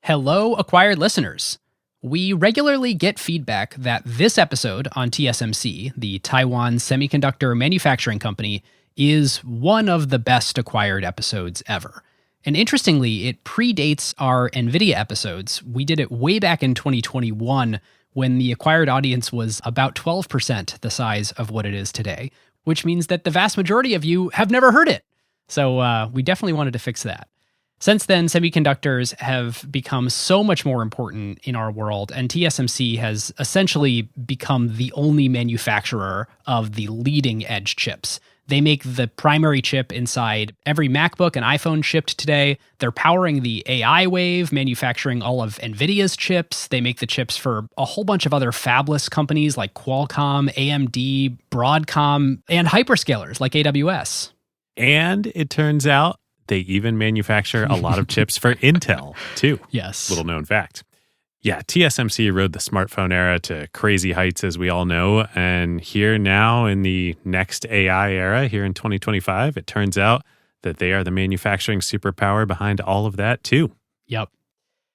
Hello, acquired listeners. We regularly get feedback that this episode on TSMC, the Taiwan Semiconductor Manufacturing Company, is one of the best acquired episodes ever. And interestingly, it predates our Nvidia episodes. We did it way back in 2021 when the acquired audience was about 12% the size of what it is today, which means that the vast majority of you have never heard it. So we definitely wanted to fix that. Since then, semiconductors have become so much more important in our world, and TSMC has essentially become the only manufacturer of the leading edge chips. They make the primary chip inside every MacBook and iPhone shipped today. They're powering the AI wave, manufacturing all of Nvidia's chips. They make the chips for a whole bunch of other fabless companies like Qualcomm, AMD, Broadcom, and hyperscalers like AWS. And it turns out they even manufacture a lot of chips for Intel, too. Yes. Little known fact. Yeah, TSMC rode the smartphone era to crazy heights, as we all know. And here now in the next AI era, here in 2025, it turns out that they are the manufacturing superpower behind all of that, too. Yep.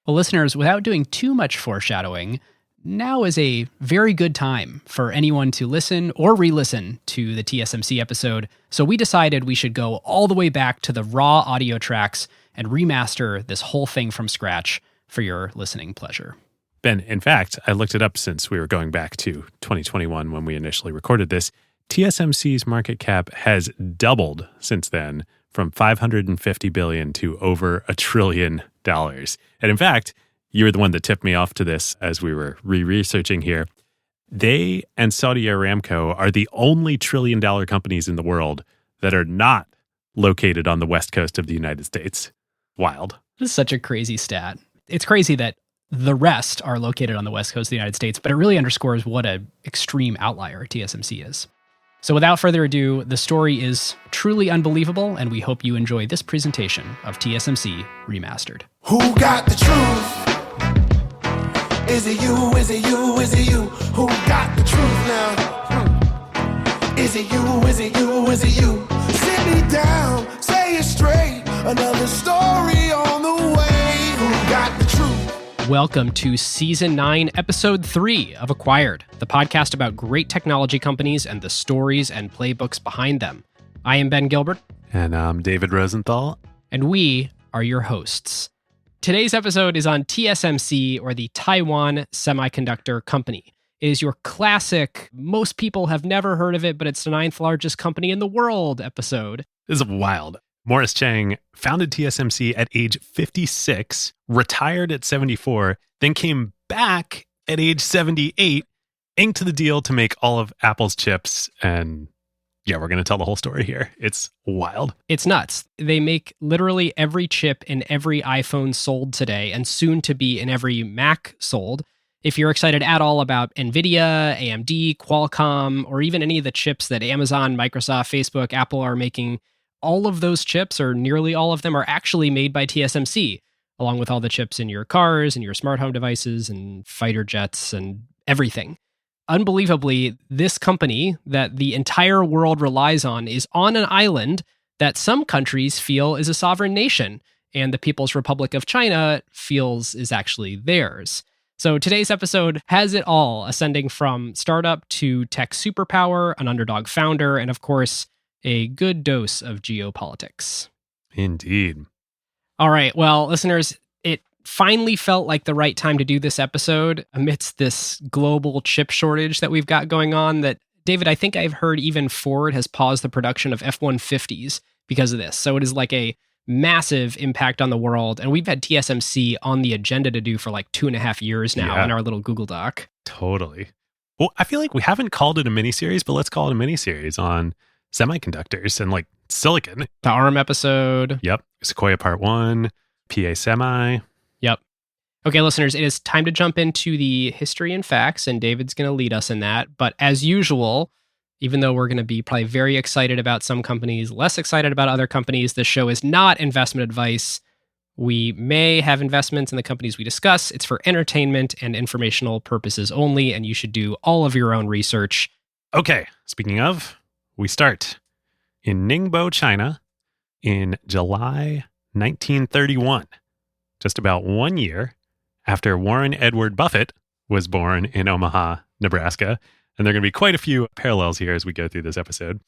Well, listeners, without doing too much foreshadowing, now is a very good time for anyone to listen or re-listen to the TSMC episode. So we decided we should go all the way back to the raw audio tracks and remaster this whole thing from scratch for your listening pleasure. Ben, in fact, I looked it up since we were going back to 2021 when we initially recorded this. TSMC's market cap has doubled since then from $550 billion to over $1 trillion. And in fact, you were the one that tipped me off to this as we were researching here. They and Saudi Aramco are the only trillion-dollar companies in the world that are not located on the west coast of the United States. Wild. This is such a crazy stat. It's crazy that the rest are located on the west coast of the United States, but it really underscores what an extreme outlier TSMC is. So without further ado, the story is truly unbelievable, and we hope you enjoy this presentation of TSMC Remastered. Who got the truth? Is it you? Is it you? Is it you? Who got the truth now? Is it you? Is it you? Is it you? Sit me down, say it straight. Another story on the way. Who got the truth? Welcome to Season 9, Episode 3 of Acquired, the podcast about great technology companies and the stories and playbooks behind them. I am Ben Gilbert. And I'm David Rosenthal. And we are your hosts. Today's episode is on TSMC, or the Taiwan Semiconductor Company. It is your classic, most people have never heard of it, but it's the 9th largest company in the world episode. This is wild. Morris Chang founded TSMC at age 56, retired at 74, then came back at age 78, inked the deal to make all of Apple's chips, and yeah, we're going to tell the whole story here. It's wild. It's nuts. They make literally every chip in every iPhone sold today, and soon to be in every Mac sold. If you're excited at all about Nvidia, AMD, Qualcomm, or even any of the chips that Amazon, Microsoft, Facebook, Apple are making, all of those chips, or nearly all of them, are actually made by TSMC, along with all the chips in your cars and your smart home devices and fighter jets and everything. Unbelievably, this company that the entire world relies on is on an island that some countries feel is a sovereign nation, and the People's Republic of China feels is actually theirs. So today's episode has it all, ascending from startup to tech superpower, an underdog founder, and of course, a good dose of geopolitics. Indeed. All right, well, listeners, it finally felt like the right time to do this episode amidst this global chip shortage that we've got going on that, David, I think I've heard even Ford has paused the production of F-150s because of this. So it is like a massive impact on the world. And we've had TSMC on the agenda to do for like 2.5 years now in our little Google Doc. Totally. Well, I feel like we haven't called it a miniseries, but let's call it a miniseries on semiconductors and like silicon. The ARM episode. Yep. Sequoia Part 1, PA Semi. Yep. Okay, listeners, it is time to jump into the history and facts, and David's going to lead us in that. But as usual, even though we're going to be probably very excited about some companies, less excited about other companies, this show is not investment advice. We may have investments in the companies we discuss. It's for entertainment and informational purposes only, and you should do all of your own research. Okay, speaking of, we start in Ningbo, China in July 1931. just about 1 year after Warren Edward Buffett was born in Omaha, Nebraska. And there are going to be quite a few parallels here as we go through this episode.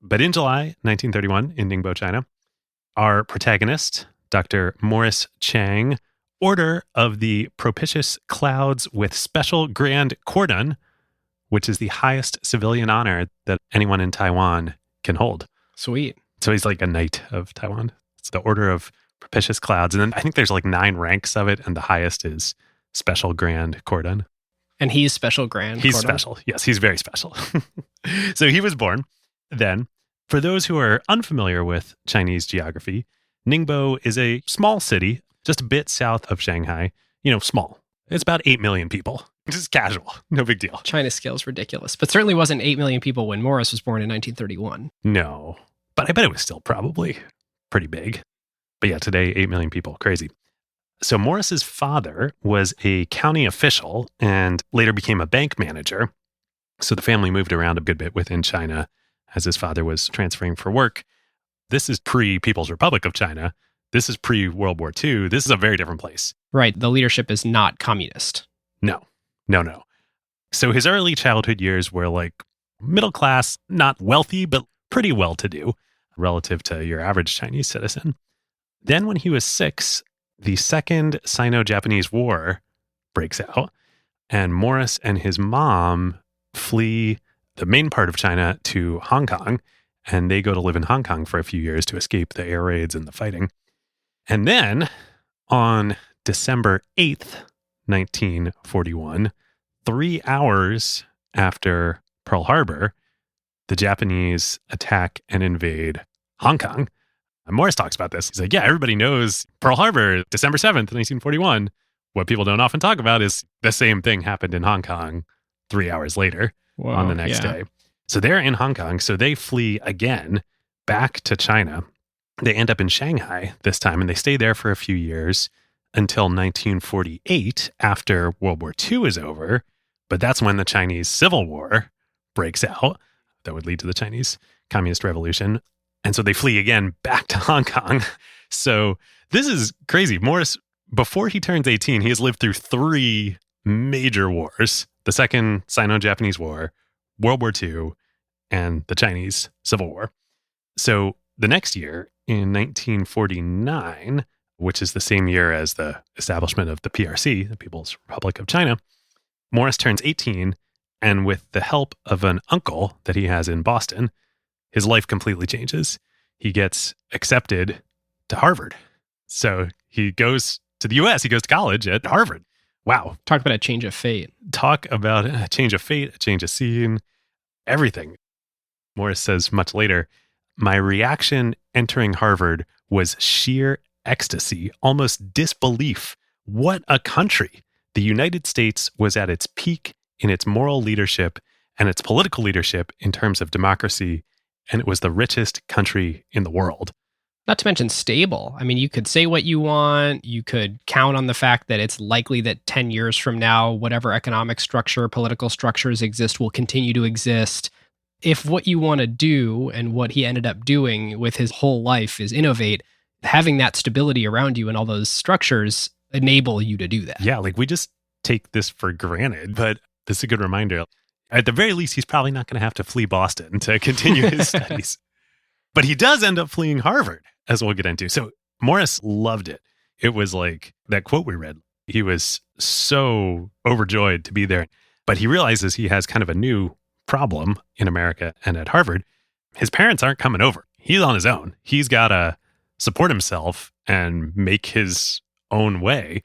But in July 1931, in Ningbo, China, our protagonist, Dr. Morris Chang, Order of the Propitious Clouds with Special Grand Cordon, which is the highest civilian honor that anyone in Taiwan can hold. Sweet. So he's like a knight of Taiwan. It's the Order of Propitious Clouds. And then I think there's like 9 ranks of it, and the highest is Special Grand Cordon. And he's Special Grand He's Cordon? special. Yes, he's very special. So he was born then. For those who are unfamiliar with Chinese geography, Ningbo is a small city just a bit south of Shanghai. Small. It's about 8 million people. Just casual. No big deal. China scale is ridiculous, but certainly wasn't 8 million people when Morris was born in 1931. No, but I bet it was still probably pretty big. But yeah, today, 8 million people. Crazy. So Morris's father was a county official and later became a bank manager. So the family moved around a good bit within China as his father was transferring for work. This is pre-People's Republic of China. This is pre-World War II. This is a very different place. Right. The leadership is not communist. No. So his early childhood years were like middle class, not wealthy, but pretty well-to-do relative to your average Chinese citizen. Then when he was 6, the Second Sino-Japanese War breaks out, and Morris and his mom flee the main part of China to Hong Kong, and they go to live in Hong Kong for a few years to escape the air raids and the fighting. And then on December 8th, 1941, 3 hours after Pearl Harbor, the Japanese attack and invade Hong Kong. And Morris talks about this. He's like, yeah, everybody knows Pearl Harbor, December 7th, 1941. What people don't often talk about is the same thing happened in Hong Kong 3 hours later on the next day. So they're in Hong Kong. So they flee again back to China. They end up in Shanghai this time, and they stay there for a few years until 1948, after World War II is over. But that's when the Chinese Civil War breaks out. That would lead to the Chinese Communist Revolution. And so they flee again back to Hong Kong. So this is crazy. Morris, before he turns 18, he has lived through 3 major wars: the Second Sino-Japanese War, World War II, and the Chinese Civil War. So the next year, in 1949, which is the same year as the establishment of the PRC, the People's Republic of China, Morris turns 18, and with the help of an uncle that he has in Boston, his life completely changes. He gets accepted to Harvard. So he goes to the US, he goes to college at Harvard. Wow. Talk about a change of fate. Talk about a change of fate, a change of scene, everything. Morris says much later, my reaction entering Harvard was sheer ecstasy, almost disbelief. What a country! The United States was at its peak in its moral leadership and its political leadership in terms of democracy, and it was the richest country in the world. Not to mention stable. I mean, you could say what you want. You could count on the fact that it's likely that 10 years from now, whatever economic structure, political structures exist will continue to exist. If what you want to do and what he ended up doing with his whole life is innovate, having that stability around you and all those structures enable you to do that. Yeah, like we just take this for granted, but this is a good reminder. At the very least, he's probably not going to have to flee Boston to continue his studies. But he does end up fleeing Harvard, as we'll get into. So Morris loved it. It was like that quote we read. He was so overjoyed to be there. But he realizes he has kind of a new problem in America and at Harvard. His parents aren't coming over. He's on his own. He's got to support himself and make his own way.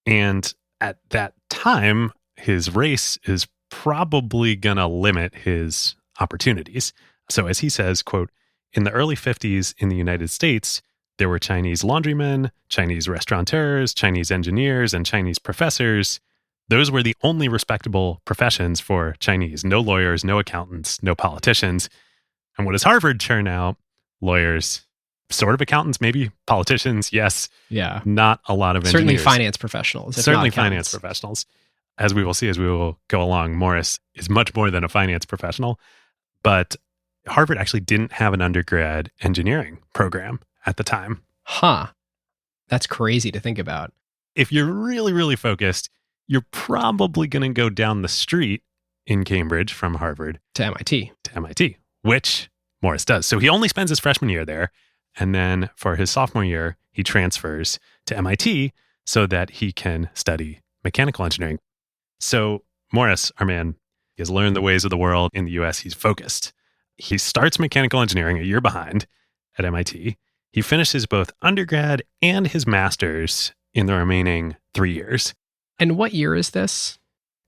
And at that time, his race is probably going to limit his opportunities. So as he says, quote, in the early 50s in the United States, there were Chinese laundrymen, Chinese restaurateurs, Chinese engineers, and Chinese professors. Those were the only respectable professions for Chinese. No lawyers, no accountants, no politicians. And what does Harvard churn out? Lawyers, sort of accountants, maybe politicians, yes. Yeah. Not a lot of engineers. Certainly finance professionals. Certainly finance professionals. As we will see as we will go along, Morris is much more than a finance professional. But Harvard actually didn't have an undergrad engineering program at the time. Huh. That's crazy to think about. if you're really, really focused, you're probably going to go down the street in Cambridge from Harvard To MIT. Which Morris does. So he only spends his freshman year there. And then for his sophomore year, he transfers to MIT so that he can study mechanical engineering. So Morris, our man, he has learned the ways of the world. In the US, he's focused. He starts mechanical engineering a year behind at MIT. He finishes both undergrad and his master's in the remaining 3 years. And what year is this?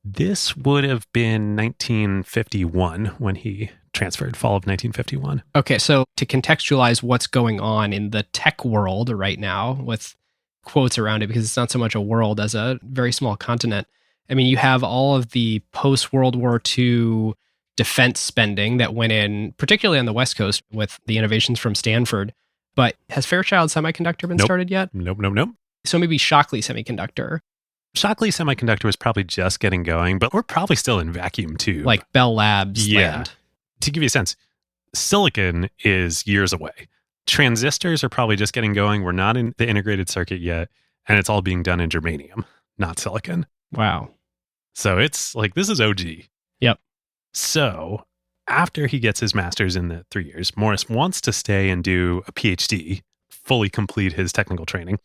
This would have been 1951 when he transferred, fall of 1951. Okay, so to contextualize what's going on in the tech world right now with quotes around it, because it's not so much a world as a very small continent. I mean, you have all of the post-World War II defense spending that went in, particularly on the West Coast with the innovations from Stanford. But has Fairchild Semiconductor been started yet? Nope. So maybe Shockley Semiconductor. Shockley Semiconductor was probably just getting going, but we're probably still in vacuum too. Like Bell Labs Yeah. land. To give you a sense, silicon is years away. Transistors are probably just getting going. We're not in the integrated circuit yet, and it's all being done in germanium, not silicon. Wow. So it's like, this is OG. Yep. So after he gets his master's in the 3 years, Morris wants to stay and do a PhD, fully complete his technical training.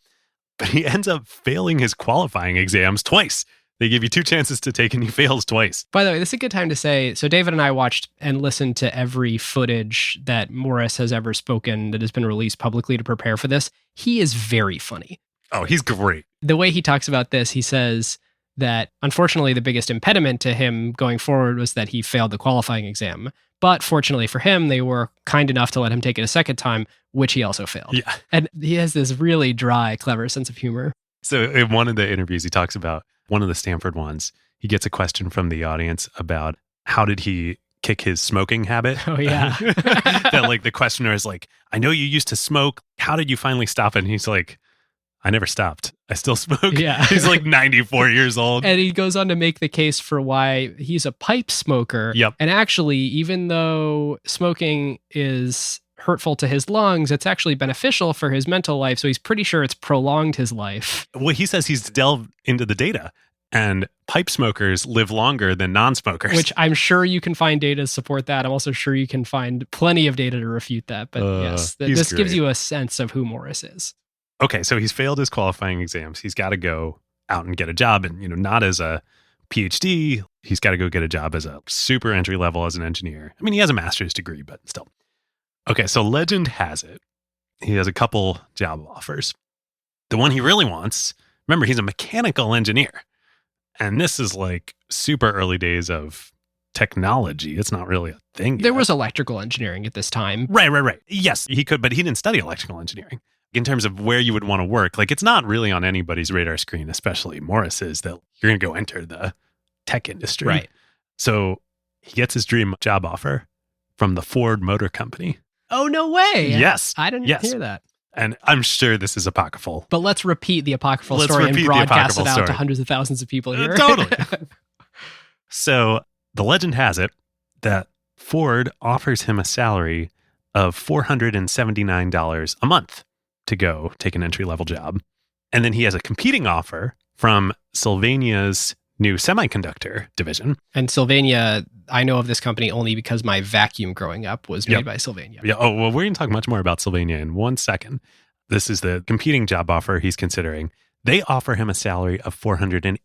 But he ends up failing his qualifying exams twice. They give you 2 chances to take and he fails twice. By the way, this is a good time to say, so David and I watched and listened to every footage that Morris has ever spoken that has been released publicly to prepare for this. He is very funny. Oh, he's great. The way he talks about this, he says that unfortunately the biggest impediment to him going forward was that he failed the qualifying exam. But fortunately for him, they were kind enough to let him take it a second time, which he also failed. Yeah. And he has this really dry, clever sense of humor. So in one of the interviews, he talks about one of the Stanford ones. He gets a question from the audience about how did he kick his smoking habit? Oh, yeah. That like the questioner is like, I know you used to smoke. How did you finally stop it? And he's like, I never stopped. I still smoke. Yeah. He's like 94 years old. And he goes on to make the case for why he's a pipe smoker. Yep. And actually, even though smoking is hurtful to his lungs, it's actually beneficial for his mental life. So he's pretty sure it's prolonged his life. Well, he says he's delved into the data, and pipe smokers live longer than non-smokers. Which I'm sure you can find data to support that. I'm also sure you can find plenty of data to refute that. But yes, this gives you a sense of who Morris is. Okay, so he's failed his qualifying exams. He's got to go out and get a job, and not as a PhD. He's got to go get a job as a super entry level as an engineer. I mean, he has a master's degree, but still. Okay, so legend has it, he has a couple job offers. The one he really wants, remember, he's a mechanical engineer. And this is like super early days of technology. It's not really a thing yet. There was electrical engineering at this time. Right. Yes, he could, but he didn't study electrical engineering. In terms of where you would want to work, like it's not really on anybody's radar screen, especially Morris's, that you're going to go enter the tech industry. Right. So he gets his dream job offer from the Ford Motor Company. Oh, no way. Yes. I didn't hear that. And I'm sure this is apocryphal. But let's repeat the apocryphal story and broadcast it out to hundreds of thousands of people here. Totally. So the legend has it that Ford offers him a salary of $479 a month to go take an entry-level job. And then he has a competing offer from Sylvania's new Semiconductor division. And Sylvania, I know of this company only because my vacuum growing up was made by Sylvania. Yeah. Oh, well, we're going to talk much more about Sylvania in 1 second. This is the competing job offer he's considering. They offer him a salary of $480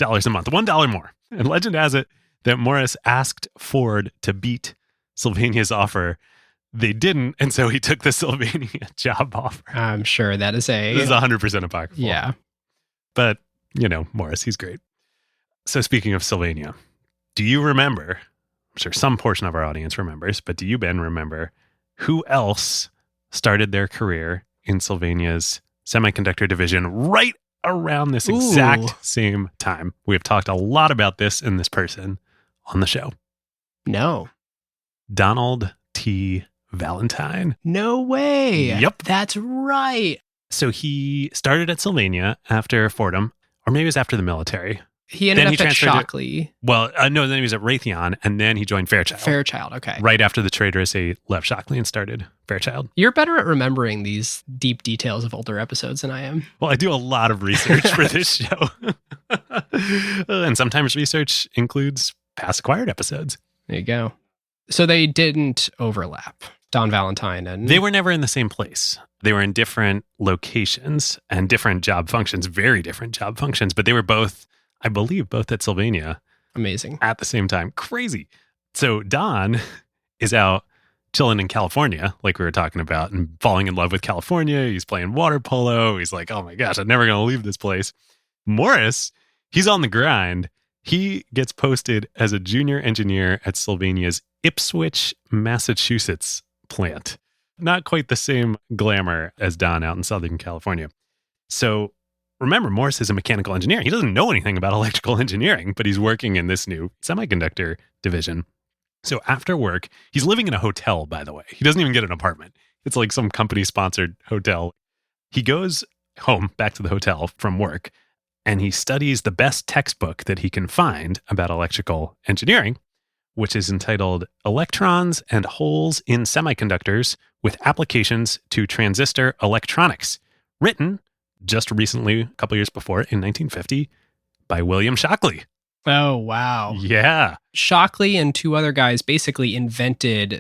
a month, $1 more. And legend has it that Morris asked Ford to beat Sylvania's offer. They didn't, and so he took the Sylvania job offer. I'm sure that is This is 100% apocryphal. Yeah. But, Morris, he's great. So speaking of Sylvania, do you remember, I'm sure some portion of our audience remembers, but do you, Ben, remember who else started their career in Sylvania's Semiconductor division right around this exact same time? We have talked a lot about this and this person on the show. No. Donald T. Valentine. No way. Yep. That's right. So he started at Sylvania after Fordham, or maybe it was after the military. He ended Then he up at transferred to- Shockley. Well, no, then he was at Raytheon, and then he joined Fairchild. Fairchild, okay. Right after the trade race, he left Shockley and started Fairchild. You're better at remembering these deep details of older episodes than I am. Well, I do a lot of research for this show. And sometimes research includes past acquired episodes. There you go. So they didn't overlap, Don Valentine and... They were never in the same place. They were in different locations and different job functions, very different job functions, but they were both, I believe, both at Sylvania. Amazing. At the same time. Crazy. So Don is out chilling in California, like we were talking about, and falling in love with California. He's playing water polo. He's like, oh my gosh, I'm never going to leave this place. Morris, he's on the grind. He gets posted as a junior engineer at Sylvania's Ipswich, Massachusetts plant. Not quite the same glamour as Don out in Southern California. So remember, Morris is a mechanical engineer. He doesn't know anything about electrical engineering, but he's working in this new semiconductor division. So after work, he's living in a hotel, by the way. He doesn't even get an apartment. It's like some company-sponsored hotel. He goes home, back to the hotel from work, and he studies the best textbook that he can find about electrical engineering, which is entitled Electrons and Holes in Semiconductors with Applications to Transistor Electronics, written just recently, a couple years before, in 1950, by William Shockley. Oh, wow. Yeah. Shockley and two other guys basically invented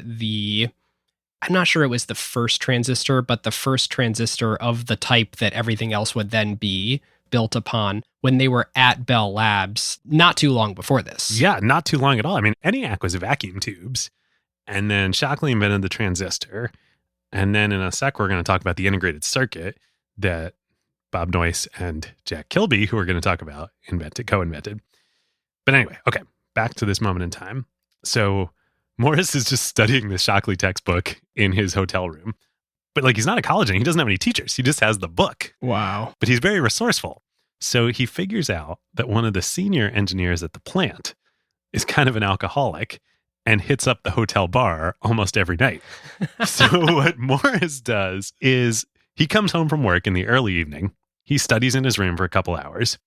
I'm not sure it was the first transistor, but the first transistor of the type that everything else would then be built upon when they were at Bell Labs not too long before this. Yeah, not too long at all. I mean, ENIAC was vacuum tubes, and then Shockley invented the transistor, and then in a sec, we're going to talk about the integrated circuit that Bob Noyce and Jack Kilby, who we're going to talk about, co-invented. But anyway, okay, back to this moment in time. So Morris is just studying the Shockley textbook in his hotel room. But like, he's not a college and he doesn't have any teachers. He just has the book. Wow. But he's very resourceful. So he figures out that one of the senior engineers at the plant is kind of an alcoholic and hits up the hotel bar almost every night. So what Morris does is he comes home from work in the early evening. He studies in his room for a couple hours.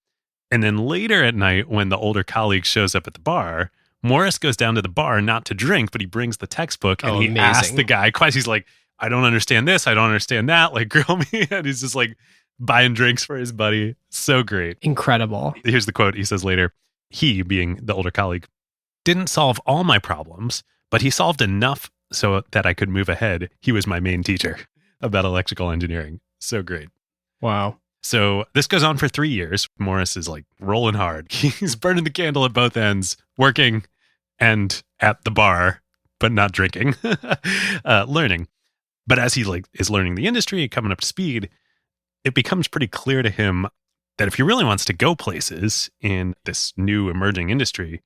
And then later at night, when the older colleague shows up at the bar, Morris goes down to the bar not to drink, but he brings the textbook and he asks the guy questions. He's like, I don't understand this. I don't understand that. Like, grill me. And he's just like buying drinks for his buddy. So great. Incredible. Here's the quote he says later. He, being the older colleague, didn't solve all my problems, but he solved enough so that I could move ahead. He was my main teacher about electrical engineering. So great. Wow. So this goes on for 3 years. Morris is like rolling hard. He's burning the candle at both ends, working and at the bar, but not drinking, learning. But as he is learning the industry, coming up to speed, it becomes pretty clear to him that if he really wants to go places in this new emerging industry,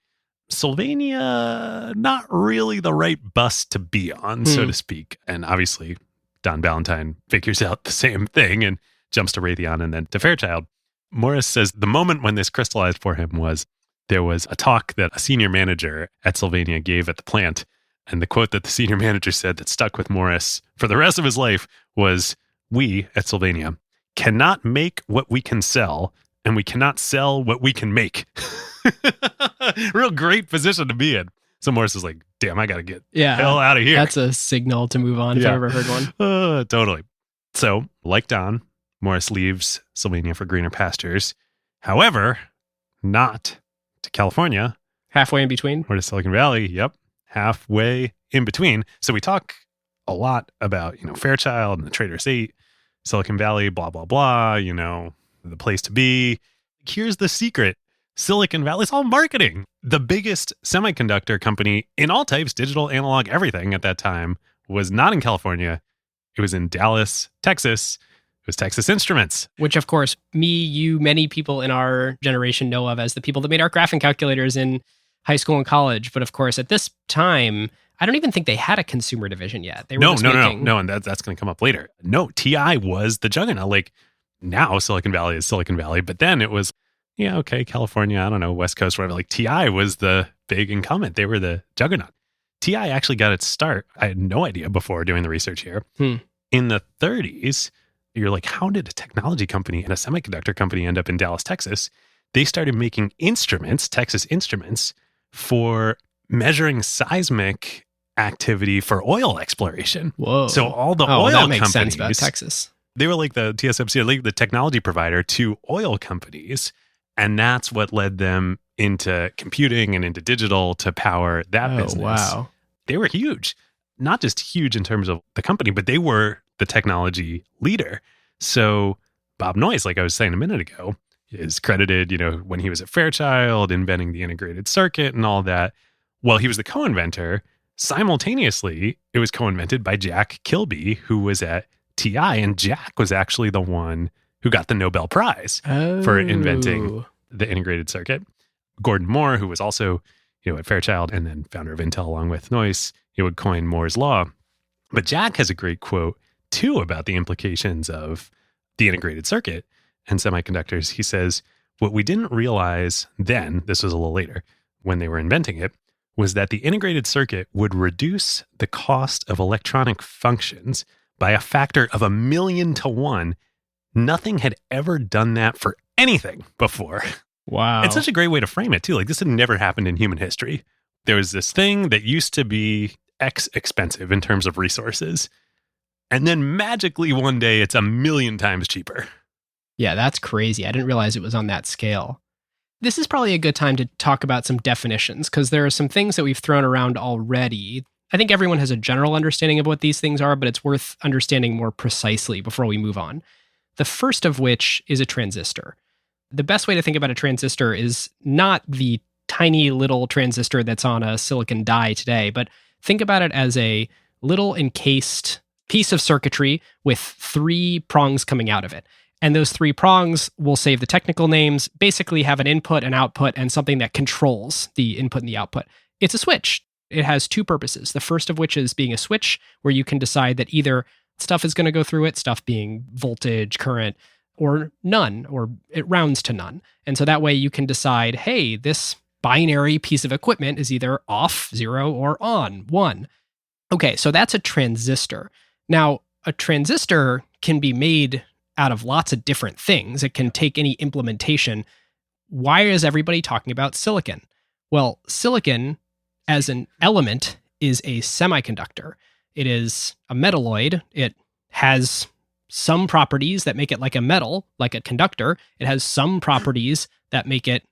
Sylvania, not really the right bus to be on, so to speak. And obviously, Don Valentine figures out the same thing and jumps to Raytheon and then to Fairchild. Morris says the moment when this crystallized for him was there was a talk that a senior manager at Sylvania gave at the plant. And the quote that the senior manager said that stuck with Morris for the rest of his life was, "We at Sylvania cannot make what we can sell, and we cannot sell what we can make." Real great position to be in. So Morris is like, damn, I got to get the hell out of here. That's a signal to move on if I've ever heard one. Totally. So, like Don, Morris leaves Sylvania for greener pastures. However, not to California. Halfway in between? Or to Silicon Valley. Yep. Halfway in between. So we talk a lot about, Fairchild and the Traders 8, Silicon Valley, blah, blah, blah, the place to be. Here's the secret. Silicon Valley, it's all marketing. The biggest semiconductor company in all types, digital, analog, everything at that time, was not in California. It was in Dallas, Texas. It was Texas Instruments. Which, of course, me, you, many people in our generation know of as the people that made our graphing calculators in high school and college. But of course, at this time, I don't even think they had a consumer division yet. They were No, and that's going to come up later. No, TI was the juggernaut. Like, now Silicon Valley is Silicon Valley, but then it was, California, I don't know, West Coast, whatever. Like, TI was the big incumbent. They were the juggernaut. TI actually got its start, I had no idea before doing the research here. In the 30s, you're like, how did a technology company and a semiconductor company end up in Dallas, Texas? they started making instruments, Texas Instruments, for measuring seismic activity for oil exploration. Whoa. So all the oil that makes companies, sense about Texas. They were like the TSMC, like the technology provider to oil companies. And that's what led them into computing and into digital to power that business. Wow. They were huge, not just huge in terms of the company, but they were the technology leader. So Bob Noyce, like I was saying a minute ago, is credited, when he was at Fairchild, inventing the integrated circuit and all that. Well, he was the co-inventor. Simultaneously, it was co-invented by Jack Kilby, who was at TI, and Jack was actually the one who got the Nobel Prize for inventing the integrated circuit. Gordon Moore, who was also, at Fairchild and then founder of Intel along with Noyce, he would coin Moore's Law. But Jack has a great quote, too, about the implications of the integrated circuit and semiconductors. He says, what we didn't realize then, this was a little later, when they were inventing it, was that the integrated circuit would reduce the cost of electronic functions by a factor of 1,000,000 to 1. Nothing had ever done that for anything before. Wow. It's such a great way to frame it, too. Like, this had never happened in human history. There was this thing that used to be X expensive in terms of resources. And then magically one day it's 1,000,000 times cheaper. Yeah, that's crazy. I didn't realize it was on that scale. This is probably a good time to talk about some definitions, because there are some things that we've thrown around already. I think everyone has a general understanding of what these things are, but it's worth understanding more precisely before we move on. The first of which is a transistor. The best way to think about a transistor is not the tiny little transistor that's on a silicon die today, but think about it as a little encased piece of circuitry with 3 prongs coming out of it. And those 3 prongs, we'll save the technical names, basically have an input, an output, and something that controls the input and the output. It's a switch. It has 2 purposes. The first of which is being a switch, where you can decide that either stuff is going to go through it, stuff being voltage, current, or none, or it rounds to none. And so that way you can decide, hey, this binary piece of equipment is either off, 0, or on, 1. Okay, so that's a transistor. Now, a transistor can be made out of lots of different things. It can take any implementation. Why is everybody talking about silicon? Well, silicon as an element is a semiconductor. It is a metalloid. It has some properties that make it like a metal, like a conductor. It has some properties that make it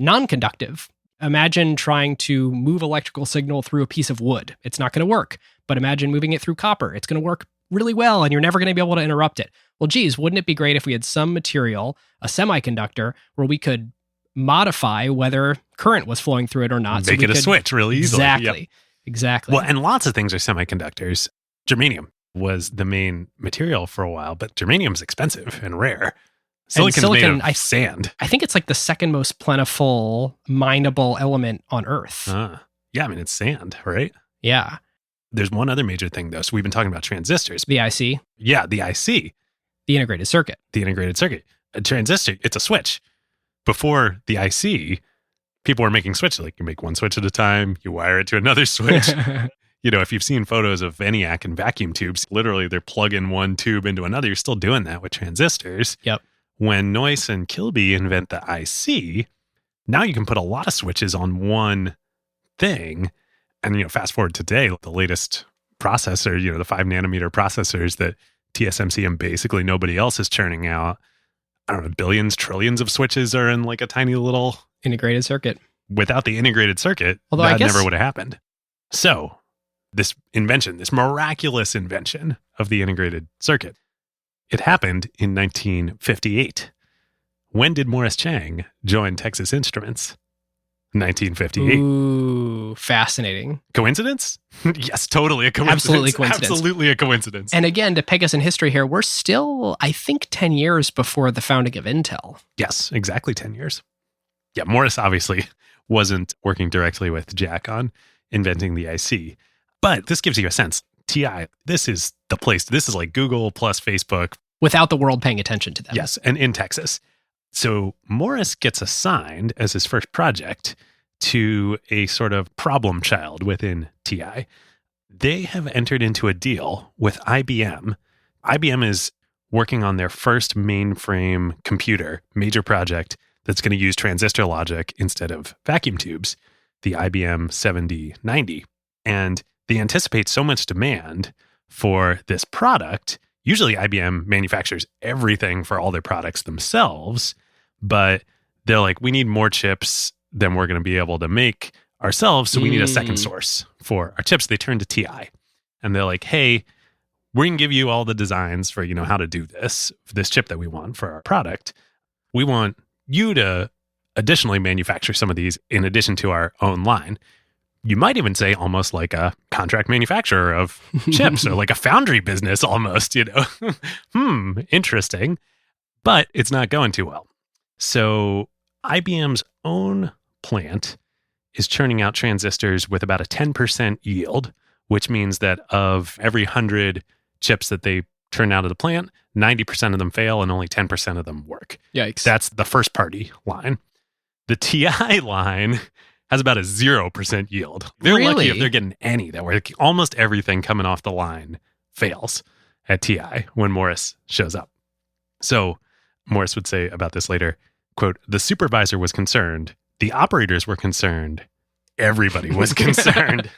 non-conductive. Imagine trying to move electrical signal through a piece of wood. It's not going to work. But imagine moving it through copper. It's going to work really well, and you're never going to be able to interrupt it. Well, geez, wouldn't it be great if we had some material, a semiconductor, where we could modify whether current was flowing through it or not? Make it a switch really easily. Exactly. Yep. Exactly. Well, and lots of things are semiconductors. Germanium was the main material for a while, but germanium's expensive and rare. Silicon's made of sand. I think it's like the second most plentiful, mineable element on Earth. Yeah, I mean, it's sand, right? Yeah. There's one other major thing, though. So we've been talking about transistors. The IC. Yeah, the IC. The integrated circuit. The integrated circuit. A transistor, it's a switch. Before the IC, people were making switches. Like, you make one switch at a time, you wire it to another switch. If you've seen photos of ENIAC and vacuum tubes, literally they're plugging one tube into another. You're still doing that with transistors. Yep. When Noyce and Kilby invent the IC, now you can put a lot of switches on one thing. And, fast forward to today, the latest processor, the 5 nanometer processors that TSMC and basically nobody else is churning out. I don't know, billions, trillions of switches are in like a tiny little integrated circuit. Without the integrated circuit, although that never would have happened. So this invention, this miraculous invention of the integrated circuit, it happened in 1958. When did Morris Chang join Texas Instruments? 1958. Ooh, fascinating. Coincidence? Yes, totally a coincidence. Absolutely coincidence. Absolutely a coincidence. And again, to peg us in history here, we're still, I think, 10 years before the founding of Intel. Yes, exactly 10 years. Yeah, Morris obviously wasn't working directly with Jack on inventing the IC. But this gives you a sense. TI, this is the place. This is like Google plus Facebook. Without the world paying attention to them. Yes, and in Texas. So Morris gets assigned as his first project to a sort of problem child within TI. They have entered into a deal with IBM. IBM is working on their first mainframe computer, major project that's going to use transistor logic instead of vacuum tubes, the IBM 7090. And they anticipate so much demand for this product. Usually IBM manufactures everything for all their products themselves, but they're like, we need more chips than we're going to be able to make ourselves, so we need a second source for our chips. They turn to TI, and they're like, hey, we're going to give you all the designs for, how to do this chip that we want for our product. We want you to additionally manufacture some of these in addition to our own line. You might even say almost like a contract manufacturer of chips or like a foundry business almost, Interesting. But it's not going too well. So IBM's own plant is churning out transistors with about a 10% yield, which means that of every 100 chips that they turn out of the plant, 90% of them fail and only 10% of them work. Yikes. That's the first party line. The TI line has about a 0% yield. They're lucky if they're getting any. That way, almost everything coming off the line fails at TI when Morris shows up. So Morris would say about this later, quote, the supervisor was concerned. The operators were concerned. Everybody was concerned.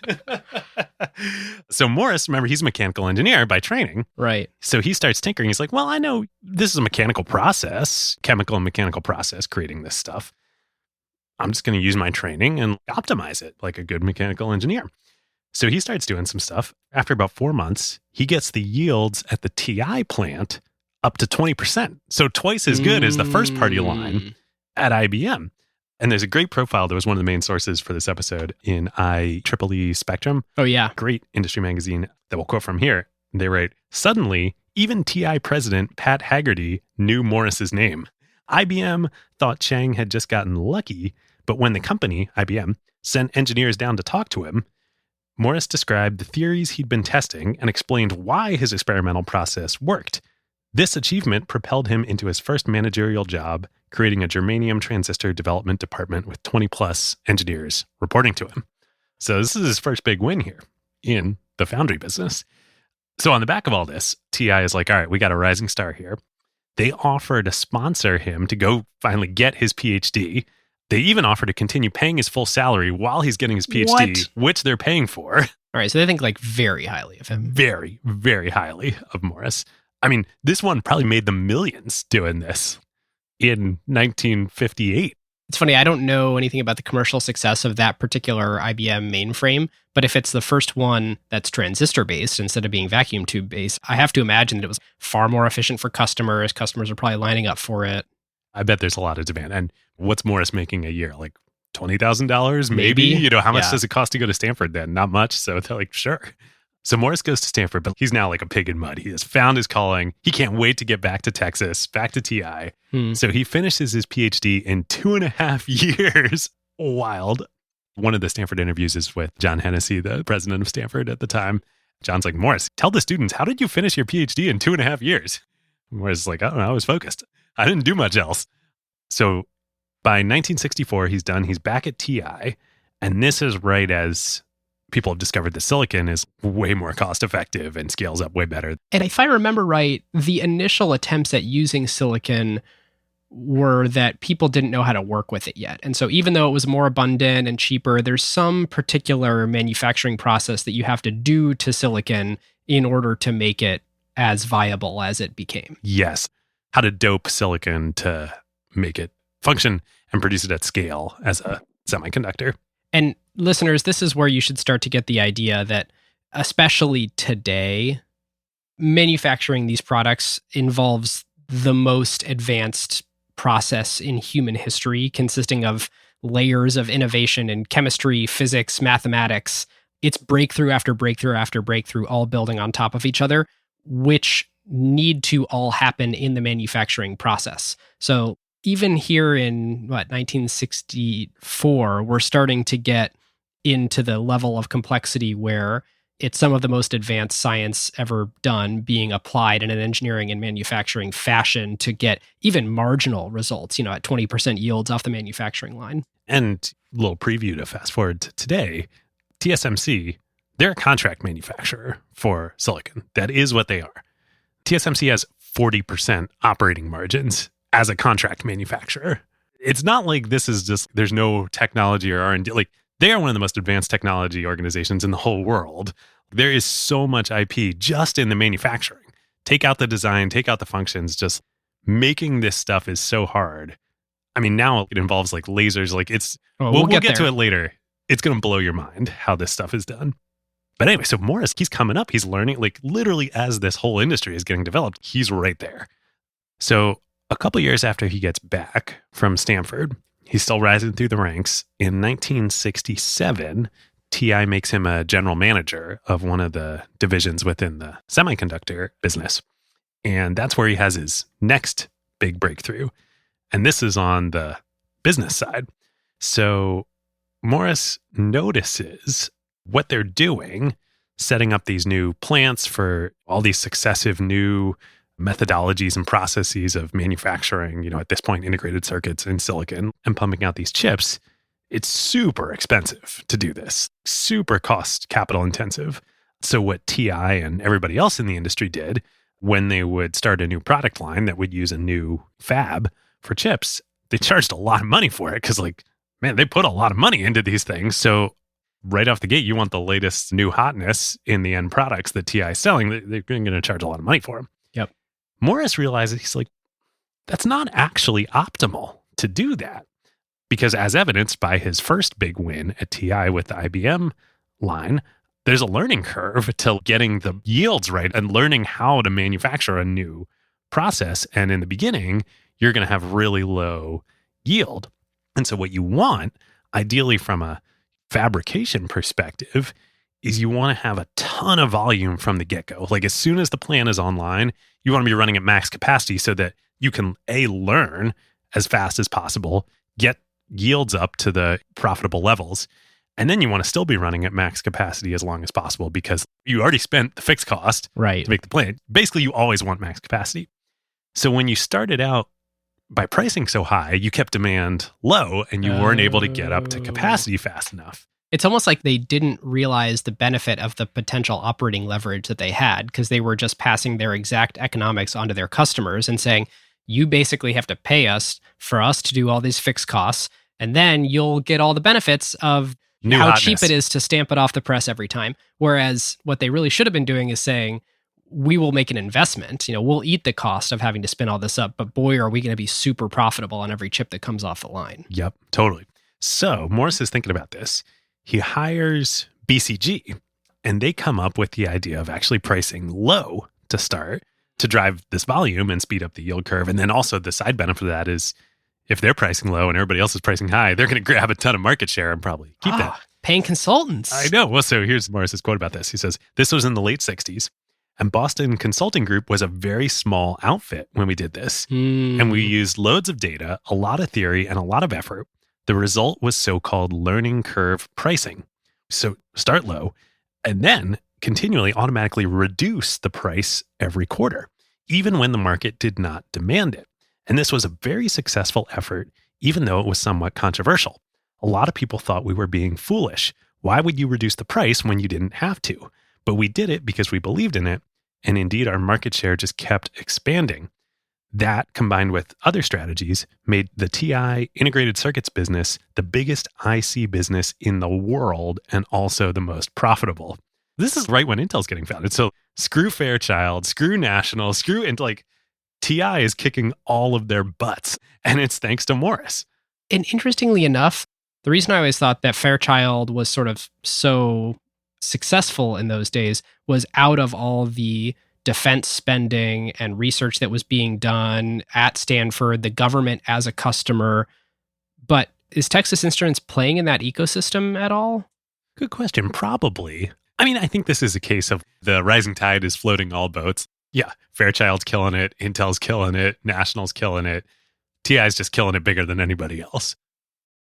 So Morris, remember, he's a mechanical engineer by training. Right. So he starts tinkering. He's like, well, I know this is a mechanical process, chemical and mechanical process, creating this stuff. I'm just going to use my training and optimize it like a good mechanical engineer. So he starts doing some stuff. After about 4 months, he gets the yields at the TI plant up to 20%. So twice as good as the first party line at IBM. And there's a great profile that was one of the main sources for this episode in IEEE Spectrum. Oh, yeah. Great industry magazine that we'll quote from here. They write, suddenly, even TI president Pat Haggerty knew Morris's name. IBM thought Chang had just gotten lucky, but when the company, IBM, sent engineers down to talk to him, Morris described the theories he'd been testing and explained why his experimental process worked. This achievement propelled him into his first managerial job, creating a germanium transistor development department with 20 plus engineers reporting to him. So this is his first big win here in the foundry business. So on the back of all this, TI is like, all right, we got a rising star here. They offer to sponsor him to go finally get his PhD. They even offer to continue paying his full salary while he's getting his PhD, which they're paying for. All right, so they think like very highly of him. Very, very highly of Morris. I mean, this one probably made them millions doing this in 1958. It's funny, I don't know anything about the commercial success of that particular IBM mainframe, but if it's the first one that's transistor-based instead of being vacuum tube-based, I have to imagine that it was far more efficient for customers. Customers are probably lining up for it. I bet there's a lot of demand. And what's Morris making a year? Like $20,000 maybe? How much does it cost to go to Stanford then? Not much. So they're like, sure. So Morris goes to Stanford, but he's now like a pig in mud. He has found his calling. He can't wait to get back to Texas, back to TI. So he finishes his PhD in 2.5 years. Wild. One of the Stanford interviews is with John Hennessy, the president of Stanford at the time. John's like, Morris, tell the students, how did you finish your PhD in 2.5 years? Morris is like, I don't know, I was focused. I didn't do much else. So by 1964, he's done. He's back at TI. And this is right as people have discovered that silicon is way more cost effective and scales up way better. And if I remember right, the initial attempts at using silicon were that people didn't know how to work with it yet. And so even though it was more abundant and cheaper, there's some particular manufacturing process that you have to do to silicon in order to make it as viable as it became. Yes. How to dope silicon to make it function and produce it at scale as a semiconductor. And listeners, this is where you should start to get the idea that, especially today, manufacturing these products involves the most advanced process in human history, consisting of layers of innovation in chemistry, physics, mathematics. It's breakthrough after breakthrough after breakthrough, all building on top of each other, which need to all happen in the manufacturing process. So even here in 1964, we're starting to get into the level of complexity where it's some of the most advanced science ever done being applied in an engineering and manufacturing fashion to get even marginal results, at 20% yields off the manufacturing line. And a little preview to fast forward to today, TSMC, they're a contract manufacturer for silicon. That is what they are. TSMC has 40% operating margins as a contract manufacturer. it's not like this is just, there's no technology or R&D. Like, they are one of the most advanced technology organizations in the whole world. There is so much IP just in the manufacturing. Take out the design, take out the functions, just making this stuff is so hard. I mean, now it involves like lasers, like it's, we'll get to it later. It's going to blow your mind how this stuff is done. But anyway, so Morris, he's coming up, he's learning, like literally as this whole industry is getting developed, he's right there. So a couple years after he gets back from Stanford, he's still rising through the ranks. In 1967, TI makes him a general manager of one of the divisions within the semiconductor business. And that's where he has his next big breakthrough. And this is on the business side. So Morris notices what they're doing, setting up these new plants for all these successive new methodologies and processes of manufacturing, at this point, integrated circuits in silicon and pumping out these chips. It's super expensive to do this, super cost capital intensive. So what TI and everybody else in the industry did when they would start a new product line that would use a new fab for chips, they charged a lot of money for it because they put a lot of money into these things. So right off the gate, you want the latest new hotness in the end products that TI is selling. They're going to charge a lot of money for them. Yep. Morris realizes, he's like, that's not actually optimal to do that. Because as evidenced by his first big win at TI with the IBM line, there's a learning curve to getting the yields right and learning how to manufacture a new process. And in the beginning, you're going to have really low yield. And so what you want, ideally from a fabrication perspective, is you want to have a ton of volume from the get-go. Like as soon as the plant is online, you want to be running at max capacity so that you can learn as fast as possible, get yields up to the profitable levels. And then you want to still be running at max capacity as long as possible because you already spent the fixed cost to make the plant. Basically, you always want max capacity. So when you started out by pricing so high, you kept demand low and you weren't able to get up to capacity fast enough. It's almost like they didn't realize the benefit of the potential operating leverage that they had because they were just passing their exact economics onto their customers and saying, you basically have to pay us for us to do all these fixed costs, and then you'll get all the benefits of how cheap it is to stamp it off the press every time. Whereas what they really should have been doing is saying, we will make an investment. We'll eat the cost of having to spin all this up, but boy, are we going to be super profitable on every chip that comes off the line. Yep, totally. So Morris is thinking about this. He hires BCG, and they come up with the idea of actually pricing low to start to drive this volume and speed up the yield curve. And then also the side benefit of that is if they're pricing low and everybody else is pricing high, they're going to grab a ton of market share and probably keep that. Paying consultants. I know. Well, so here's Morris's quote about this. He says, this was in the late 60s. And Boston Consulting Group was a very small outfit when we did this. And we used loads of data, a lot of theory, and a lot of effort. The result was so-called learning curve pricing. So start low and then continually automatically reduce the price every quarter, even when the market did not demand it. And this was a very successful effort, even though it was somewhat controversial. A lot of people thought we were being foolish. Why would you reduce the price when you didn't have to? But we did it because we believed in it. And indeed, our market share just kept expanding. That, combined with other strategies, made the TI integrated circuits business the biggest IC business in the world and also the most profitable. This is right when Intel's getting founded. So screw Fairchild, screw National, screw Intel. TI is kicking all of their butts. And it's thanks to Morris. And interestingly enough, the reason I always thought that Fairchild was sort of so successful in those days was out of all the defense spending and research that was being done at Stanford, the government as a customer. But is Texas Instruments playing in that ecosystem at all? Good question. Probably. I mean, I think this is a case of the rising tide is floating all boats. Yeah, Fairchild's killing it, Intel's killing it, National's killing it. TI's just killing it bigger than anybody else.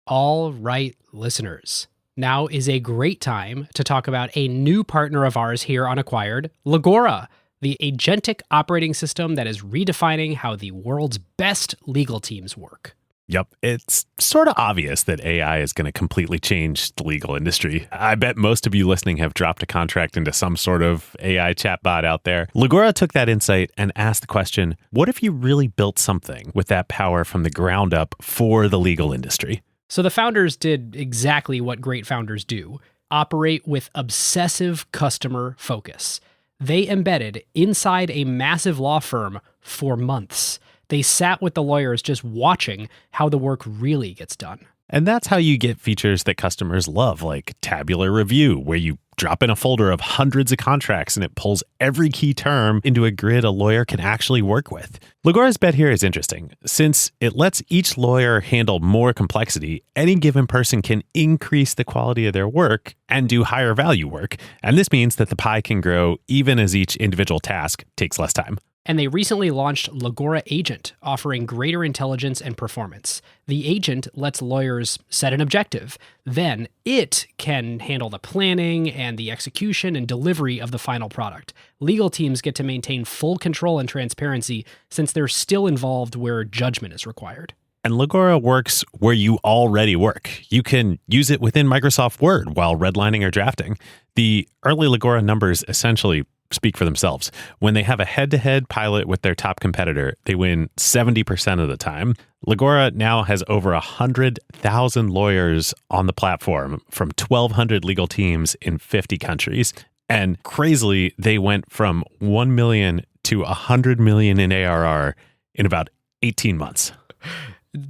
All right, listeners. Now is a great time to talk about a new partner of ours here on Acquired, Legora, the agentic operating system that is redefining how the world's best legal teams work. Yep. It's sort of obvious that AI is going to completely change the legal industry. I bet most of you listening have dropped a contract into some sort of AI chatbot out there. Legora took that insight and asked the question, what if you really built something with that power from the ground up for the legal industry? So the founders did exactly what great founders do: operate with obsessive customer focus. They embedded inside a massive law firm for months. They sat with the lawyers just watching how the work really gets done. And that's how you get features that customers love, like tabular review, where you drop in a folder of hundreds of contracts and it pulls every key term into a grid a lawyer can actually work with. Legora's bet here is interesting. Since it lets each lawyer handle more complexity, any given person can increase the quality of their work and do higher value work. And this means that the pie can grow even as each individual task takes less time. And they recently launched Legora Agent, offering greater intelligence and performance. The agent lets lawyers set an objective. Then it can handle the planning and the execution and delivery of the final product. Legal teams get to maintain full control and transparency since they're still involved where judgment is required. And Legora works where you already work. You can use it within Microsoft Word while redlining or drafting. The early Legora numbers essentially speak for themselves. When they have a head-to-head pilot with their top competitor, they win 70% of the time. Legora now has over 100,000 lawyers on the platform from 1,200 legal teams in 50 countries. And crazily, they went from 1 million to 100 million in ARR in about 18 months.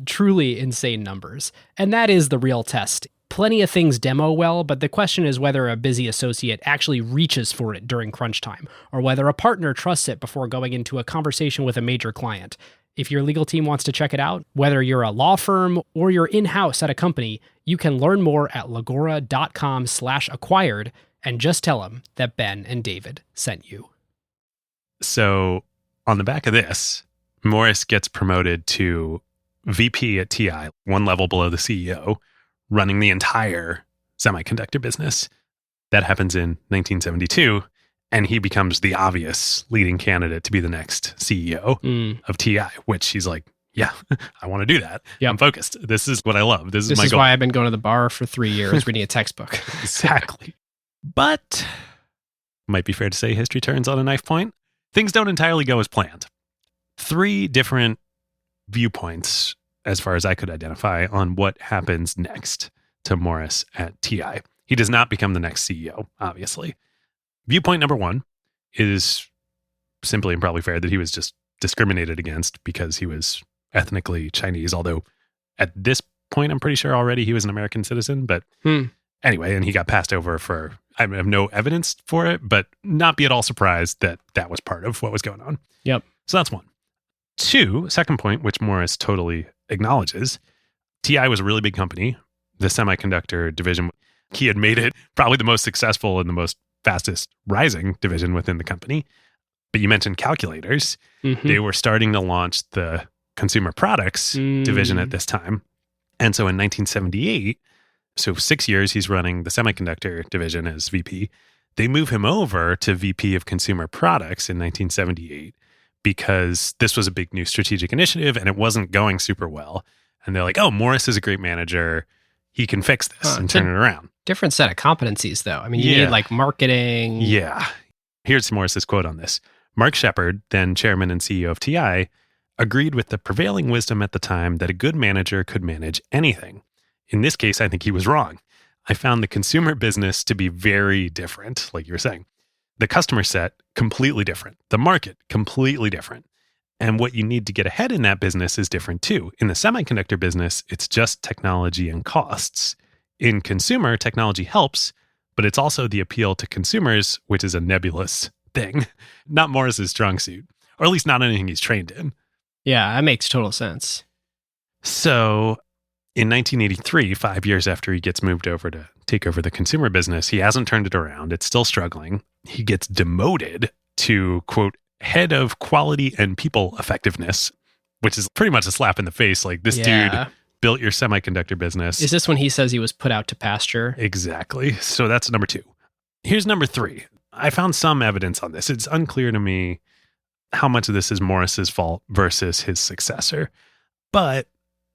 Truly insane numbers. And that is the real test. Plenty of things demo well, but the question is whether a busy associate actually reaches for it during crunch time, or whether a partner trusts it before going into a conversation with a major client. If your legal team wants to check it out, whether you're a law firm or you're in-house at a company, you can learn more at legora.com/acquired and just tell them that Ben and David sent you. So on the back of this, Morris gets promoted to VP at TI, one level below the CEO, running the entire semiconductor business. That happens in 1972, and he becomes the obvious leading candidate to be the next CEO of TI, which he's like, yeah, I want to do that. Yep. I'm focused. This is what I love. This is my goal. Why I've been going to the bar for 3 years reading a textbook. Exactly. But might be fair to say history turns on a knife point. Things don't entirely go as planned. 3 different viewpoints, as far as I could identify, on what happens next to Morris at TI. He does not become the next CEO, obviously. Viewpoint number 1 is simply and probably fair that he was just discriminated against because he was ethnically Chinese, although at this point, I'm pretty sure already he was an American citizen. But anyway, and he got passed over for, I have no evidence for it, but not be at all surprised that that was part of what was going on. Yep. So that's 1. 2, second point, which Morris totally acknowledges, TI was a really big company. The semiconductor division, he had made it probably the most successful and the most fastest rising division within the company. But you mentioned calculators. They were starting to launch the consumer products division at this time. And so in 1978, so 6 years he's running the semiconductor division as VP. They move him over to VP of consumer products in 1978 because this was a big new strategic initiative and it wasn't going super well. And they're like, oh, Morris is a great manager. He can fix this and turn it around. Different set of competencies, though. I mean, you need like marketing. Yeah. Here's Morris's quote on this. Mark Shepard, then chairman and CEO of TI, agreed with the prevailing wisdom at the time that a good manager could manage anything. In this case, I think he was wrong. I found the consumer business to be very different, like you were saying. The customer set, completely different. The market, completely different. And what you need to get ahead in that business is different too. In the semiconductor business, it's just technology and costs. In consumer, technology helps, but it's also the appeal to consumers, which is a nebulous thing. Not Morris's strong suit, or at least not anything he's trained in. Yeah, that makes total sense. So in 1983, 5 years after he gets moved over to take over the consumer business, he hasn't turned it around. It's still struggling. He gets demoted to, quote, head of quality and people effectiveness, which is pretty much a slap in the face. Like, this dude built your semiconductor business. Is this when he says he was put out to pasture? Exactly. So that's number 2. Here's number 3. I found some evidence on this. It's unclear to me how much of this is Morris's fault versus his successor. But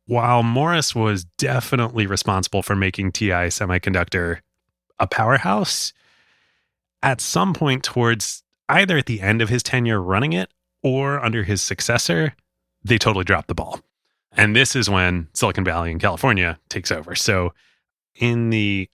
while Morris was definitely responsible for making TI Semiconductor a powerhouse, at some point towards either at the end of his tenure running it or under his successor, they totally dropped the ball. And this is when Silicon Valley in California takes over. So in the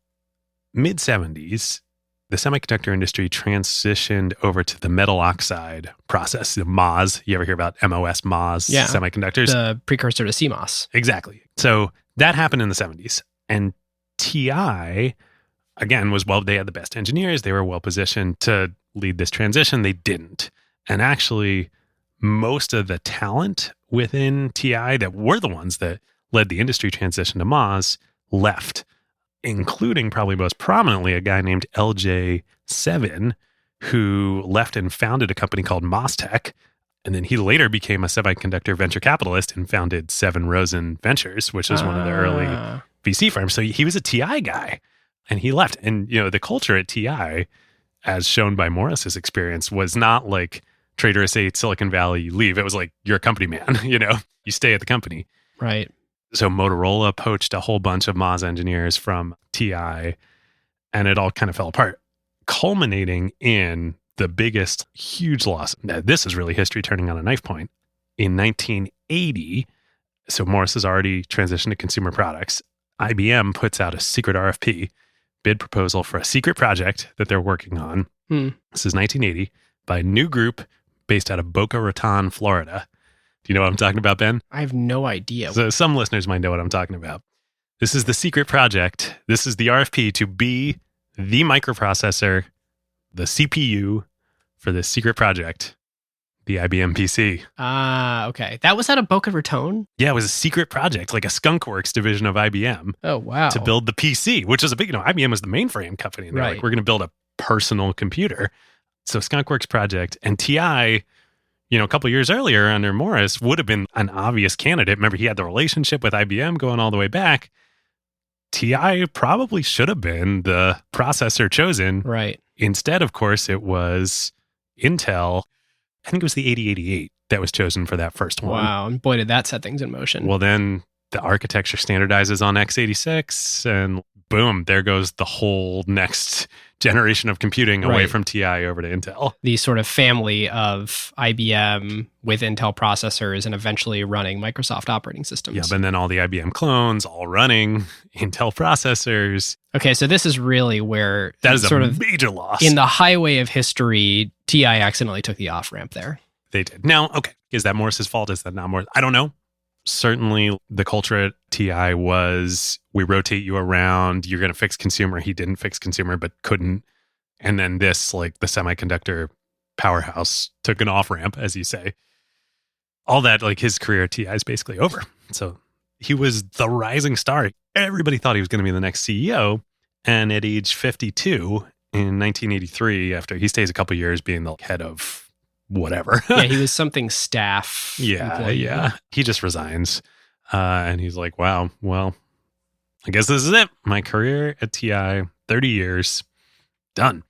mid 70s, the semiconductor industry transitioned over to the metal oxide process, the MOS. You ever hear about MOS semiconductors? The precursor to CMOS. Exactly. So that happened in the 70s. And TI, again, they had the best engineers. They were well positioned to lead this transition. They didn't. And actually, most of the talent within TI that were the ones that led the industry transition to MOS left, including probably most prominently a guy named LJ7, who left and founded a company called MOSTech. And then he later became a semiconductor venture capitalist and founded Seven Rosen Ventures, which was one of the early VC firms. So he was a TI guy and he left. And, the culture at TI, as shown by Morris's experience, was not like Trader Estate, Silicon Valley, you leave. It was like, you're a company man, you stay at the company. Right. So Motorola poached a whole bunch of MOS engineers from TI, and it all kind of fell apart, culminating in the biggest, huge loss. Now, this is really history turning on a knife point. In 1980, so Morris has already transitioned to consumer products. IBM puts out a secret RFP, bid proposal for a secret project that they're working on. This is 1980 by a new group based out of Boca Raton, Florida. Do you know what I'm talking about, Ben? I have no idea. So some listeners might know what I'm talking about. This is the secret project. This is the RFP to be the microprocessor, the CPU for this secret project, the IBM PC. Okay. That was out of Boca Raton? Yeah, it was a secret project, like a skunkworks division of IBM. Oh, wow. To build the PC, which is a big, IBM was the mainframe company. And they're like, we're going to build a personal computer. So skunkworks project, and TI, a couple of years earlier under Morris would have been an obvious candidate. Remember, he had the relationship with IBM going all the way back. TI probably should have been the processor chosen. Right. Instead, of course, it was Intel. I think it was the 8088 that was chosen for that first one. Wow. And boy, did that set things in motion. Well, then the architecture standardizes on x86, and boom, there goes the whole next generation of computing away from TI over to Intel. The sort of family of IBM with Intel processors and eventually running Microsoft operating systems. Yeah, and then all the IBM clones all running Intel processors. Okay, so this is really where that is sort a of major loss. In the highway of history, TI accidentally took the off-ramp there. They did. Now, okay, is that Morris's fault? Is that not Morris? I don't know. Certainly the culture at TI was, we rotate you around, you're going to fix consumer. He didn't fix consumer, but couldn't. And then this, like the semiconductor powerhouse, took an off-ramp, as you say. All that, like his career at TI is basically over. So he was the rising star. Everybody thought he was going to be the next CEO. And at age 52 in 1983, after he stays a couple years being the head of whatever. Yeah, he was something staff. Yeah. He just resigns. And he's like, wow, well, I guess this is it. My career at TI, 30 years, done.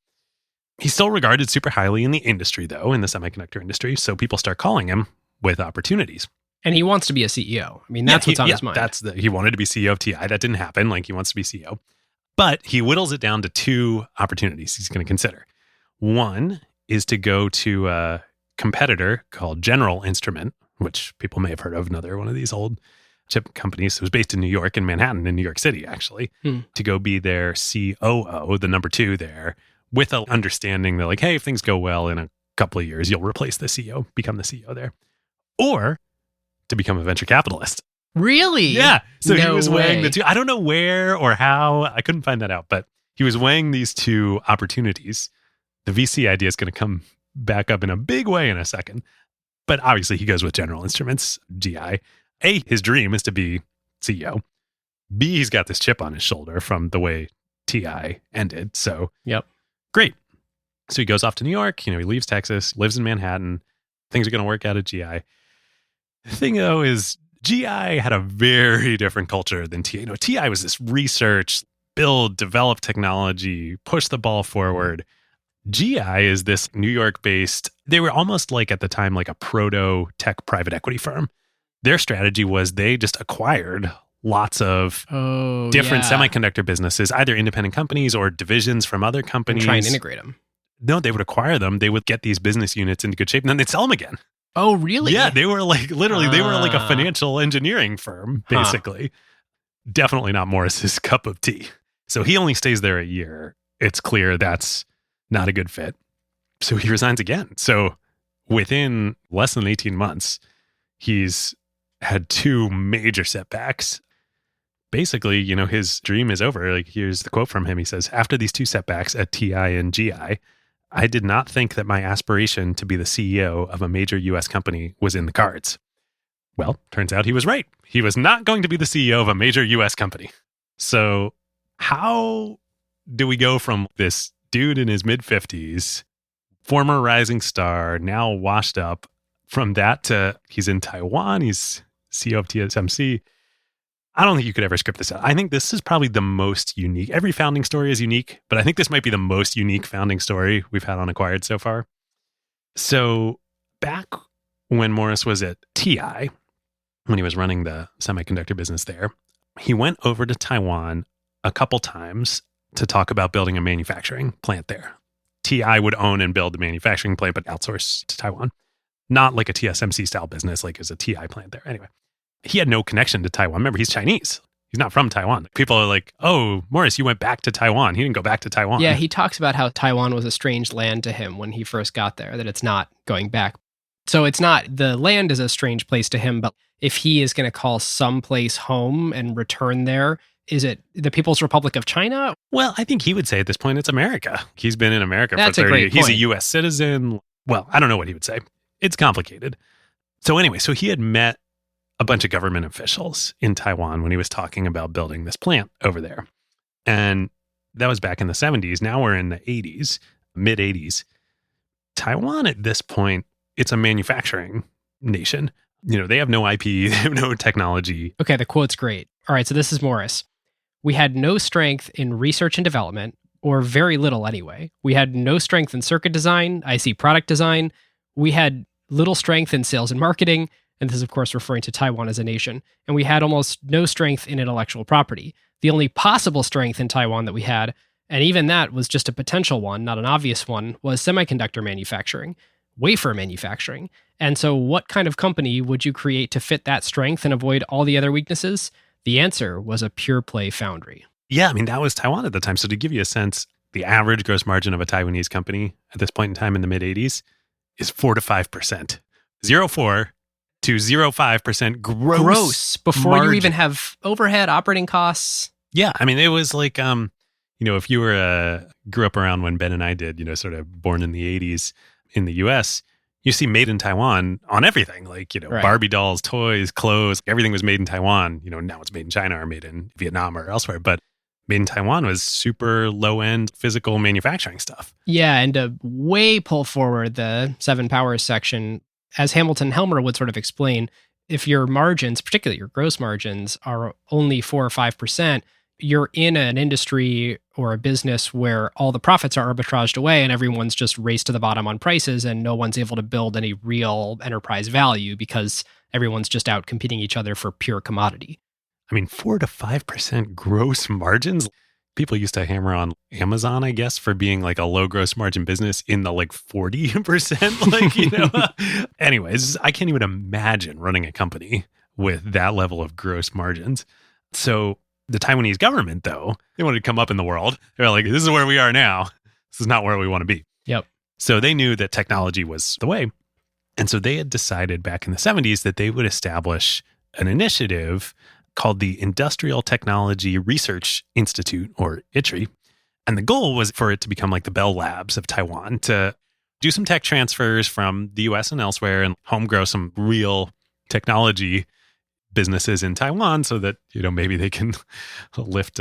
He's still regarded super highly in the industry, though, in the semiconductor industry. So people start calling him with opportunities. And he wants to be a CEO. I mean, that's what's on his mind. He wanted to be CEO of TI. That didn't happen. Like, he wants to be CEO. But he whittles it down to two opportunities he's going to consider. One is to go to a competitor called General Instrument, which people may have heard of, another one of these old chip companies. It was based in New York, in Manhattan, in New York City, actually, to go be their COO, the number two there, with an understanding that, like, hey, if things go well in a couple of years, you'll replace the CEO, become the CEO there. Or to become a venture capitalist. Really? Yeah. So no he was weighing way. the two. I don't know where or how. I couldn't find that out, but he was weighing these two opportunities. The VC idea is going to come back up in a big way in a second. But obviously he goes with General Instruments, GI. A, his dream is to be CEO. B, he's got this chip on his shoulder from the way TI ended. So great. So he goes off to New York. He leaves Texas, lives in Manhattan. Things are going to work out at GI. The thing, though, is GI had a very different culture than TI. TI was this research, build, develop technology, push the ball forward. GI is this New York-based, they were almost like at the time like a proto-tech private equity firm. Their strategy was they just acquired lots of different semiconductor businesses, either independent companies or divisions from other companies. And try and integrate them. No, they would acquire them. They would get these business units into good shape, and then they'd sell them again. Oh, really? Yeah, they were like, literally, they were like a financial engineering firm, basically. Definitely not Morris's cup of tea. So he only stays there a year. It's clear that's not a good fit. So he resigns again. So within less than 18 months, he's had two major setbacks. Basically, his dream is over. Like, here's the quote from him. He says, "After these two setbacks at TI and GI, I did not think that my aspiration to be the CEO of a major US company was in the cards." Well, turns out he was right. He was not going to be the CEO of a major US company. So how do we go from this dude in his mid-50s, former rising star, now washed up, from that to he's in Taiwan, he's CEO of TSMC? I don't think you could ever script this out. I think this is probably the most unique. Every founding story is unique, but I think this might be the most unique founding story we've had on Acquired so far. So back when Morris was at TI, when he was running the semiconductor business there, he went over to Taiwan a couple times to talk about building a manufacturing plant there. TI would own and build the manufacturing plant, but outsource to Taiwan. Not like a TSMC style business, like as a TI plant there. Anyway, he had no connection to Taiwan. Remember, he's Chinese. He's not from Taiwan. People are like, "Oh, Morris, you went back to Taiwan." He didn't go back to Taiwan. Yeah, he talks about how Taiwan was a strange land to him when he first got there, that it's not going back. So it's not, the land is a strange place to him, but if he is going to call some place home and return there, is it the People's Republic of China? Well, I think he would say at this point it's America. He's been in America That's for 30 a great years. He's a point. U.S. citizen. Well, I don't know what he would say. It's complicated. So anyway, so he had met a bunch of government officials in Taiwan when he was talking about building this plant over there. And that was back in the 70s. Now we're in the 80s, mid 80s. Taiwan at this point, it's a manufacturing nation. They have no IP, they have no technology. Okay, the quote's great. All right, so this is Morris. "We had no strength in research and development, or very little anyway. We had no strength in circuit design, IC product design. We had little strength in sales and marketing," and this is, of course, referring to Taiwan as a nation. "And we had almost no strength in intellectual property. The only possible strength in Taiwan that we had, and even that was just a potential one, not an obvious one, was semiconductor manufacturing, wafer manufacturing. And so what kind of company would you create to fit that strength and avoid all the other weaknesses? The answer was a pure play foundry." Yeah, I mean, that was Taiwan at the time. So to give you a sense, the average gross margin of a Taiwanese company at this point in time in the mid 80s is 4 to 5%. 0.4 to 0.5% gross before margin. you even have overhead operating costs. Yeah, I mean, it was like, if you were grew up around when Ben and I did, sort of born in the 80s in the US, you see made in Taiwan on everything, like, Right. Barbie dolls, toys, clothes, everything was made in Taiwan. Now it's made in China or made in Vietnam or elsewhere, but made in Taiwan was super low-end physical manufacturing stuff. Yeah, and to way pull forward the 7 powers section, as Hamilton Helmer would sort of explain, if your margins, particularly your gross margins, are only 4 or 5%, you're in an industry or a business where all the profits are arbitraged away and everyone's just raced to the bottom on prices and no one's able to build any real enterprise value because everyone's just out competing each other for pure commodity. I mean, 4 to 5% gross margins. People used to hammer on Amazon, I guess, for being like a low gross margin business in the like 40%. Anyways, I can't even imagine running a company with that level of gross margins. So the Taiwanese government, though, they wanted to come up in the world. They're like, this is where we are now. This is not where we want to be. Yep. So they knew that technology was the way. And so they had decided back in the 70s that they would establish an initiative called the Industrial Technology Research Institute, or ITRI. And the goal was for it to become like the Bell Labs of Taiwan, to do some tech transfers from the US and elsewhere and home grow some real technology businesses in Taiwan so that, maybe they can lift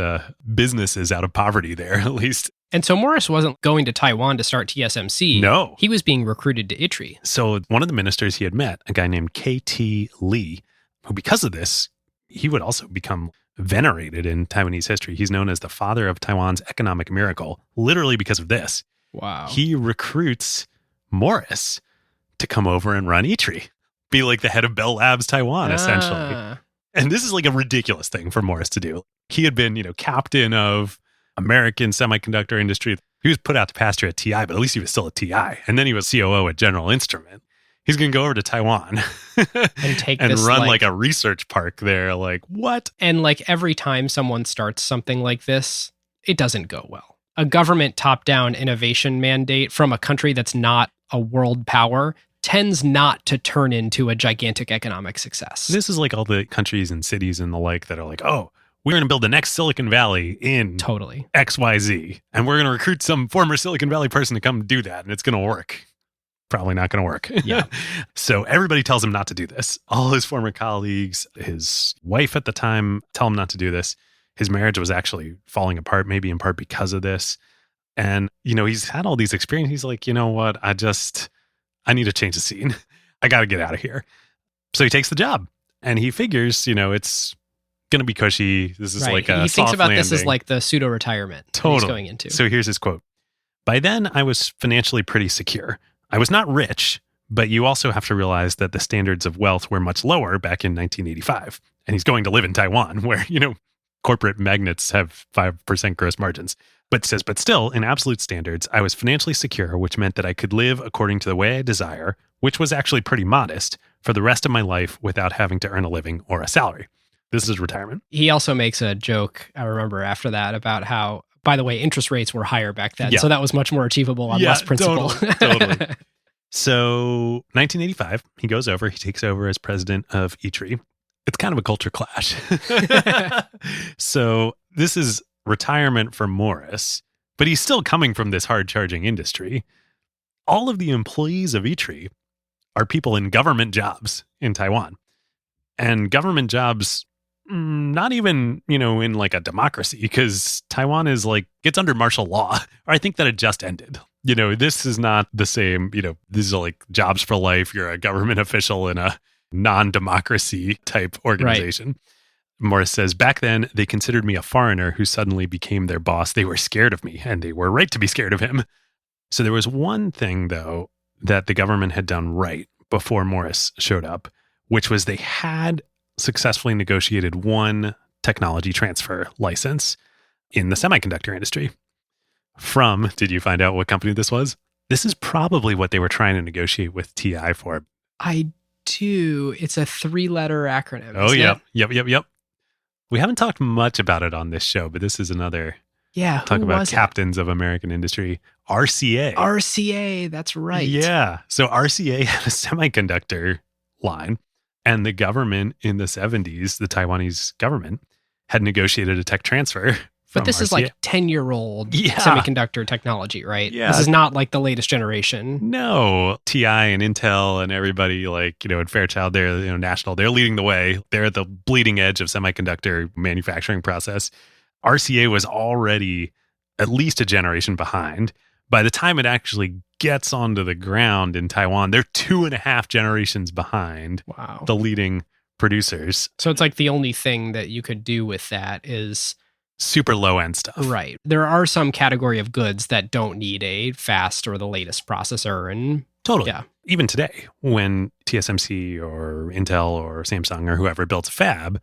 businesses out of poverty there, at least. And so Morris wasn't going to Taiwan to start TSMC. No. He was being recruited to ITRI. So one of the ministers he had met, a guy named KT Lee, who because of this, he would also become venerated in Taiwanese history. He's known as the father of Taiwan's economic miracle, literally because of this. Wow. He recruits Morris to come over and run ITRI. be like the head of Bell Labs Taiwan, essentially. Ah. And this is like a ridiculous thing for Morris to do. He had been, captain of American semiconductor industry. He was put out to pasture at TI, but at least he was still at TI. And then he was COO at General Instrument. He's going to go over to Taiwan and take and this, run like a research park there. Like, what? And like every time someone starts something like this, it doesn't go well. A government top-down innovation mandate from a country that's not a world power tends not to turn into a gigantic economic success. This is like all the countries and cities and the like that are like, oh, we're going to build the next Silicon Valley in totally XYZ. And we're going to recruit some former Silicon Valley person to come do that. And it's going to work. Probably not going to work. Yeah. So everybody tells him not to do this. All his former colleagues, his wife at the time, tell him not to do this. His marriage was actually falling apart, maybe in part because of this. And, he's had all these experiences. He's like, you know what? I need to change the scene. I got to get out of here. So he takes the job and he figures, it's going to be cushy. This is like a he thinks about landing. This as like the pseudo retirement totally he's going into. So here's his quote. By then, I was financially pretty secure. I was not rich, but you also have to realize that the standards of wealth were much lower back in 1985. And he's going to live in Taiwan where, corporate magnates have 5% gross margins. But still, in absolute standards, I was financially secure, which meant that I could live according to the way I desire, which was actually pretty modest, for the rest of my life without having to earn a living or a salary. This is retirement. He also makes a joke, I remember after that, about how, by the way, interest rates were higher back then. Yeah. So that was much more achievable on less principle. Totally. So 1985, he goes over, he takes over as president of eTree. It's kind of a culture clash. So this is retirement for Morris, but he's still coming from this hard-charging industry. All of the employees of eTree are people in government jobs in Taiwan. And government jobs, not even, in like a democracy, because Taiwan is like, it's under martial law. Or I think that it just ended. This is not the same, these are like jobs for life. You're a government official in a non-democracy type organization. Right. Morris says, back then, they considered me a foreigner who suddenly became their boss. They were scared of me, and they were right to be scared of him. So there was one thing, though, that the government had done right before Morris showed up, which was they had successfully negotiated one technology transfer license in the semiconductor industry. Did you find out what company this was? This is probably what they were trying to negotiate with TI for. I do. It's a 3-letter acronym. Oh, yeah. Yep. We haven't talked much about it on this show, but this is another talk about captains of American industry. RCA. RCA, that's right. Yeah. So RCA had a semiconductor line, and the government in the 70s, the Taiwanese government, had negotiated a tech transfer. But this RCA. is like 10-year-old semiconductor technology, right? Yeah. This is not like the latest generation. No. TI and Intel and everybody at Fairchild, they're, national, they're leading the way. They're at the bleeding edge of semiconductor manufacturing process. RCA was already at least a generation behind. By the time it actually gets onto the ground in Taiwan, they're 2.5 generations behind the leading producers. So it's like the only thing that you could do with that is super low end stuff. Right. There are some category of goods that don't need a fast or the latest processor. And totally. Yeah. Even today, when TSMC or Intel or Samsung or whoever builds a fab,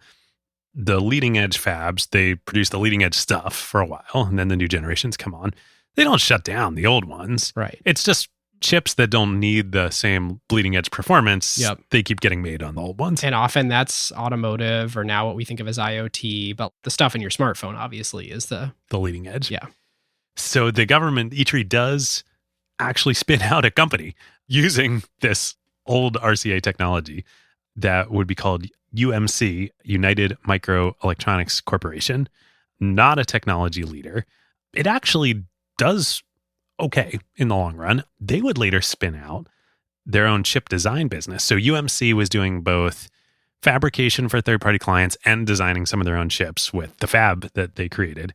the leading edge fabs, they produce the leading edge stuff for a while, and then the new generations come on. They don't shut down the old ones. Right. It's just chips that don't need the same bleeding edge performance. Yep. They keep getting made on the old ones. And often that's automotive or now what we think of as IoT, but the stuff in your smartphone obviously is the leading edge. Yeah. So the government, eTree, does actually spin out a company using this old RCA technology that would be called UMC, United Microelectronics Corporation, not a technology leader. It actually does okay in the long run. They would later spin out their own chip design business. So UMC was doing both fabrication for third-party clients and designing some of their own chips with the fab that they created.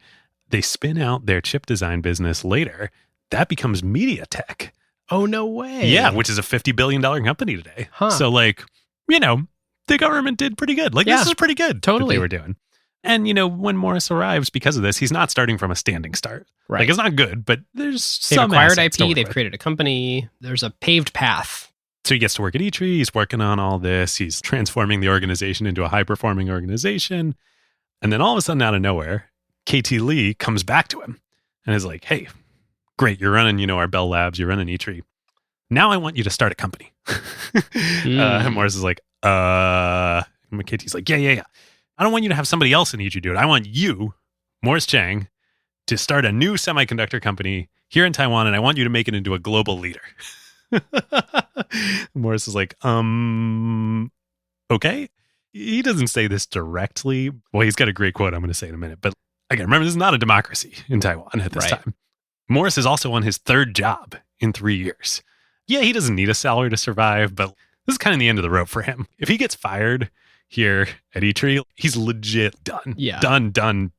They spin out their chip design business later. That becomes MediaTek. Oh, no way. Yeah, which is a $50 billion company today. Huh. So the government did pretty good. This is pretty good. Totally. What they were doing. And, when Morris arrives, because of this, he's not starting from a standing start. Right. It's not good, but there's They've some acquired assets to IP. work They've with. created a company. There's a paved path So he gets to work at E-Tree. He's working on all this. He's transforming the organization into a high-performing organization. And then all of a sudden, out of nowhere, KT Lee comes back to him and is like, hey, great, you're running, our Bell Labs, you're running E-Tree. Now I want you to start a company. And Morris is like, and KT's like, yeah. I don't want you to have somebody else in E-Tree do it. I want you, Morris Chang, to start a new semiconductor company here in Taiwan, and I want you to make it into a global leader. Morris is like, okay. He doesn't say this directly. Well, he's got a great quote I'm going to say in a minute. But again, remember, this is not a democracy in Taiwan at this time. Morris is also on his third job in 3 years. Yeah, he doesn't need a salary to survive, but this is kind of the end of the rope for him. If he gets fired here at E-Tree, he's legit done. Yeah. Done.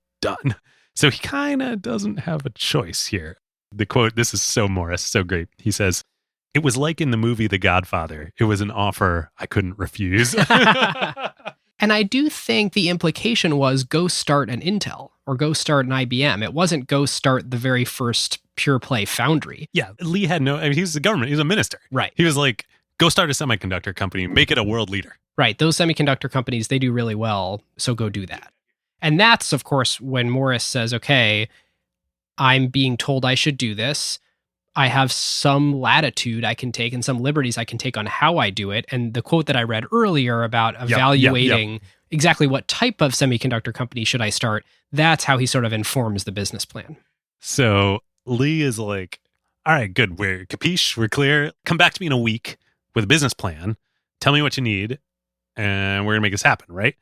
So he kind of doesn't have a choice here. The quote, this is so Morris, so great. He says, "It was like in the movie The Godfather. It was an offer I couldn't refuse." And I do think the implication was go start an Intel or go start an IBM. It wasn't go start the very first pure play foundry. Yeah, Lee had he was the government. He was a minister. Right. He was like, go start a semiconductor company, make it a world leader. Right. Those semiconductor companies, they do really well. So go do that. And that's, of course, when Morris says, okay, I'm being told I should do this. I have some latitude I can take and some liberties I can take on how I do it. And the quote that I read earlier about evaluating exactly what type of semiconductor company should I start, that's how he sort of informs the business plan. So Lee is like, all right, good. We're capiche. We're clear. Come back to me in a week with a business plan. Tell me what you need and we're going to make this happen, right?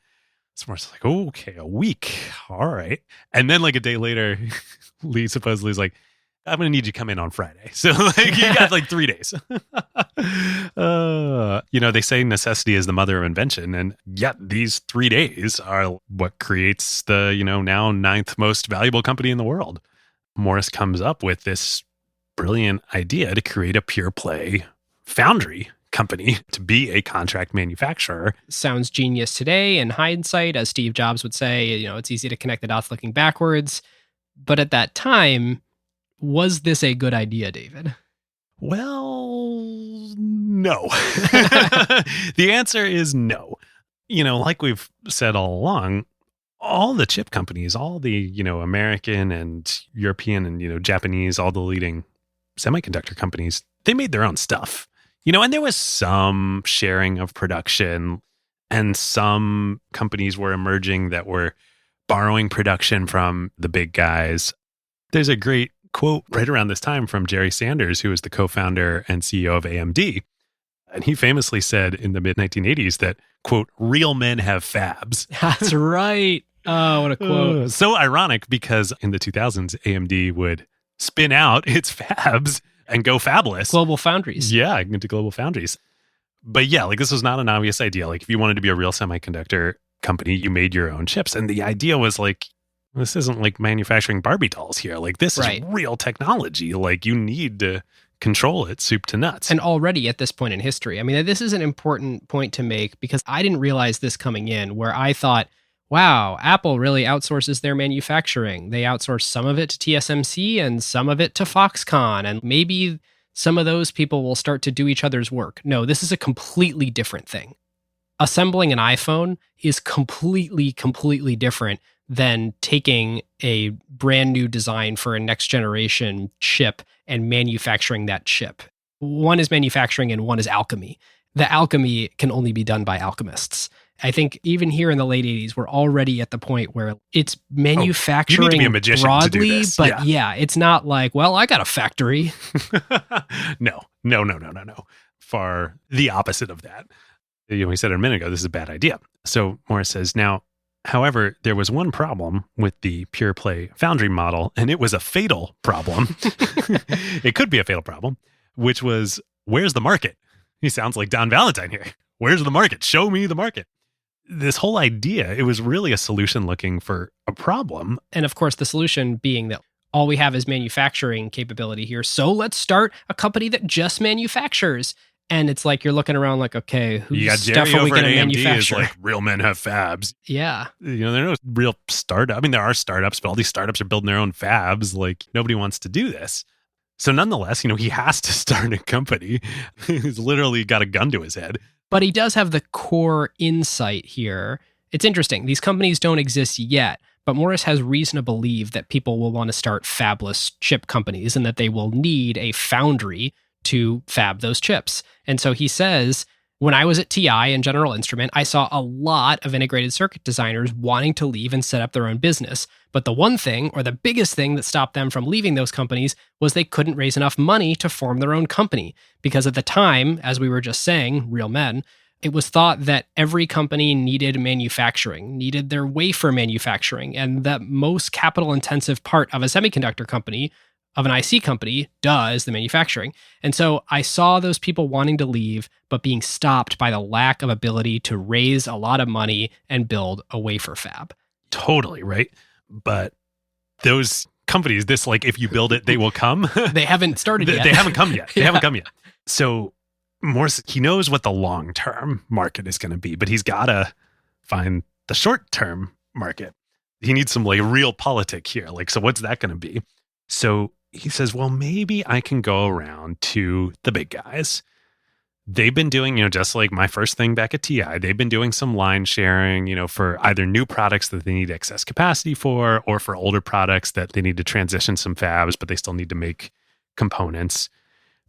So Morris is like, okay, a week. All right. And then like a day later, Lee supposedly is like, I'm going to need you to come in on Friday. So like you got like 3 days. They say necessity is the mother of invention. And yet these 3 days are what creates the, now 9th most valuable company in the world. Morris comes up with this brilliant idea to create a pure play foundry company to be a contract manufacturer. Sounds genius today in hindsight, as Steve Jobs would say, it's easy to connect the dots looking backwards. But at that time, was this a good idea, David? Well, no. The answer is no. Like we've said all along, all the chip companies, all the, American and European and, Japanese, all the leading semiconductor companies, they made their own stuff. And there was some sharing of production and some companies were emerging that were borrowing production from the big guys. There's a great quote right around this time from Jerry Sanders, who was the co-founder and CEO of AMD. And he famously said in the mid-1980s that, quote, real men have fabs. That's right. Oh, what a quote. So ironic because in the 2000s, AMD would spin out its fabs and go fabless. Global foundries. Yeah, into global foundries. But yeah, like this was not an obvious idea. Like if you wanted to be a real semiconductor company, you made your own chips. And the idea was like, this isn't like manufacturing Barbie dolls here. Like this is real technology. Like you need to control it soup to nuts. And already at this point in history, I mean, this is an important point to make because I didn't realize this coming in where I thought, wow, Apple really outsources their manufacturing. They outsource some of it to TSMC and some of it to Foxconn. And maybe some of those people will start to do each other's work. No, this is a completely different thing. Assembling an iPhone is completely different than taking a brand new design for a next generation chip and manufacturing that chip. One is manufacturing and one is alchemy. The alchemy can only be done by alchemists. I think even here in the late 80s, we're already at the point where it's manufacturing you need to be a magician broadly, to do this. But yeah, it's not like, well, I got a factory. No. Far the opposite of that. We said a minute ago, this is a bad idea. So Morris says, now, however, there was one problem with the pure play foundry model, and it was a fatal problem. It could be a fatal problem, which was, where's the market? He sounds like Don Valentine here. Where's the market? Show me the market. This whole idea, it was really a solution looking for a problem. And of course, the solution being that all we have is manufacturing capability here. So let's start a company that just manufactures. And it's like you're looking around like, okay, whose stuff are we going to manufacture? Is like, real men have fabs. Yeah. There are no real startup. I mean, there are startups, but all these startups are building their own fabs. Like, nobody wants to do this. So nonetheless, he has to start a company. He's literally got a gun to his head. But he does have the core insight here. It's interesting. These companies don't exist yet, but Morris has reason to believe that people will want to start fabless chip companies and that they will need a foundry to fab those chips. And so he says, when I was at TI and General Instrument, I saw a lot of integrated circuit designers wanting to leave and set up their own business. But the one thing, or the biggest thing that stopped them from leaving those companies was they couldn't raise enough money to form their own company. Because at the time, as we were just saying, real men, it was thought that every company needed manufacturing, needed their wafer manufacturing, and the most capital-intensive part of a semiconductor company, of an IC company, is the manufacturing. And so I saw those people wanting to leave, but being stopped by the lack of ability to raise a lot of money and build a wafer fab. Totally, right? But those companies, if you build it, they will come. They haven't started yet. They haven't come yet. They Yeah. haven't come yet. So Morris, he knows what the long-term market is going to be, but he's got to find the short-term market. He needs some real politic here. So what's that going to be? So he says, well, maybe I can go around to the big guys. They've been doing, just like my first thing back at TI, they've been doing some line sharing, for either new products that they need excess capacity for, or for older products that they need to transition some fabs, but they still need to make components.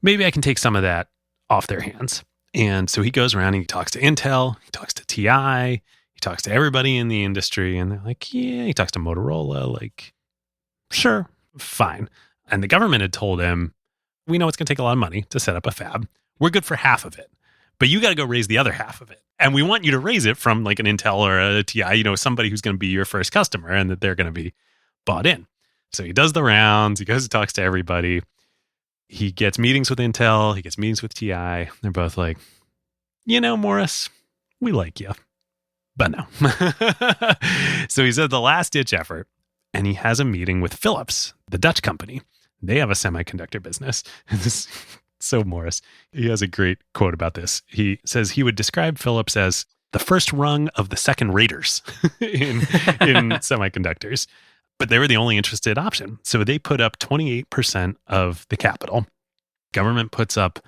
Maybe I can take some of that off their hands. And so he goes around and he talks to Intel, he talks to TI, he talks to everybody in the industry, and they're like, yeah, he talks to Motorola, sure, fine. And the government had told him, we know it's going to take a lot of money to set up a fab. We're good for half of it, but you got to go raise the other half of it. And we want you to raise it from an Intel or a TI, somebody who's going to be your first customer and that they're going to be bought in. So he does the rounds, he goes and talks to everybody. He gets meetings with Intel, he gets meetings with TI. They're both like, Morris, we like you, but no. So he said the last ditch effort, and he has a meeting with Philips, the Dutch company. They have a semiconductor business. So Morris, he has a great quote about this. He says he would describe Philips as the first rung of the second raters in semiconductors. But they were the only interested option. So they put up 28% of the capital. Government puts up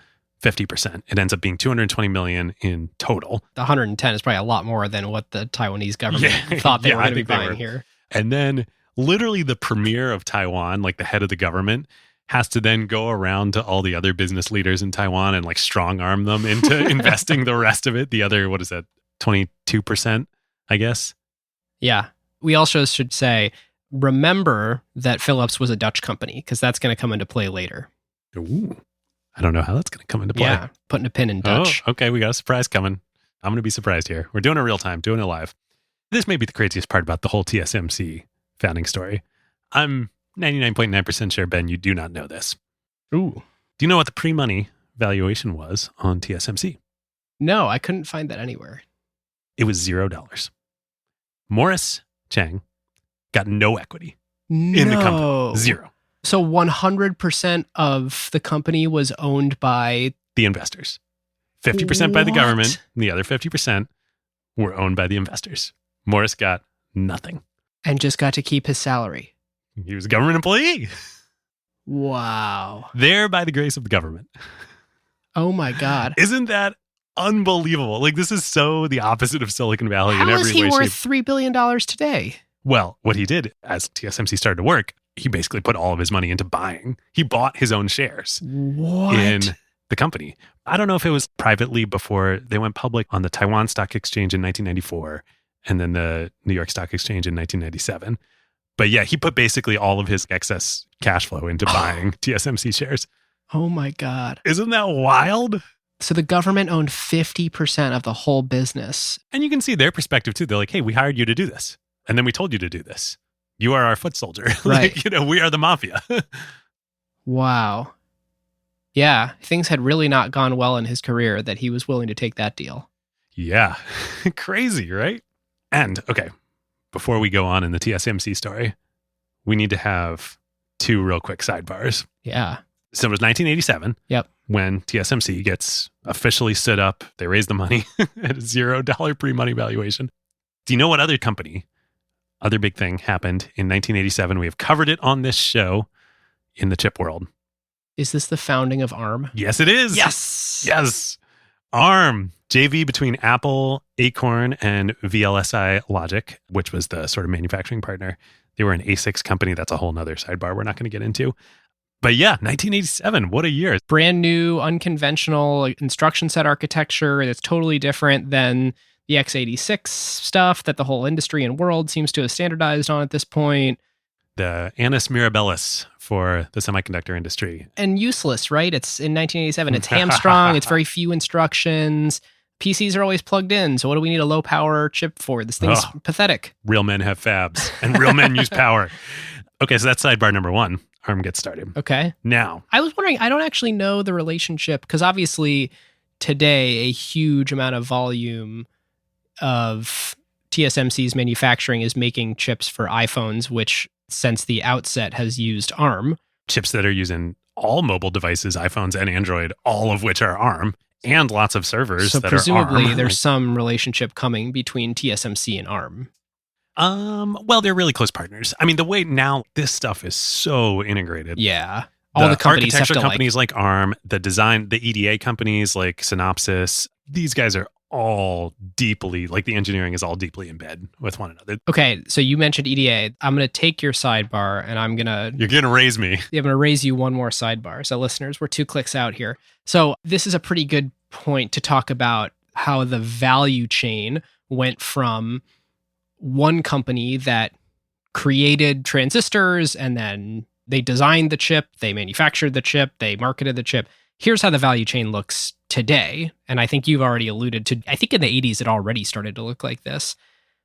50%. It ends up being $220 million in total. The 110 is probably a lot more than what the Taiwanese government thought they were going to be buying here. And then literally the premier of Taiwan, the head of the government, has to then go around to all the other business leaders in Taiwan and strong arm them into investing the rest of it. The other, 22%, I guess? Yeah. We also should say, remember that Philips was a Dutch company, because that's going to come into play later. Ooh. I don't know how that's going to come into play. Yeah, putting a pin in Dutch. Oh, okay, we got a surprise coming. I'm going to be surprised here. We're doing it real time, doing it live. This may be the craziest part about the whole TSMC founding story. I'm 99.9% sure, Ben, you do not know this. Ooh. Do you know what the pre-money valuation was on TSMC? No, I couldn't find that anywhere. It was $0. Morris Chang got no equity in the company. Zero. So 100% of the company was owned by the investors. 50% by the What? government, and the other 50% were owned by the investors. Morris got nothing. and just got to keep his salary. He was a government employee. Wow. There by the grace of the government. Oh my God. Isn't that unbelievable? Like, this is so the opposite of Silicon Valley in How every is he way, worth shape. $3 billion today? Well, what he did as TSMC started to work, he basically put all of his money into buying. He bought his own shares What? in the company. I don't know if it was privately before they went public on the Taiwan Stock Exchange in 1994 and then the New York Stock Exchange in 1997. But yeah, he put basically all of his excess cash flow into buying TSMC shares. Oh my God. Isn't that wild? So the government owned 50% of the whole business. And you can see their perspective too. They're like, hey, we hired you to do this. And then we told you to do this. You are our foot soldier. Right. Like, we are the mafia. Wow. Yeah, things had really not gone well in his career that he was willing to take that deal. Yeah. Crazy, right? And, okay, before we go on in the TSMC story, we need to have two real quick sidebars. Yeah. So it was 1987. Yep. When TSMC gets officially stood up. They raise the money at a $0 pre-money valuation. Do you know what other company, other big thing happened in 1987? We have covered it on this show in the chip world. Is this the founding of ARM? Yes, it is. Yes. Yes. ARM, JV between Apple, Acorn, and VLSI Logic, which was the sort of manufacturing partner. They were an ASICs company. That's a whole nother sidebar we're not going to get into. But yeah, 1987, what a year. Brand new, unconventional instruction set architecture that's totally different than the x86 stuff that the whole industry and world seems to have standardized on at this point. The annus mirabilis for the semiconductor industry. And useless, right? It's in 1987. It's hamstrung. It's very few instructions. PCs are always plugged in. So what do we need a low power chip for? This thing's pathetic. Real men have fabs and real men use power. Okay, so that's sidebar number one. ARM gets started. Okay. Now, I was wondering, I don't actually know the relationship because obviously today a huge amount of volume of TSMC's manufacturing is making chips for iPhones, which since the outset has used ARM. Chips that are using all mobile devices, iPhones and Android, all of which are ARM, and lots of servers so that presumably are ARM. There's some relationship coming between TSMC and ARM. Well, they're really close partners. I mean, the way now this stuff is so integrated. Yeah. All the companies architecture have to companies like ARM, the design, the EDA companies like Synopsys, these guys are all deeply, like the engineering is all deeply in bed with one another. Okay, so you mentioned EDA. I'm going to take your sidebar and You're going to raise me. I'm going to raise you one more sidebar. So listeners, we're 2 clicks out here. So this is a pretty good point to talk about how the value chain went from one company that created transistors and then they designed the chip, they manufactured the chip, they marketed the chip. Here's how the value chain looks today. And I think you've already alluded to, I think in the 80s, it already started to look like this.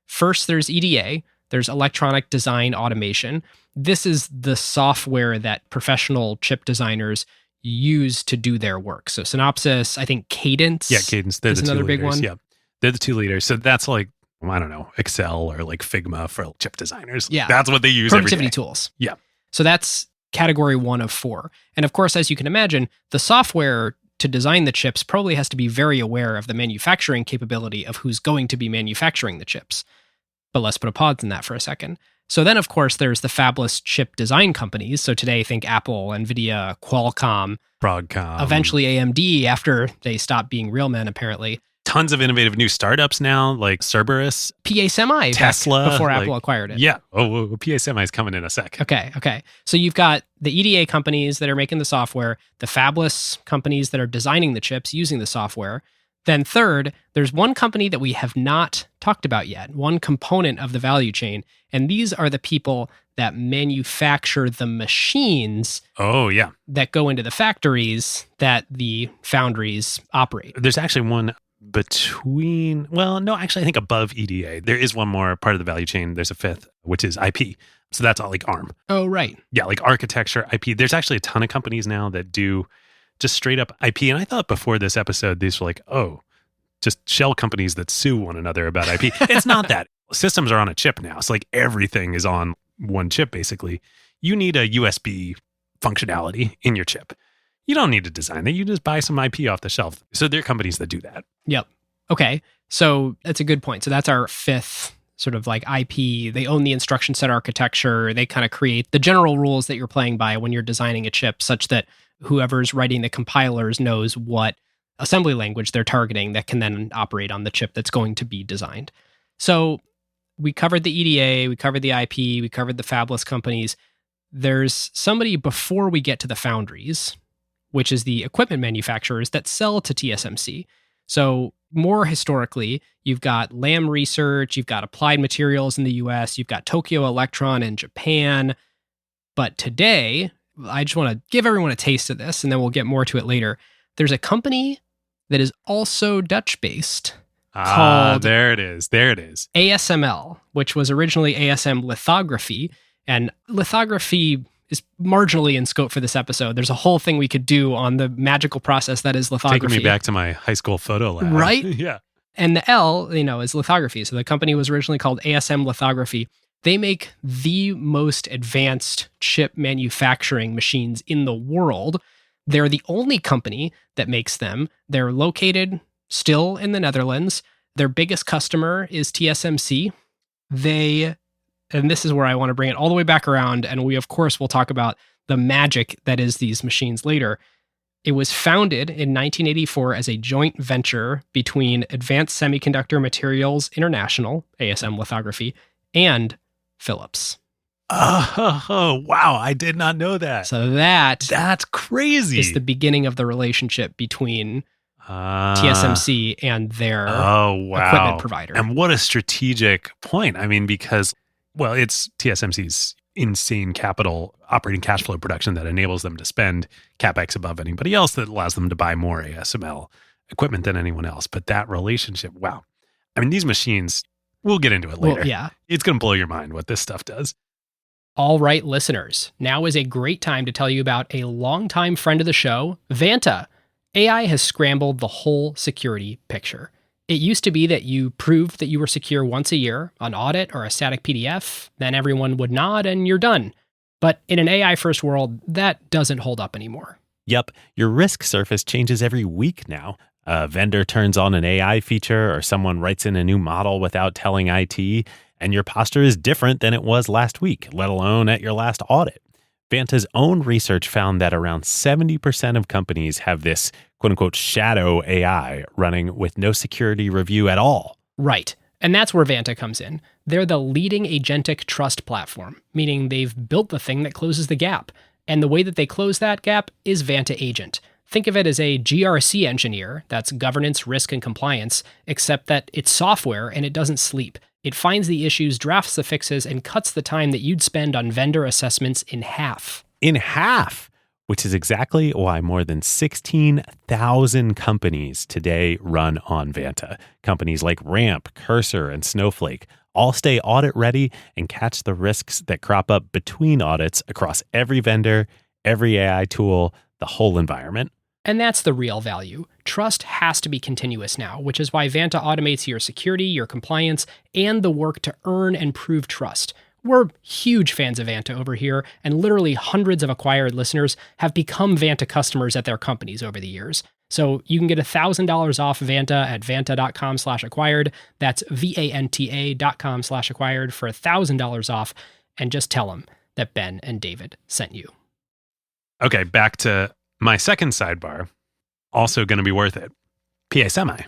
First, there's EDA, there's electronic design automation. This is the software that professional chip designers use to do their work. So Synopsys, I think Cadence. Yeah, Cadence. They're is the another two big leaders. one. Yeah, they're the 2 leaders. So that's like, I don't know, Excel or like Figma for chip designers. Yeah. That's what they use every Productivity day. tools. Yeah. So that's category 1 of 4. And of course, as you can imagine, the software to design the chips probably has to be very aware of the manufacturing capability of who's going to be manufacturing the chips. But let's put a pause in that for a second. So then, of course, there's the fabless chip design companies. So today, think Apple, Nvidia, Qualcomm, Broadcom. eventually AMD after they stopped being real men, apparently. Tons of innovative new startups now, like Cerberus, PA Semi, Tesla, before like, Apple acquired it. Yeah. Oh, PA Semi is coming in a sec. Okay. So you've got the EDA companies that are making the software, the fabless companies that are designing the chips using the software. Then third, there's one company that we have not talked about yet, one component of the value chain. And these are the people that manufacture the machines that go into the factories that the foundries operate. There's actually one between, I think above EDA, there is one more part of the value chain. There's a fifth, which is IP. So that's all like ARM. Oh, right. Yeah, like architecture, IP. There's actually a ton of companies now that do just straight up IP. And I thought before this episode, these were like, just shell companies that sue one another about IP. It's not that. Systems are on a chip now. So like everything is on one chip, basically. You need a USB functionality in your chip. You don't need to design it. You just buy some IP off the shelf. So there are companies that do that. Yep. Okay. So that's a good point. So that's our fifth sort of like IP. They own the instruction set architecture. They kind of create the general rules that you're playing by when you're designing a chip such that whoever's writing the compilers knows what assembly language they're targeting that can then operate on the chip that's going to be designed. So we covered the EDA, we covered the IP, we covered the fabless companies. There's somebody before we get to the foundries, which is the equipment manufacturers that sell to TSMC. So more historically, you've got Lam Research, you've got Applied Materials in the US, you've got Tokyo Electron in Japan. But today, I just want to give everyone a taste of this, and then we'll get more to it later. There's a company that is also Dutch-based called... There it is. ASML, which was originally ASM Lithography. And lithography is marginally in scope for this episode. There's a whole thing we could do on the magical process that is lithography. Taking me back to my high school photo lab. Right? Yeah. And the L, is lithography. So the company was originally called ASM Lithography. They make the most advanced chip manufacturing machines in the world. They're the only company that makes them. They're located still in the Netherlands. Their biggest customer is TSMC. And this is where I want to bring it all the way back around. And we, of course, will talk about the magic that is these machines later. It was founded in 1984 as a joint venture between Advanced Semiconductor Materials International, ASM Lithography, and Philips. Oh, wow. I did not know that. So that's crazy. is the beginning of the relationship between TSMC and their equipment provider. And what a strategic point. I mean, because, well, it's TSMC's insane capital operating cash flow production that enables them to spend CapEx above anybody else, that allows them to buy more ASML equipment than anyone else. But that relationship, wow. I mean, these machines, we'll get into it later. Well, yeah. It's going to blow your mind what this stuff does. All right, listeners, now is a great time to tell you about a longtime friend of the show, Vanta. AI has scrambled the whole security picture. It used to be that you proved that you were secure once a year, an audit or a static PDF, then everyone would nod and you're done. But in an AI-first world, that doesn't hold up anymore. Yep, your risk surface changes every week now. A vendor turns on an AI feature or someone writes in a new model without telling IT, and your posture is different than it was last week, let alone at your last audit. Vanta's own research found that around 70% of companies have this quote-unquote shadow AI running with no security review at all. Right. And that's where Vanta comes in. They're the leading agentic trust platform, meaning they've built the thing that closes the gap. And the way that they close that gap is Vanta Agent. Think of it as a GRC engineer, that's governance, risk, and compliance, except that it's software and it doesn't sleep. It finds the issues, drafts the fixes, and cuts the time that you'd spend on vendor assessments in half. In half! Which is exactly why more than 16,000 companies today run on Vanta. Companies like Ramp, Cursor, and Snowflake all stay audit ready and catch the risks that crop up between audits across every vendor, every AI tool, the whole environment. And that's the real value. Trust has to be continuous now, which is why Vanta automates your security, your compliance, and the work to earn and prove trust. We're huge fans of Vanta over here, and literally hundreds of acquired listeners have become Vanta customers at their companies over the years. So you can get $1,000 off Vanta at vanta.com/acquired. That's VANTA.com/acquired for $1,000 off, and just tell them that Ben and David sent you. Okay, back to my second sidebar, also going to be worth it. PA Semi.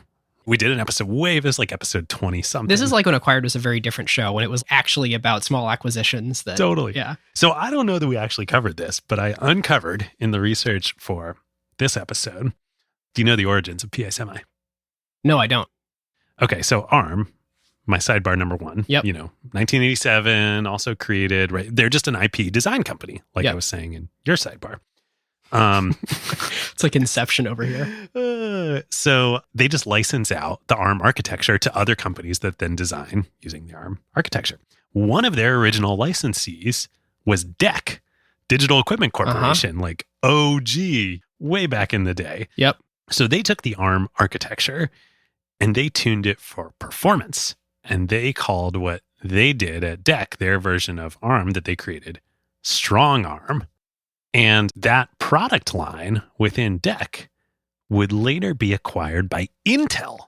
We did an episode it was like episode 20 something. This is like when Acquired was a very different show, when it was actually about small acquisitions. Totally. Yeah. So I don't know that we actually covered this, but I uncovered in the research for this episode. Do you know the origins of PA Semi? No, I don't. Okay, so ARM, my sidebar number one, Yep. 1987, also created, right? They're just an IP design company, like I was saying in your sidebar. It's like Inception over here. So they just license out the ARM architecture to other companies that then design using the ARM architecture. One of their original licensees was DEC, Digital Equipment Corporation, like OG, way back in the day. Yep. So they took the ARM architecture and they tuned it for performance. And they called what they did at DEC, their version of ARM that they created, Strong ARM. And that product line within DEC would later be acquired by Intel,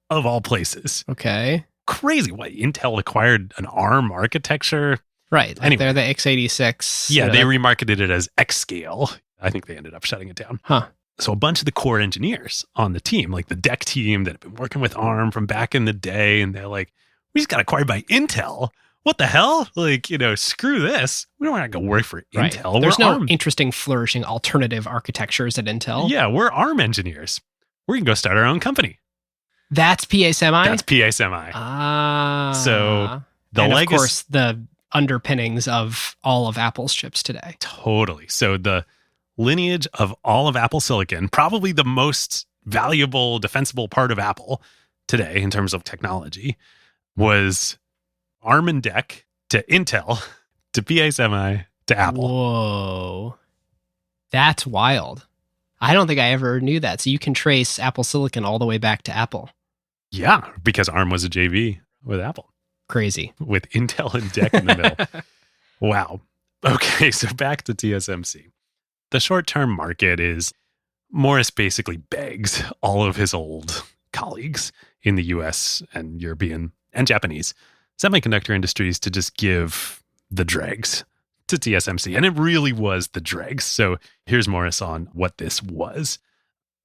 of all places. Okay. Crazy. Why Intel acquired an ARM architecture? Right. Like Anyway. they're the x86. Yeah, they remarketed it as X-Scale. I think they ended up shutting it down. Huh. So a bunch of the core engineers on the team, like the DEC team that have been working with ARM from back in the day, and they're like, we just got acquired by Intel. What the hell? Like, screw this. We don't want to go work for Right. Intel. There's We're no ARM. interesting, flourishing alternative architectures at Intel. Yeah, we're ARM engineers. We're going to go start our own company. That's PA Semi? That's PA Semi. So the and legacy, of course, the underpinnings of all of Apple's chips today. Totally. So the lineage of all of Apple Silicon, probably the most valuable, defensible part of Apple today in terms of technology, was ARM and DEC to Intel to PA Semi to Apple. Whoa. That's wild. I don't think I ever knew that. So you can trace Apple Silicon all the way back to Apple. Yeah, because ARM was a JV with Apple, Crazy. with Intel and DEC in the middle. Wow. Okay, so back to TSMC. The short-term market is Morris basically begs all of his old colleagues in the US and European and Japanese semiconductor industries to just give the dregs to TSMC. And it really was the dregs. So here's Morris on what this was.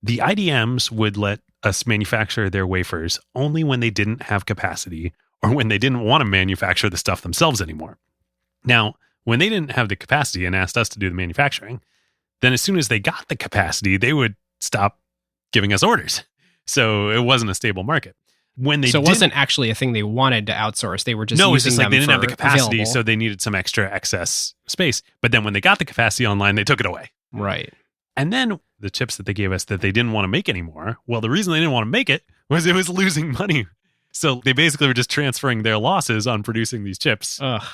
The IDMs would let us manufacture their wafers only when they didn't have capacity or when they didn't want to manufacture the stuff themselves anymore. Now, when they didn't have the capacity and asked us to do the manufacturing, then as soon as they got the capacity, they would stop giving us orders. So it wasn't a stable market. When it wasn't actually a thing they wanted to outsource. They were just no, it's using just like them they didn't have the for capacity, available. so they needed some extra excess space. But then when they got the capacity online, they took it away. Right. And then the chips that they gave us that they didn't want to make anymore, well, the reason they didn't want to make it was losing money. So they basically were just transferring their losses on producing these chips Ugh.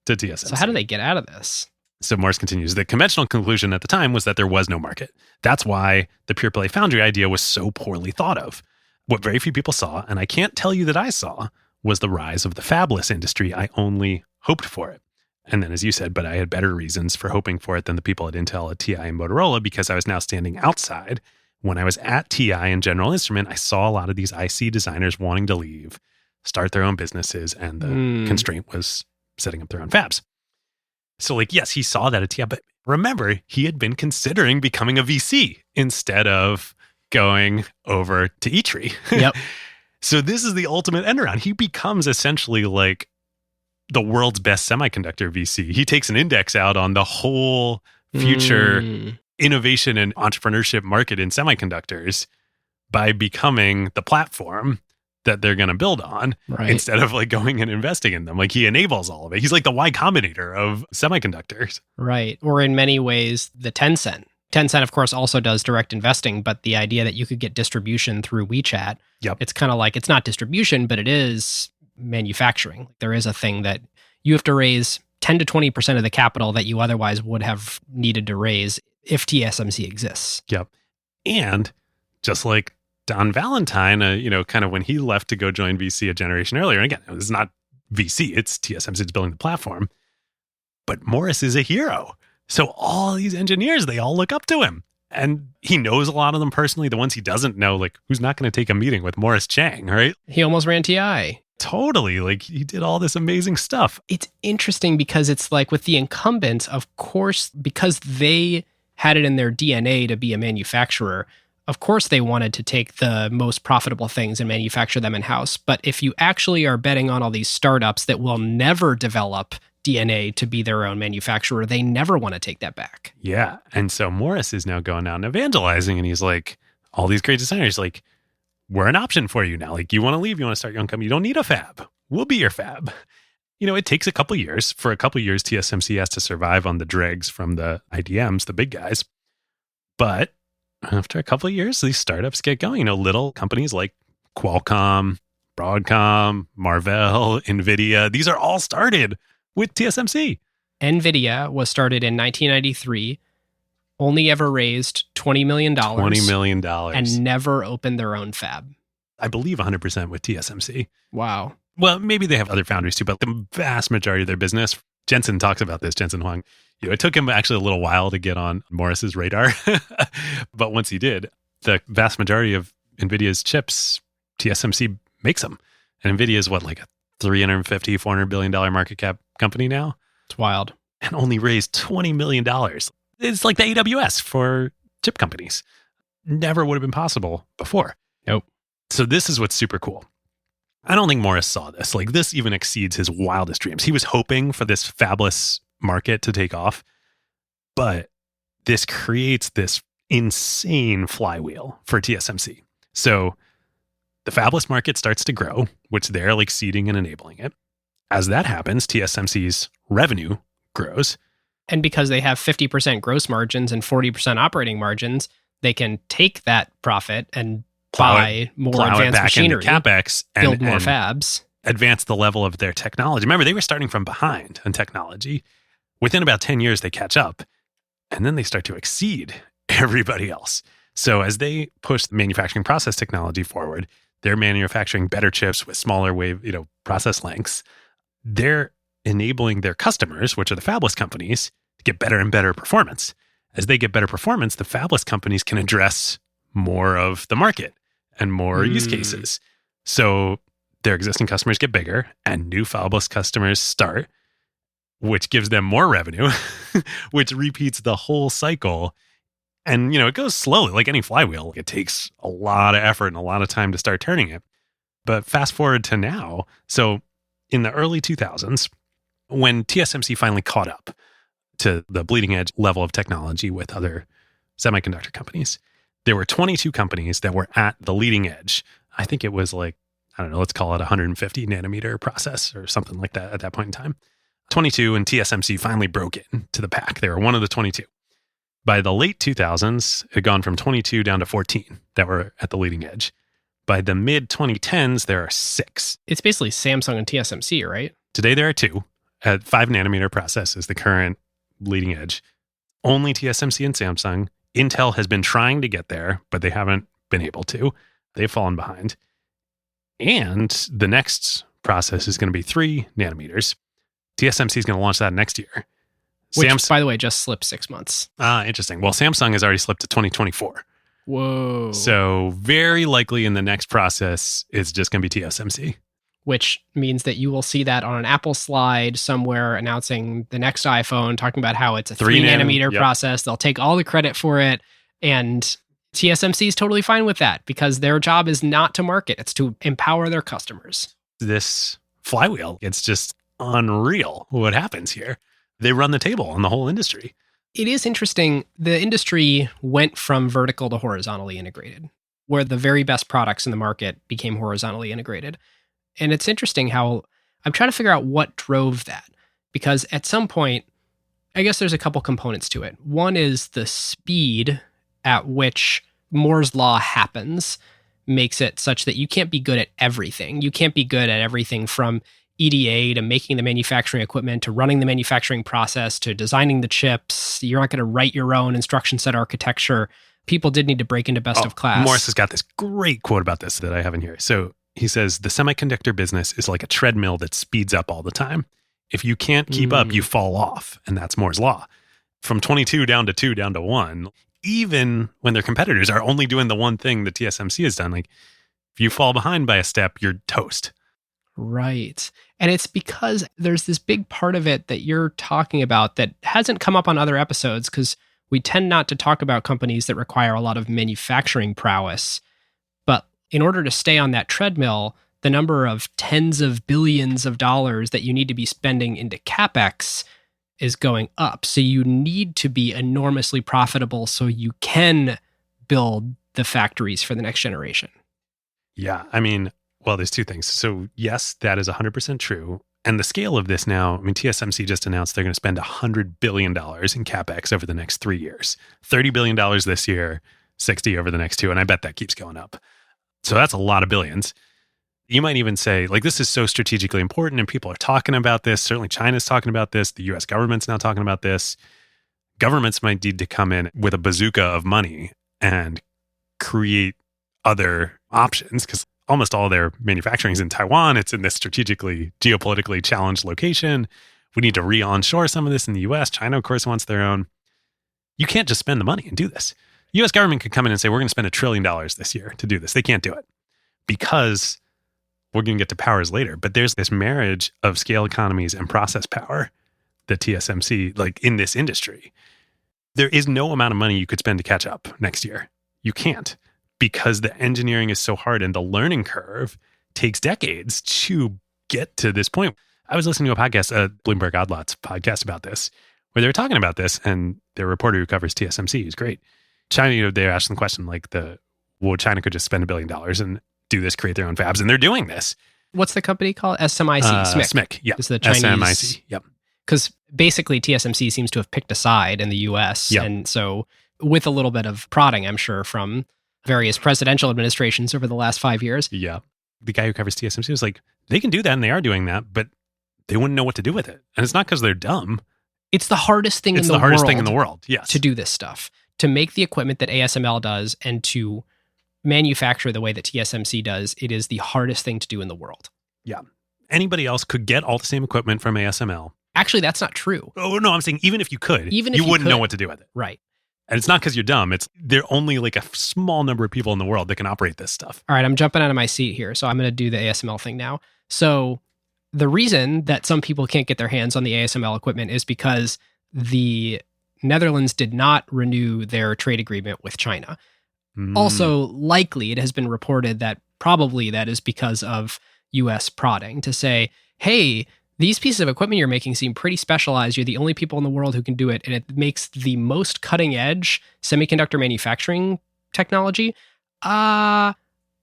to TSMC. So how do they get out of this? So Morris continues, the conventional conclusion at the time was that there was no market. That's why the pure play foundry idea was so poorly thought of. What very few people saw, and I can't tell you that I saw, was the rise of the fabless industry. I only hoped for it. And then, as you said, but I had better reasons for hoping for it than the people at Intel, at TI, and Motorola, because I was now standing outside. When I was at TI and General Instrument, I saw a lot of these IC designers wanting to leave, start their own businesses, and the constraint was setting up their own fabs. So, yes, he saw that at TI, but remember, he had been considering becoming a VC instead of going over to E-Tree. Yep. So this is the ultimate end around. He becomes essentially like the world's best semiconductor VC. He takes an index out on the whole future innovation and entrepreneurship market in semiconductors by becoming the platform that they're going to build on instead of going and investing in them. He enables all of it. He's like the Y Combinator of semiconductors. Right. Or in many ways, the Tencent. Tencent, of course, also does direct investing, but the idea that you could get distribution through WeChat, it's kind of like, it's not distribution, but it is manufacturing. There is a thing that you have to raise 10 to 20% of the capital that you otherwise would have needed to raise if TSMC exists. Yep. And just like Don Valentine, kind of when he left to go join VC a generation earlier, and again, it's not VC, it's TSMC, it's building the platform, but Morris is a hero. So all these engineers, they all look up to him. And he knows a lot of them personally. The ones he doesn't know, who's not going to take a meeting with Morris Chang, right? He almost ran TI. Totally. He did all this amazing stuff. It's interesting because it's like with the incumbents, of course, because they had it in their DNA to be a manufacturer, of course they wanted to take the most profitable things and manufacture them in-house. But if you actually are betting on all these startups that will never develop DNA to be their own manufacturer, they never want to take that back. Yeah. And so Morris is now going out and evangelizing, and he's like, all these great designers, we're an option for you now. You want to leave, you want to start your own company, you don't need a fab. We'll be your fab. It takes a couple years. For a couple years, TSMC has to survive on the dregs from the IDMs, the big guys. But after a couple of years, these startups get going. Little companies like Qualcomm, Broadcom, Marvell, Nvidia, these are all started with TSMC. Nvidia was started in 1993, only ever raised $20 million. $20 million. And never opened their own fab. I believe 100% with TSMC. Wow. Well, maybe they have other foundries too, but the vast majority of their business, Jensen talks about this, Jensen Huang, it took him actually a little while to get on Morris's radar. But once he did, the vast majority of NVIDIA's chips, TSMC makes them. And NVIDIA is what, a $350, $400 billion market cap company now? It's wild. And only raised $20 million. It's like the AWS for chip companies. Never would have been possible before. Nope. So this is what's super cool. I don't think Morris saw this. This even exceeds his wildest dreams. He was hoping for this fabless market to take off, but this creates this insane flywheel for TSMC. So the fabless market starts to grow, which they're seeding and enabling it. As that happens, TSMC's revenue grows. And because they have 50% gross margins and 40% operating margins, they can take that profit and buy more advanced machinery, CapEx, and build more fabs, advance the level of their technology. Remember, they were starting from behind on technology. Within about 10 years, they catch up, and then they start to exceed everybody else. So as they push the manufacturing process technology forward, they're manufacturing better chips with smaller wave, process lengths. They're enabling their customers, which are the fabless companies, to get better and better performance. As they get better performance, the fabless companies can address more of the market and more use cases. So their existing customers get bigger and new fabless customers start. which gives them more revenue, which repeats the whole cycle. And, it goes slowly, like any flywheel. It takes a lot of effort and a lot of time to start turning it. But fast forward to now. So in the early 2000s, when TSMC finally caught up to the bleeding edge level of technology with other semiconductor companies, there were 22 companies that were at the leading edge. I think it was like, I don't know, let's call it 150 nanometer process or something like that at that point in time. 22, and TSMC finally broke into the pack. They were one of the 22. By the late 2000s, it had gone from 22 down to 14 that were at the leading edge. By the mid 2010s, there are 6. It's basically Samsung and TSMC, right? Today, there are 2. At 5 nanometer process is the current leading edge. Only TSMC and Samsung. Intel has been trying to get there, but they haven't been able to. They've fallen behind. And the next process is going to be 3 nanometers. TSMC is going to launch that next year. Which, by the way, just slipped 6 months. Interesting. Well, Samsung has already slipped to 2024. Whoa. So very likely in the next process, it's just going to be TSMC. Which means that you will see that on an Apple slide somewhere announcing the next iPhone, talking about how it's a 3 nanometer process. They'll take all the credit for it. And TSMC is totally fine with that because their job is not to market. It's to empower their customers. This flywheel, it's just unreal what happens here. They run the table on the whole industry. It is interesting. The industry went from vertical to horizontally integrated, where the very best products in the market became horizontally integrated. And it's interesting how I'm trying to figure out what drove that. Because at some point, I guess there's a couple components to it. One is the speed at which Moore's law happens makes it such that you can't be good at everything. You can't be good at everything from EDA to making the manufacturing equipment to running the manufacturing process to designing the chips. You're not going to write your own instruction set architecture. People did need to break into best of class. Morris has got this great quote about this that I have in here. So he says, the semiconductor business is like a treadmill that speeds up all the time. If you can't keep up, you fall off. And that's Moore's law. From 22 down to 2 down to 1, even when their competitors are only doing the one thing that TSMC has done, like if you fall behind by a step, you're toast. Right. And it's because there's this big part of it that you're talking about that hasn't come up on other episodes because we tend not to talk about companies that require a lot of manufacturing prowess. But in order to stay on that treadmill, the number of tens of billions of dollars that you need to be spending into CapEx is going up. So you need to be enormously profitable so you can build the factories for the next generation. Yeah. I mean, well, there's 2 things. So yes, that is 100% true. And the scale of this now, I mean, TSMC just announced they're going to spend $100 billion in CapEx over the next 3 years. $30 billion this year, 60 over the next 2. And I bet that keeps going up. So that's a lot of billions. You might even say, like, this is so strategically important and people are talking about this. Certainly China's talking about this. The US government's now talking about this. Governments might need to come in with a bazooka of money and create other options because almost all their manufacturing is in Taiwan. It's in this strategically, geopolitically challenged location. We need to re-onshore some of this in the US. China, of course, wants their own. You can't just spend the money and do this. The US government could come in and say, we're going to spend $1 trillion this year to do this. They can't do it because we're going to get to powers later. But there's this marriage of scale economies and process power that TSMC, like in this industry, there is no amount of money you could spend to catch up next year. You can't. Because the engineering is so hard and the learning curve takes decades to get to this point. I was listening to a podcast, Bloomberg Odd Lots podcast about this, where they were talking about this, and their reporter who covers TSMC is great. China, they're asking the question like, China could just spend $1 billion and do this, create their own fabs, and they're doing this. What's the company called? SMIC. SMIC, yeah. Is the Chinese. SMIC, yep. Because basically TSMC seems to have picked a side in the US. Yep. And so with a little bit of prodding, I'm sure, from various presidential administrations over the last 5 years. Yeah. The guy who covers TSMC was like, they can do that and they are doing that, but they wouldn't know what to do with it. And it's not because they're dumb. It's the hardest thing it's in the world. It's the hardest thing in the world, yes. To do this stuff. To make the equipment that ASML does and to manufacture the way that TSMC does, it is the hardest thing to do in the world. Yeah. Anybody else could get all the same equipment from ASML. Actually, that's not true. Oh, no, I'm saying even if you could, even if you wouldn't know what to do with it. Right. And it's not because you're dumb. It's there are only like a small number of people in the world that can operate this stuff. All right, I'm jumping out of my seat here. So I'm going to do the ASML thing now. So The reason that some people can't get their hands on the ASML equipment is because the Netherlands did not renew their trade agreement with China. Also, likely, it has been reported that probably that is because of US prodding to say, hey, these pieces of equipment you're making seem pretty specialized. You're the only people in the world who can do it. And it makes the most cutting edge semiconductor manufacturing technology.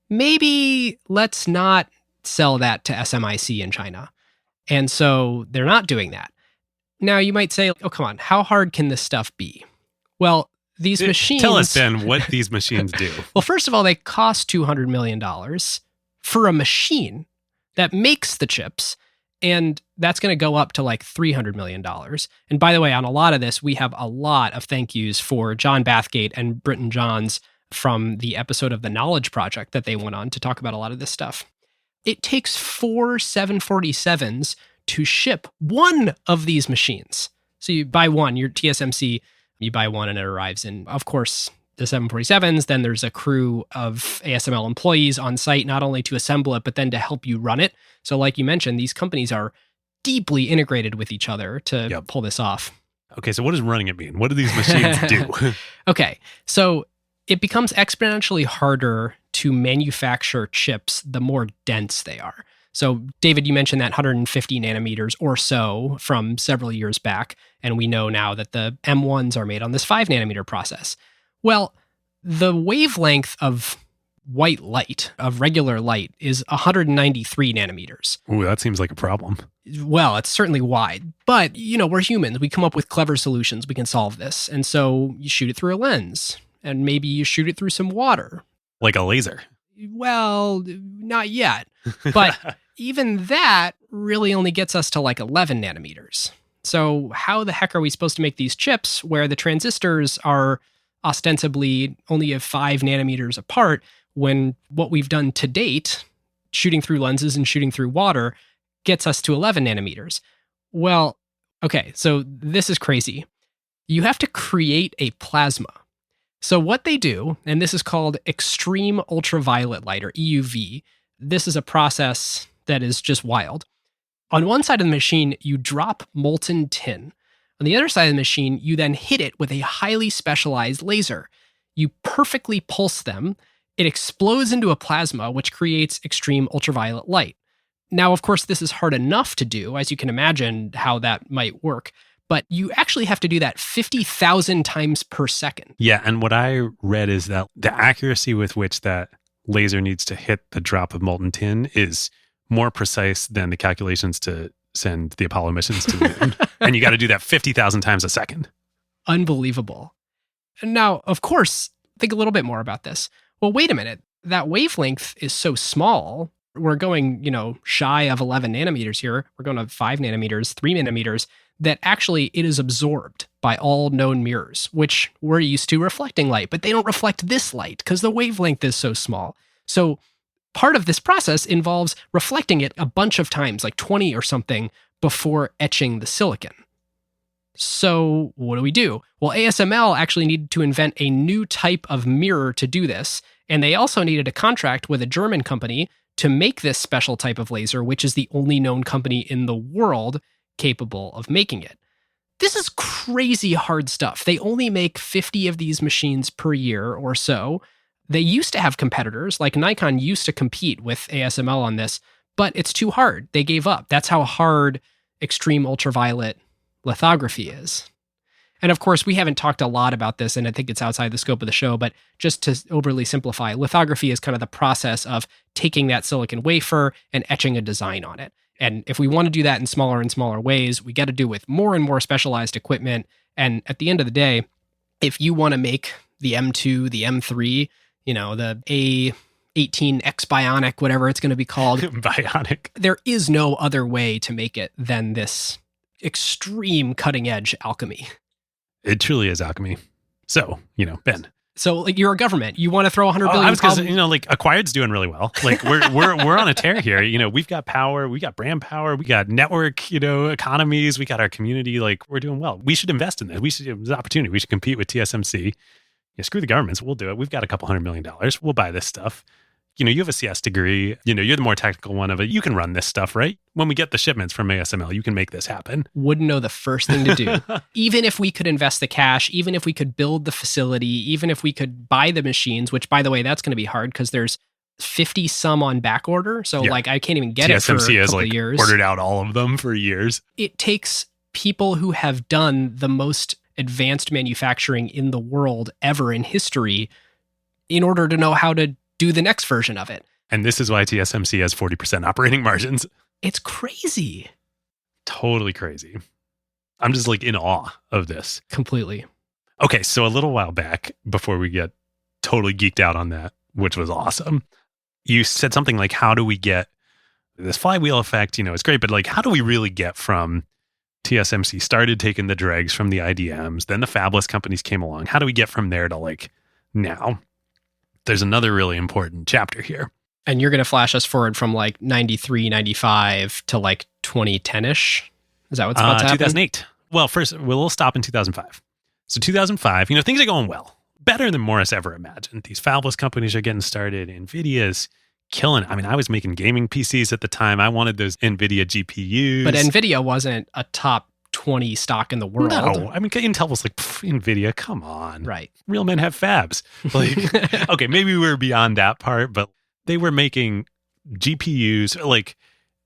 Maybe let's not sell that to SMIC in China. And so they're not doing that. Now, you might say, oh, come on, how hard can this stuff be? Well, these machines... Tell us, Ben, what these machines do. Well, first of all, they cost $200 million for a machine that makes the chips, and that's going to go up to like $300 million. And by the way, on a lot of this, we have a lot of thank yous for John Bathgate and Britton Johns from the episode of The Knowledge Project that they went on to talk about a lot of this stuff. It takes 4 747s to ship one of these machines. So you buy one, your TSMC, you buy one and it arrives in, of course, the 747s. Then there's a crew of ASML employees on site, not only to assemble it, but then to help you run it. So like you mentioned, these companies are deeply integrated with each other to pull this off. Okay, so what does running it mean? What do these machines do? Okay, so it becomes exponentially harder to manufacture chips the more dense they are. So, David, you mentioned that 150 nanometers or so from several years back, and we know now that the M1s are made on this 5 nanometer process. Well, the wavelength of white light, of regular light, is 193 nanometers. Ooh, that seems like a problem. Well, it's certainly wide, but, we're humans. We come up with clever solutions. We can solve this. And so you shoot it through a lens, and maybe you shoot it through some water. Like a laser. Well, not yet. But even that really only gets us to like 11 nanometers. So how the heck are we supposed to make these chips where the transistors are ostensibly only 5 nanometers apart when what we've done to date, shooting through lenses and shooting through water, gets us to 11 nanometers? Well, okay, so this is crazy. You have to create a plasma. So what they do, and this is called extreme ultraviolet light, or EUV, this is a process that is just wild. On one side of the machine, you drop molten tin. On the other side of the machine, you then hit it with a highly specialized laser. You perfectly pulse them. It explodes into a plasma, which creates extreme ultraviolet light. Now, of course, this is hard enough to do, as you can imagine how that might work. But you actually have to do that 50,000 times per second. Yeah, and what I read is that the accuracy with which that laser needs to hit the drop of molten tin is more precise than the calculations to send the Apollo missions to the moon. And you got to do that 50,000 times a second. Unbelievable. Now, of course, think a little bit more about this. Well, wait a minute. That wavelength is so small. We're going, shy of 11 nanometers here. We're going to 5 nanometers, 3 nanometers. That actually it is absorbed by all known mirrors, which we're used to reflecting light, but they don't reflect this light because the wavelength is so small. So part of this process involves reflecting it a bunch of times, like 20 or something, before etching the silicon. So what do? Well, ASML actually needed to invent a new type of mirror to do this, and they also needed a contract with a German company to make this special type of laser, which is the only known company in the world capable of making it. This is crazy hard stuff. They only make 50 of these machines per year or so. They used to have competitors, like Nikon used to compete with ASML on this, but it's too hard. They gave up. That's how hard extreme ultraviolet lithography is. And of course, we haven't talked a lot about this, and I think it's outside the scope of the show, but just to overly simplify, lithography is kind of the process of taking that silicon wafer and etching a design on it. And if we want to do that in smaller and smaller ways, we got to do with more and more specialized equipment. And at the end of the day, if you want to make the M2, the M3, the A18X Bionic, whatever it's going to be called. Bionic. There is no other way to make it than this extreme cutting edge alchemy. It truly is alchemy. So, Ben. So, like, you're a government. You want to throw 100 billion. I was going to say, Acquired's doing really well. Like, we're on a tear here. We've got power, we got brand power, we got network, economies, we got our community. Like, we're doing well. We should invest in this. There's an opportunity. We should compete with TSMC. Yeah, screw the governments. We'll do it. We've got a couple $100 million. We'll buy this stuff. you have a CS degree, you're the more technical one of it. You can run this stuff, right? When we get the shipments from ASML, you can make this happen. Wouldn't know the first thing to do. Even if we could invest the cash, even if we could build the facility, even if we could buy the machines, which by the way, that's going to be hard because there's 50 some on back order. So I can't even get it for a couple of years. Ordered out all of them for years. It takes people who have done the most advanced manufacturing in the world ever in history in order to know how to do the next version of it. And this is why TSMC has 40% operating margins. It's crazy. Totally crazy. I'm just in awe of this. Completely. Okay, so a little while back, before we get totally geeked out on that, which was awesome, you said something like, how do we get this flywheel effect? It's great, but how do we really get from TSMC started taking the dregs from the IDMs, then the fabless companies came along. How do we get from there to now? There's another really important chapter here. And you're going to flash us forward from 93, 95 to 2010-ish? Is that what's about to happen? 2008. Well, first, we'll stop in 2005. So 2005, things are going well. Better than Morris ever imagined. These fabless companies are getting started. Nvidia's killing it. I was making gaming PCs at the time. I wanted those Nvidia GPUs. But Nvidia wasn't a top 20 stock in the world. No, Intel was Nvidia, come on. Right. Real men have fabs. Okay, maybe we were beyond that part, but they were making GPUs.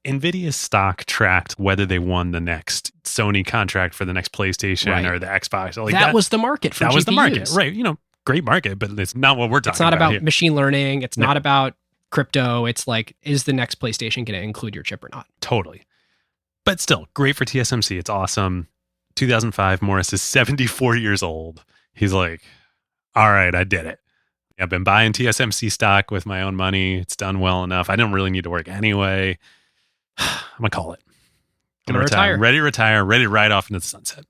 Nvidia's stock tracked whether they won the next Sony contract for the next PlayStation or the Xbox. That was the market for GPUs. That was the market, right. Great market, but it's not what we're talking about. It's not about here. Machine learning. It's not about crypto. It's is the next PlayStation going to include your chip or not? Totally. But still, great for TSMC. It's awesome. 2005, Morris is 74 years old. He's all right, I did it. I've been buying TSMC stock with my own money. It's done well enough. I don't really need to work anyway. I'm going to call it. I'm going to retire. Ready to retire, ready to ride off into the sunset.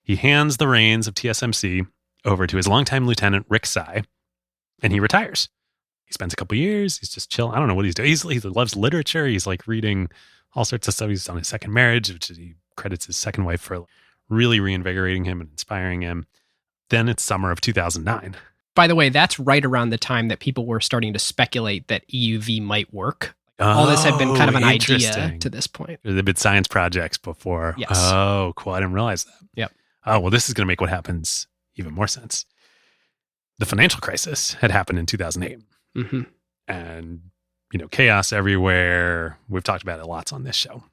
He hands the reins of TSMC over to his longtime lieutenant, Rick Tsai, and he retires. He spends a couple years. He's just chill. I don't know what he's doing. He loves literature. He's reading all sorts of stuff. He's on his second marriage, which he credits his second wife for really reinvigorating him and inspiring him. Then it's summer of 2009. By the way, that's right around the time that people were starting to speculate that EUV might work. All this had been kind of an idea to this point. There had been science projects before. Yes. Oh, cool. I didn't realize that. Yep. Oh, well, this is going to make what happens even more sense. The financial crisis had happened in 2008. Mm-hmm. And, chaos everywhere. We've talked about it lots on this show.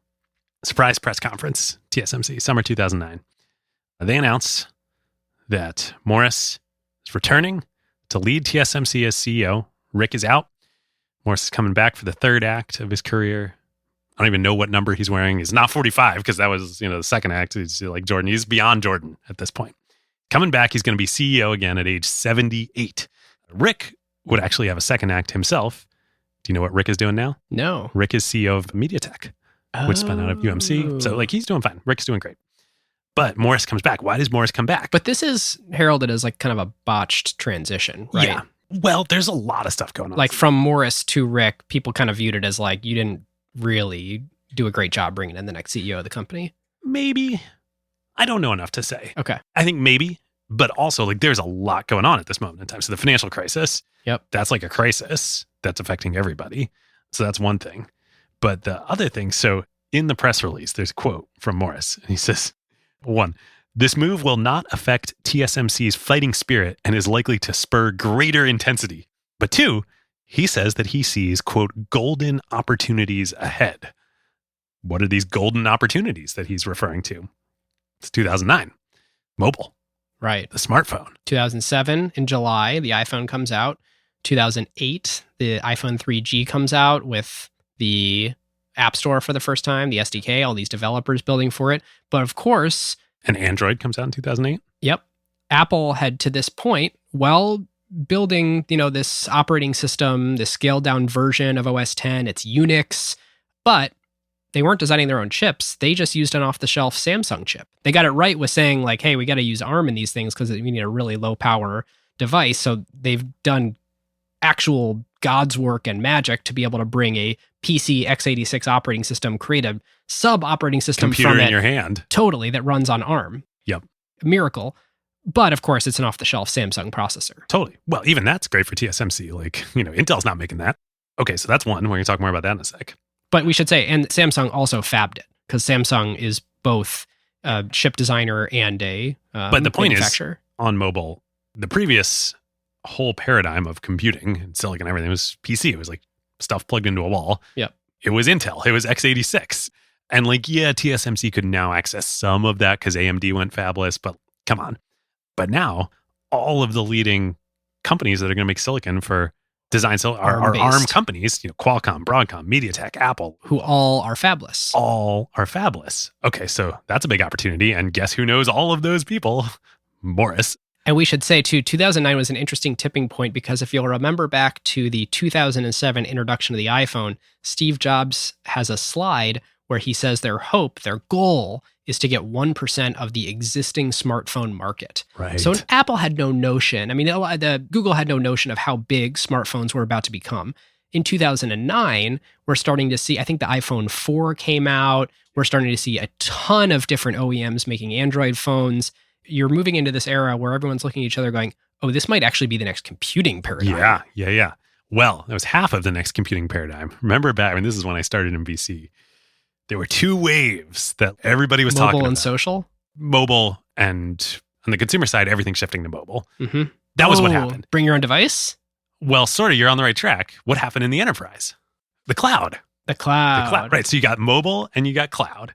Surprise press conference, TSMC, summer 2009. They announce that Morris is returning to lead TSMC as CEO. Rick is out. Morris is coming back for the third act of his career. I don't even know what number he's wearing. He's not 45 because that was, the second act. He's like Jordan. He's beyond Jordan at this point. Coming back, he's going to be CEO again at age 78. Rick would actually have a second act himself. Do you know what Rick is doing now? No. Rick is CEO of MediaTek, which spun out of UMC. So he's doing fine. Rick's doing great. But Morris comes back. Why does Morris come back? But this is heralded as kind of a botched transition, right? Yeah. Well, there's a lot of stuff going on. From Morris to Rick, people kind of viewed it as you didn't really do a great job bringing in the next CEO of the company. Maybe. I don't know enough to say. Okay. I think maybe, but also there's a lot going on at this moment in time. So the financial crisis, that's a crisis that's affecting everybody. So that's one thing. But the other thing, so in the press release, there's a quote from Morris, and he says, 1, this move will not affect TSMC's fighting spirit and is likely to spur greater intensity. But 2, he says that he sees, quote, golden opportunities ahead. What are these golden opportunities that he's referring to? It's 2009. Mobile. Right. The smartphone. 2007, in July, the iPhone comes out. 2008, the iPhone 3G comes out with the App Store for the first time, the SDK, all these developers building for it. But of course... And Android comes out in 2008? Yep. Apple had, to this point, building, this operating system, this scaled-down version of OS X. It's Unix. But they weren't designing their own chips. They just used an off-the-shelf Samsung chip. They got it right with saying, hey, we got to use ARM in these things because we need a really low-power device. So they've done actual God's work and magic to be able to bring a PC x86 operating system, create a sub-operating system computer from in it, your hand. Totally, that runs on ARM. Yep. A miracle. But of course, it's an off-the-shelf Samsung processor. Totally. Well, even that's great for TSMC. Intel's not making that. Okay, so that's one. We're going to talk more about that in a sec. But we should say, and Samsung also fabbed it because Samsung is both a chip designer and a But the point is, manufacturer. on mobile, the previous whole paradigm of computing and silicon, everything was PC. It was like stuff plugged into a wall. Yep. It was Intel. It was x86. And like, yeah, TSMC could now access some of that because AMD went fabless, but come on. But now, all of the leading companies that are going to make silicon for design are ARM-based. ARM companies, Qualcomm, Broadcom, MediaTek, Apple. Who all are fabless. All are fabless. Okay, so that's a big opportunity. And guess who knows all of those people? Morris. And we should say, too, 2009 was an interesting tipping point because if you'll remember back to the 2007 introduction of the iPhone, Steve Jobs has a slide where he says their goal is to get 1% of the existing smartphone market. Right. So Apple had no notion. I mean, Google had no notion of how big smartphones were about to become. In 2009, we're starting to see, I think the iPhone 4 came out. We're starting to see a ton of different OEMs making Android phones. You're moving into this era where everyone's looking at each other going, oh, this might actually be the next computing paradigm. Yeah. Well, that was half of the next computing paradigm. Remember back, and this is when I started in VC, there were two waves that everybody was talking about. Mobile and social? Mobile, and on the consumer side, everything's shifting to mobile. Mm-hmm. That was what happened. Bring your own device? Well, sort of, you're on the right track. What happened in the enterprise? The cloud. The cloud. Right. So you got mobile and you got cloud.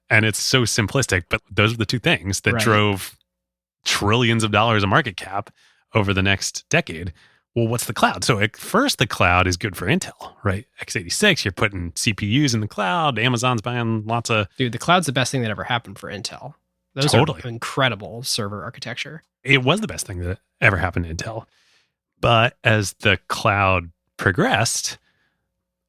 And it's so simplistic, but those are the two things that drove trillions of dollars of market cap over the next decade. Well, what's the cloud? So at first, the cloud is good for Intel, right? x86, you're putting CPUs in the cloud. Amazon's buying lots of... Dude, the cloud's the best thing that ever happened for Intel. Those are incredible server architecture. It was the best thing that ever happened to Intel. But as the cloud progressed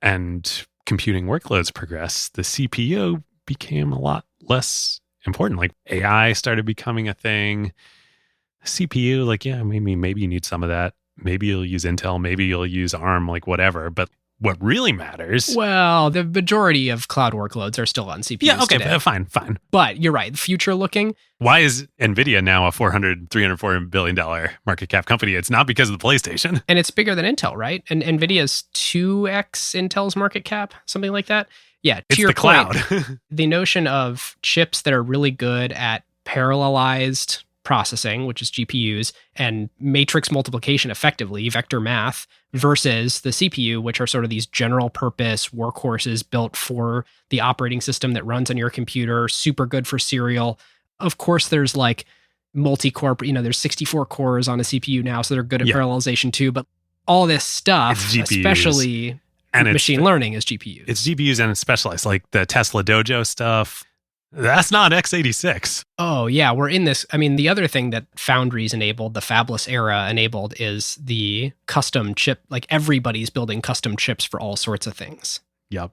and computing workloads progressed, the CPU became a lot less important. Like AI started becoming a thing. CPU, like, yeah, maybe you need some of that. Maybe you'll use Intel, maybe you'll use ARM, like whatever. But what really matters... Well, the majority of cloud workloads are still on CPUs today. Fine. But you're right, future looking. Why is Nvidia now a $304 billion market cap company? It's not because of the PlayStation. And it's bigger than Intel, right? And Nvidia's 2x Intel's market cap, something like that. Yeah, to your cloud. Point, the notion of chips that are really good at parallelized processing, which is GPUs, and matrix multiplication effectively, vector math, versus the CPU, which are sort of these general purpose workhorses built for the operating system that runs on your computer, super good for serial. Of course, there's like multi-core, there's 64 cores on a CPU now, so they're good at parallelization too, but all this stuff, especially machine learning, is GPUs. It's GPUs and it's specialized, like the Tesla Dojo stuff. That's not x86. Oh, yeah. We're in this. I mean, the other thing that foundries enabled, the fabless era enabled, is the custom chip. Like everybody's building custom chips for all sorts of things. Yep.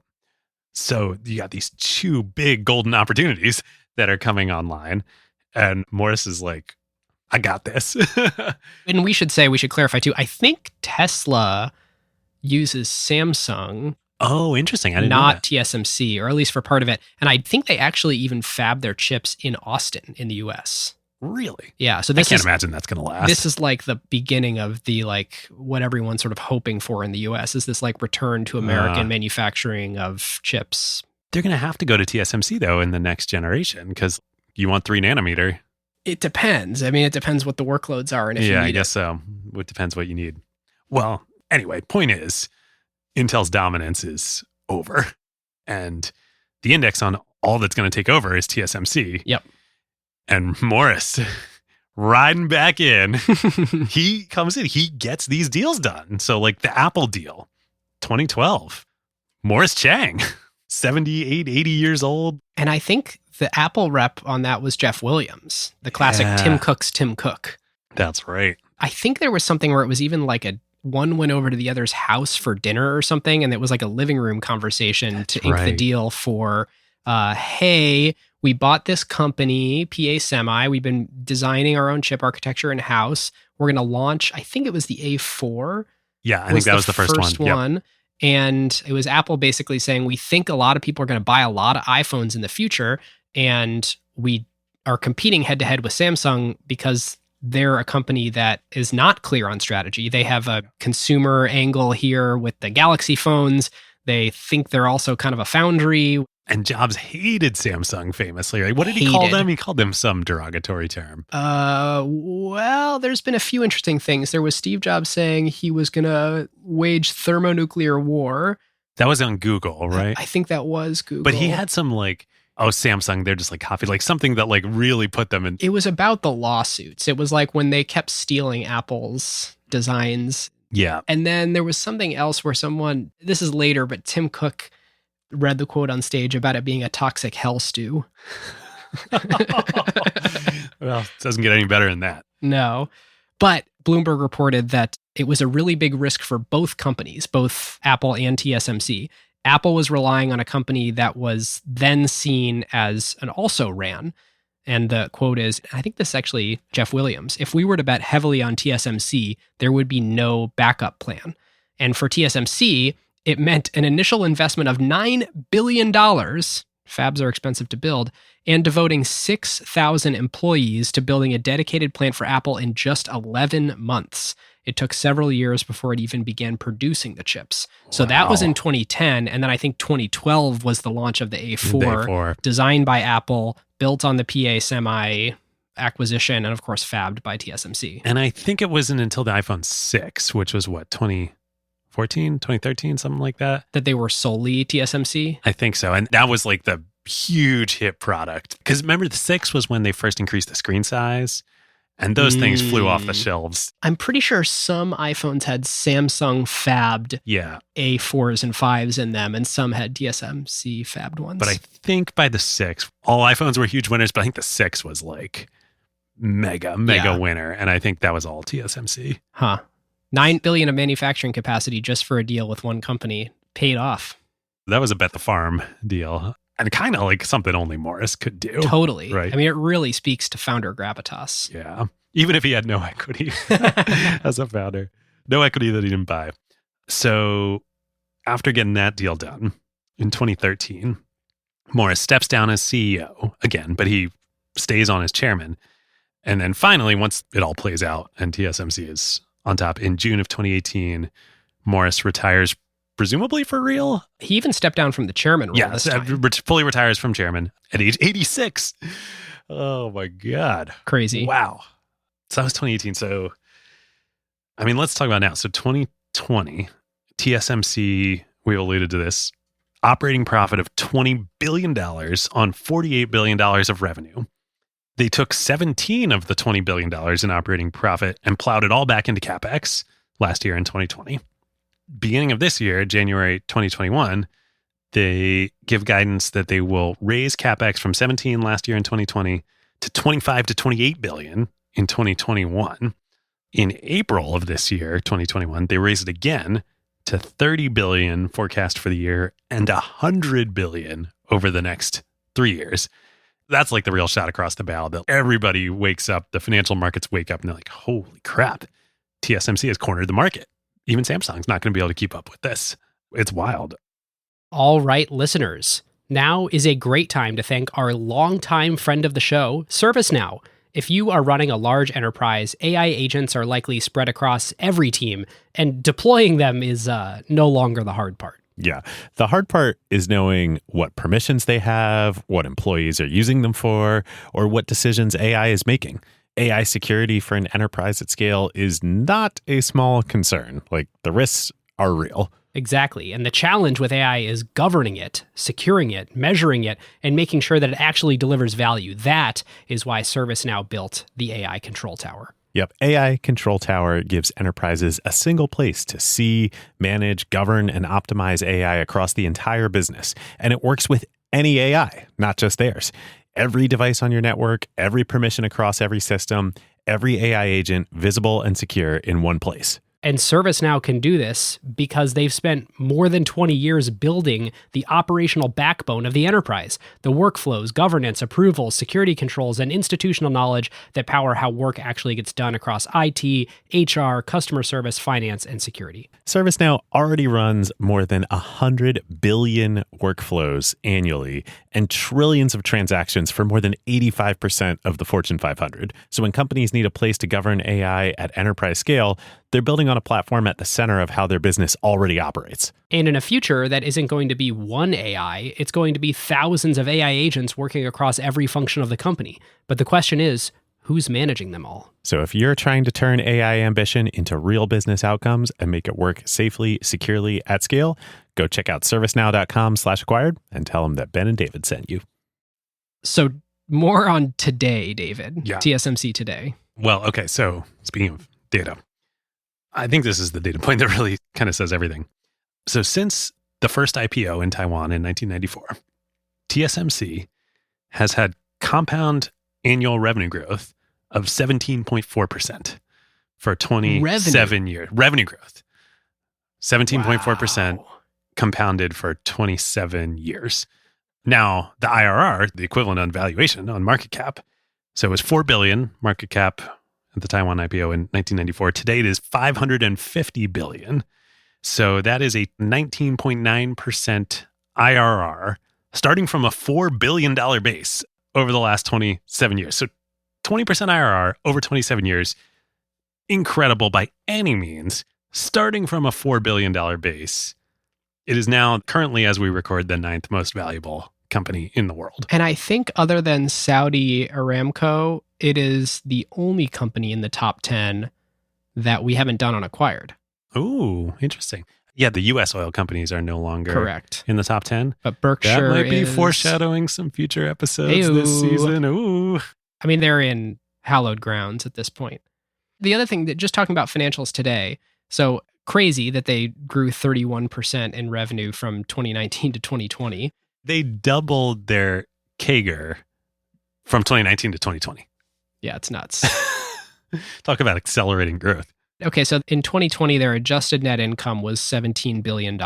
So you got these two big golden opportunities that are coming online. And Morris is like, I got this. And we should clarify too, I think Tesla uses Samsung. Oh, interesting. I didn't know that. TSMC, or at least for part of it. And I think they actually even fab their chips in Austin in the US. Really? Yeah. So I can't imagine that's going to last. This is like the beginning of the what everyone's sort of hoping for in the US is this return to American manufacturing of chips. They're going to have to go to TSMC though in the next generation because you want 3 nanometer. It depends. I mean, it depends what the workloads are. And if you need I guess so. It depends what you need. Well, anyway, point is, Intel's dominance is over. And the index on all that's going to take over is TSMC. Yep. And Morris, riding back in, he comes in, he gets these deals done. So like the Apple deal, 2012, Morris Chang, 78, 80 years old. And I think the Apple rep on that was Jeff Williams, the classic Tim Cook's Tim Cook. That's right. I think there was something where it was even like one went over to the other's house for dinner or something, and it was like a living room conversation to ink the deal for, hey, we bought this company, PA Semi. We've been designing our own chip architecture in-house. We're going to launch, I think it was the A4. Yeah, I think that was the first one. Yep. And it was Apple basically saying, we think a lot of people are going to buy a lot of iPhones in the future, and we are competing head-to-head with Samsung because they're a company that is not clear on strategy. They have a consumer angle here with the Galaxy phones. They think they're also kind of a foundry. And Jobs hated Samsung famously, right? What did he call them? He called them some derogatory term. Well, there's been a few interesting things. There was Steve Jobs saying he was going to wage thermonuclear war. That was on Google, right? I think that was Google. But he had some Samsung, they're just like copied, like something that like really put them in. It was about the lawsuits. It was like when they kept stealing Apple's designs. Yeah. And then there was something else where someone, this is later, but Tim Cook read the quote on stage about it being a toxic hell stew. Well, it doesn't get any better than that. No. But Bloomberg reported that it was a really big risk for both companies, both Apple and TSMC. Apple was relying on a company that was then seen as an also-ran. And the quote is, I think this is actually Jeff Williams, if we were to bet heavily on TSMC, there would be no backup plan. And for TSMC, it meant an initial investment of $9 billion. Fabs are expensive to build, and devoting 6,000 employees to building a dedicated plant for Apple in just 11 months. It took several years before it even began producing the chips. So that was in 2010. And then I think 2012 was the launch of the A4, designed by Apple, built on the PA Semi acquisition, and of course, fabbed by TSMC. And I think it wasn't until the iPhone 6, which was what, 2014, 2013, something like that? That they were solely TSMC? I think so. And that was like the huge hit product. Because remember, the 6 was when they first increased the screen size. And those things flew off the shelves. I'm pretty sure some iPhones had Samsung fabbed A4s and 5s in them, and some had TSMC fabbed ones. But I think by the 6, all iPhones were huge winners, but I think the 6 was like mega winner. And I think that was all TSMC. Huh. $9 billion of manufacturing capacity just for a deal with one company paid off. That was a bet the farm deal. And kind of like something only Morris could do. Totally. Right. I mean, it really speaks to founder gravitas. Yeah. Even if he had no equity as a founder. No equity that he didn't buy. So after getting that deal done in 2013, Morris steps down as CEO again, but he stays on as chairman. And then finally, once it all plays out and TSMC is on top, in June of 2018, Morris retires, presumably for real. He even stepped down from the chairman role this time. Fully retires from chairman at age 86. Oh my God. Crazy. Wow. So that was 2018. So, I mean, let's talk about now. So 2020, TSMC, we alluded to this, operating profit of $20 billion on $48 billion of revenue. They took 17 of the $20 billion in operating profit and plowed it all back into CapEx last year in 2020. Beginning of this year, January 2021, they give guidance that they will raise CapEx from 17 last year in 2020 to 25 to 28 billion in 2021. In April of this year, 2021, they raised it again to 30 billion forecast for the year and 100 billion over the next 3 years. That's like the real shot across the bow that everybody wakes up, the financial markets wake up and they're like, holy crap, TSMC has cornered the market. Even Samsung's not going to be able to keep up with this. It's wild. All right, listeners. Now is a great time to thank our longtime friend of the show, ServiceNow. If you are running a large enterprise, AI agents are likely spread across every team, and deploying them is no longer the hard part. Yeah. The hard part is knowing what permissions they have, what employees are using them for, or what decisions AI is making. AI security for an enterprise at scale is not a small concern. Like, the risks are real. Exactly. And the challenge with AI is governing it, securing it, measuring it, and making sure that it actually delivers value. That is why ServiceNow built the AI Control Tower. Yep. AI Control Tower gives enterprises a single place to see, manage, govern, and optimize AI across the entire business. And it works with any AI, not just theirs. Every device on your network, every permission across every system, every AI agent visible and secure in one place. And ServiceNow can do this because they've spent more than 20 years building the operational backbone of the enterprise, the workflows, governance, approvals, security controls, and institutional knowledge that power how work actually gets done across IT, HR, customer service, finance, and security. ServiceNow already runs more than 100 billion workflows annually and trillions of transactions for more than 85% of the Fortune 500. So when companies need a place to govern AI at enterprise scale, they're building on a platform at the center of how their business already operates. And in a future that isn't going to be one AI, it's going to be thousands of AI agents working across every function of the company. But the question is, who's managing them all? So if you're trying to turn AI ambition into real business outcomes and make it work safely, securely, at scale, go check out servicenow.com/acquired and tell them that Ben and David sent you. So more on today, David. Yeah. TSMC today. Well, okay. So speaking of data, I think this is the data point that really kind of says everything. So since the first IPO in Taiwan in 1994, TSMC has had compound annual revenue growth of 17.4% for 27 years. Revenue growth. 17.4% compounded for 27 years. Now, the IRR, the equivalent on valuation on market cap, so it was 4 billion market cap at the Taiwan IPO in 1994. Today it is 550 billion. So that is a 19.9% IRR starting from a $4 billion base over the last 27 years. So 20% IRR over 27 years. Incredible by any means. Starting from a $4 billion base, it is now currently, as we record, the 9th most valuable company in the world. And I think other than Saudi Aramco, it is the only company in the top 10 that we haven't done on acquired. Ooh, interesting. Yeah, the U.S. oil companies are no longer Correct in the top 10. But Berkshire That might be is foreshadowing some future episodes this season. Ooh. I mean, they're in hallowed grounds at this point. The other thing, that just talking about financials today, so crazy that they grew 31% in revenue from 2019 to 2020. They doubled their CAGR from 2019 to 2020. Yeah, it's nuts. Talk about accelerating growth. Okay, so in 2020, their adjusted net income was $17 billion.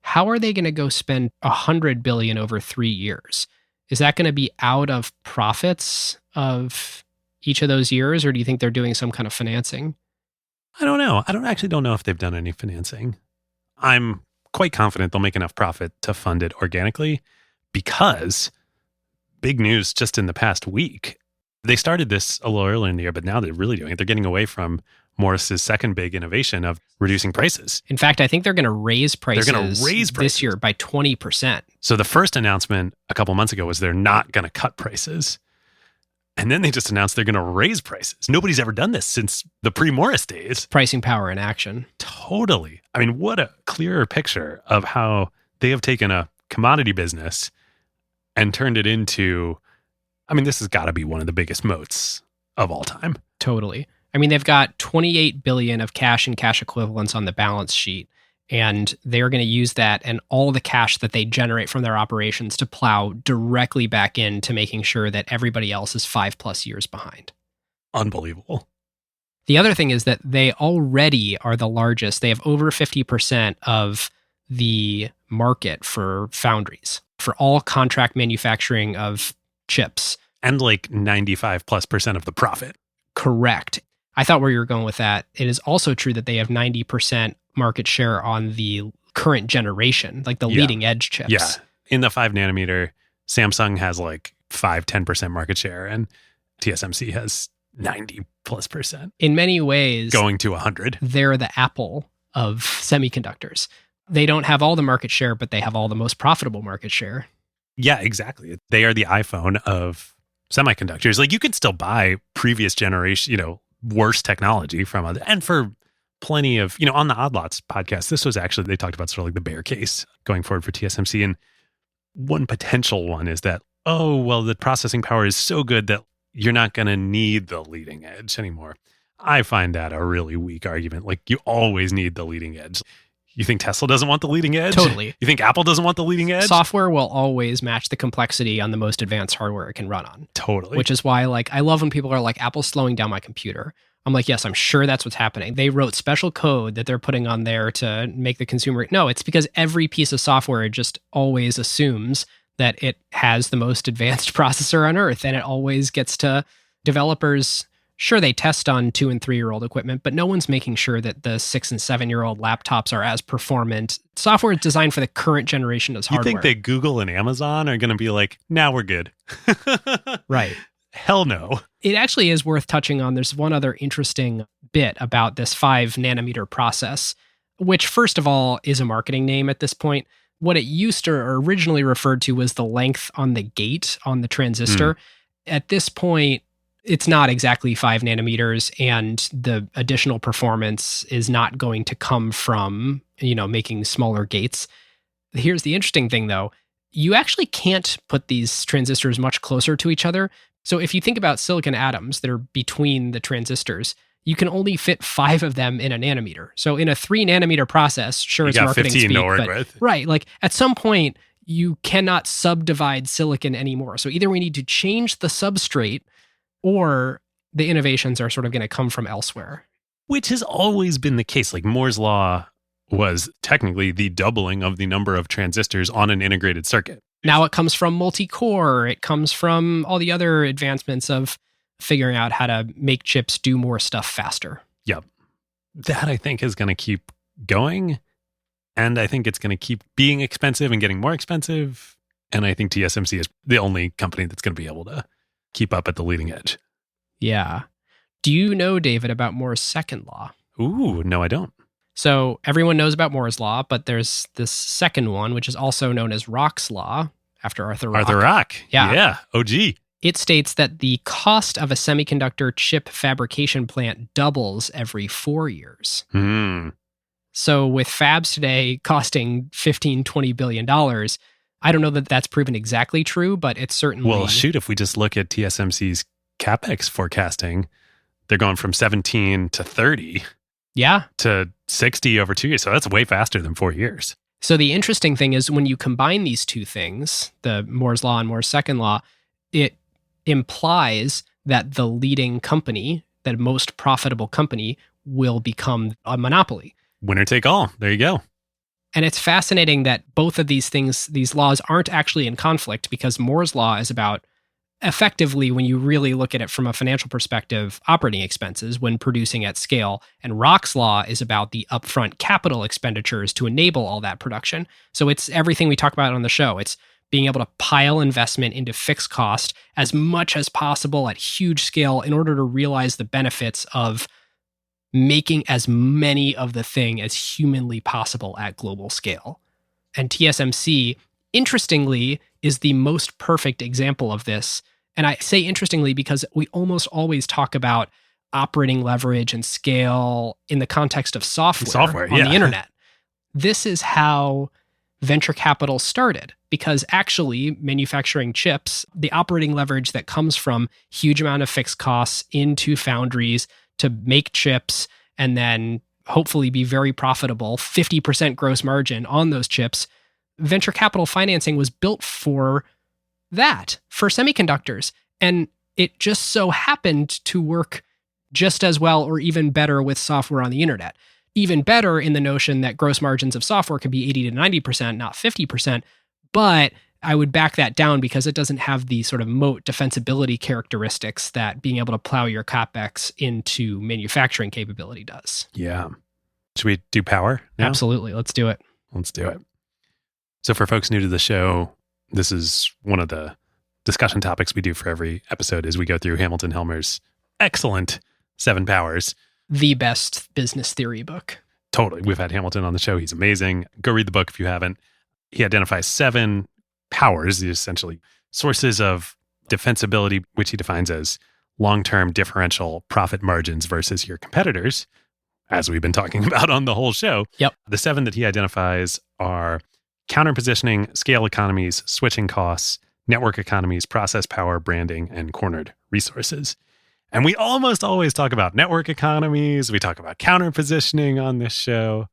How are they going to go spend $100 billion over 3 years? Is that going to be out of profits of each of those years, or do you think they're doing some kind of financing? I don't know. I actually don't know if they've done any financing. I'm quite confident they'll make enough profit to fund it organically because big news just in the past week. They started this a little earlier in the year, but now they're really doing it. They're getting away from Morris's second big innovation of reducing prices. In fact, I think they're going to raise prices, prices this year by 20%. So the first announcement a couple months ago was they're not going to cut prices. And then they just announced they're going to raise prices. Nobody's ever done this since the pre-Morris days. Pricing power in action. Totally. I mean, what a clearer picture of how they have taken a commodity business and turned it into, I mean, this has got to be one of the biggest moats of all time. Totally. I mean, they've got $28 billion of cash and cash equivalents on the balance sheet, and they're going to use that and all the cash that they generate from their operations to plow directly back into making sure that everybody else is 5+ years behind. Unbelievable. The other thing is that they already are the largest. They have over 50% of the market for foundries, for all contract manufacturing of chips. And like 95+% of the profit. Correct. I thought where you were going with that. It is also true that they have 90% market share on the current generation, like the leading edge chips. Yeah. In the 5 nanometer, Samsung has like 5-10% market share and TSMC has 90+%. In many ways, going to 100. They're the Apple of semiconductors. They don't have all the market share, but they have all the most profitable market share. Yeah, exactly. They are the iPhone of semiconductors. Like you could still buy previous generation, worse technology from other, and for plenty of, on the Odd Lots podcast, this was actually, they talked about sort of like the bear case going forward for TSMC. And one potential one is that, the processing power is so good that you're not going to need the leading edge anymore. I find that a really weak argument. Like you always need the leading edge. You think Tesla doesn't want the leading edge? Totally. You think Apple doesn't want the leading edge? Software will always match the complexity on the most advanced hardware it can run on. Totally. Which is why, I love when people are like, Apple's slowing down my computer. I'm like, yes, I'm sure that's what's happening. They wrote special code that they're putting on there to make the consumer. No, it's because every piece of software just always assumes that it has the most advanced processor on earth, and it always gets to developers. Sure, they test on 2 and 3-year-old equipment, but no one's making sure that the 6 and 7-year-old laptops are as performant. Software is designed for the current generation as hardware. You think that Google and Amazon are going to be like, now we're good? Right. Hell no. It actually is worth touching on. There's one other interesting bit about this 5 nanometer process, which first of all is a marketing name at this point. What it used to or originally referred to was the length on the gate on the transistor. At this point, it's not exactly 5 nanometers, and the additional performance is not going to come from, making smaller gates. Here's the interesting thing, though. You actually can't put these transistors much closer to each other. So if you think about silicon atoms that are between the transistors, you can only fit 5 of them in a nanometer. So in a 3 nanometer process, sure, it's marketing 15 speak, to work but with. Right, like at some point, you cannot subdivide silicon anymore. So either we need to change the substrate, or the innovations are sort of going to come from elsewhere. Which has always been the case. Like Moore's law was technically the doubling of the number of transistors on an integrated circuit. Now it comes from multi-core. It comes from all the other advancements of figuring out how to make chips do more stuff faster. Yep. That I think is going to keep going. And I think it's going to keep being expensive and getting more expensive. And I think TSMC is the only company that's going to be able to keep up at the leading edge. Yeah. Do you know, David, about Moore's second law? Ooh, no, I don't. So everyone knows about Moore's law, but there's this second one, which is also known as Rock's law, after Arthur Rock. Arthur Rock. Yeah. OG. It states that the cost of a semiconductor chip fabrication plant doubles every 4 years. So with fabs today costing $15-20 billion, I don't know that that's proven exactly true, but it's certainly... Well, shoot, if we just look at TSMC's CapEx forecasting, they're going from 17 to 30 to 60 over 2 years. So that's way faster than 4 years. So the interesting thing is when you combine these two things, the Moore's law and Moore's second law, it implies that the leading company, the most profitable company, will become a monopoly. Winner take all. There you go. And it's fascinating that both of these things, these laws aren't actually in conflict, because Moore's law is about, effectively, when you really look at it from a financial perspective, operating expenses when producing at scale. And Rock's law is about the upfront capital expenditures to enable all that production. So it's everything we talk about on the show. It's being able to pile investment into fixed cost as much as possible at huge scale in order to realize the benefits of making as many of the thing as humanly possible at global scale. And TSMC, interestingly, is the most perfect example of this. And I say interestingly because we almost always talk about operating leverage and scale in the context of software on the internet. This is how venture capital started, because actually manufacturing chips, the operating leverage that comes from huge amount of fixed costs into foundries to make chips and then hopefully be very profitable, 50% gross margin on those chips. Venture capital financing was built for that, for semiconductors. And it just so happened to work just as well or even better with software on the internet. Even better in the notion that gross margins of software can be 80 to 90%, not 50%. But I would back that down because it doesn't have the sort of moat defensibility characteristics that being able to plow your CapEx into manufacturing capability does. Yeah. Should we do power now? Absolutely. Let's do it. Let's do it. So for folks new to the show, this is one of the discussion topics we do for every episode is we go through Hamilton Helmer's excellent 7 powers. The best business theory book. Totally. We've had Hamilton on the show. He's amazing. Go read the book if you haven't. He identifies 7 powers, essentially sources of defensibility, which he defines as long-term differential profit margins versus your competitors, as we've been talking about on the whole show. Yep. The 7 that he identifies are counter-positioning, scale economies, switching costs, network economies, process power, branding, and cornered resources. And we almost always talk about network economies. We talk about counter-positioning on this show.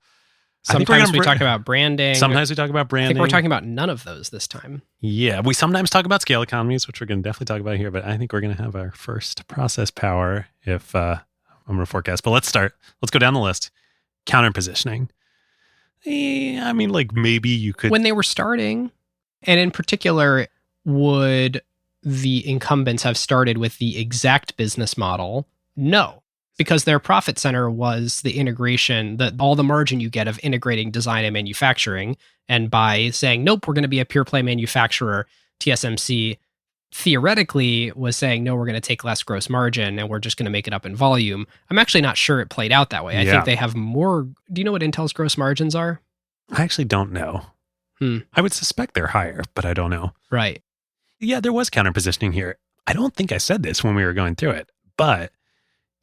Sometimes we talk about branding. Sometimes we talk about branding. I think we're talking about none of those this time. Yeah, we sometimes talk about scale economies, which we're going to definitely talk about here, but I think we're going to have our first process power if I'm going to forecast. But let's go down the list. Counter positioning. I mean, like maybe you could. When they were starting, and in particular, would the incumbents have started with the exact business model? No, because their profit center was the integration, all the margin you get of integrating design and manufacturing. And by saying, nope, we're going to be a pure play manufacturer, TSMC theoretically was saying, no, we're going to take less gross margin and we're just going to make it up in volume. I'm actually not sure it played out that way. I think they have more. Do you know what Intel's gross margins are? I actually don't know. I would suspect they're higher, but I don't know. Right. Yeah, there was counter positioning here. I don't think I said this when we were going through it, but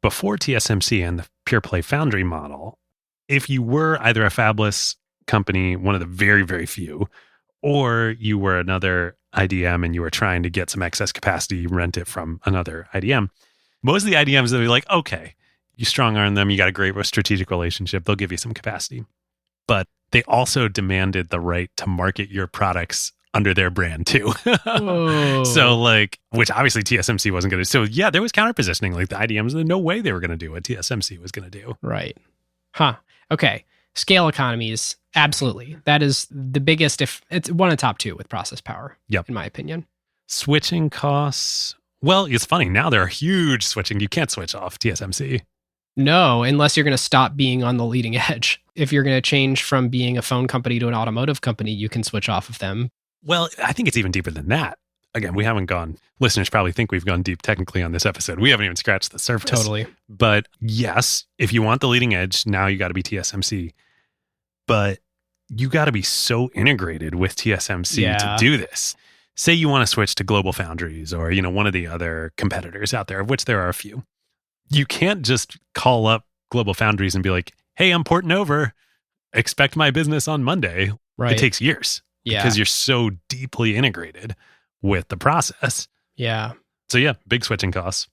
before TSMC and the pure play foundry model, if you were either a fabless company, one of the very, very few, or you were another IDM and you were trying to get some excess capacity, rent it from another IDM, most of the IDMs will be like, okay, you strong arm them, you got a great strategic relationship, they'll give you some capacity. But they also demanded the right to market your products under their brand too. So like, which obviously TSMC wasn't going to. So yeah, there was counter positioning. Like the IDMs, there's no way they were going to do what TSMC was going to do. Right. Huh. Okay. Scale economies. Absolutely. That is the biggest, if it's one of the top two with process power. Yep. In my opinion. Switching costs. Well, it's funny. Now there are huge switching. You can't switch off TSMC. No, unless you're going to stop being on the leading edge. If you're going to change from being a phone company to an automotive company, you can switch off of them. Well, I think it's even deeper than that. Again, we haven't gone, listeners probably think we've gone deep technically on this episode. We haven't even scratched the surface. Totally. But yes, if you want the leading edge, now you got to be TSMC. But you got to be so integrated with TSMC to do this. Say you want to switch to Global Foundries or, one of the other competitors out there, of which there are a few. You can't just call up Global Foundries and be like, hey, I'm porting over. Expect my business on Monday. Right. It takes years. Yeah. Because you're so deeply integrated with the process. Yeah. So yeah, big switching costs.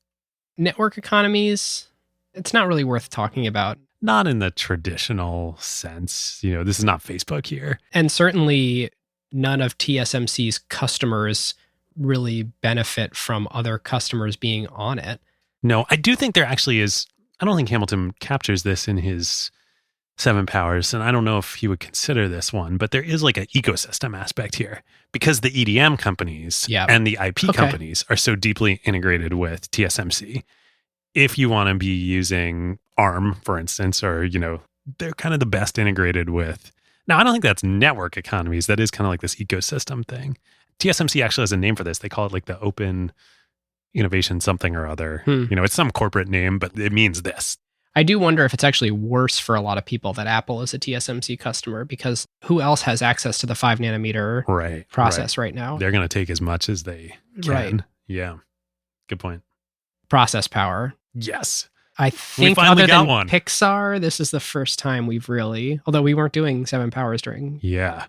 Network economies, it's not really worth talking about. Not in the traditional sense. This is not Facebook here. And certainly none of TSMC's customers really benefit from other customers being on it. No, I do think there actually is. I don't think Hamilton captures this in his 7 Powers, and I don't know if he would consider this one, but there is like an ecosystem aspect here because the EDM companies and the IP companies are so deeply integrated with TSMC. If you want to be using ARM, for instance, or, they're kind of the best integrated with. Now, I don't think that's network economies. That is kind of like this ecosystem thing. TSMC actually has a name for this. They call it like the Open Innovation something or other. It's some corporate name, but it means this. I do wonder if it's actually worse for a lot of people that Apple is a TSMC customer because who else has access to the 5 nanometer process right now? They're going to take as much as they can. Right. Yeah. Good point. Process power. Yes. I think finally other got than one. Pixar, this is the first time we've really, although we weren't doing 7 Powers during. Yeah.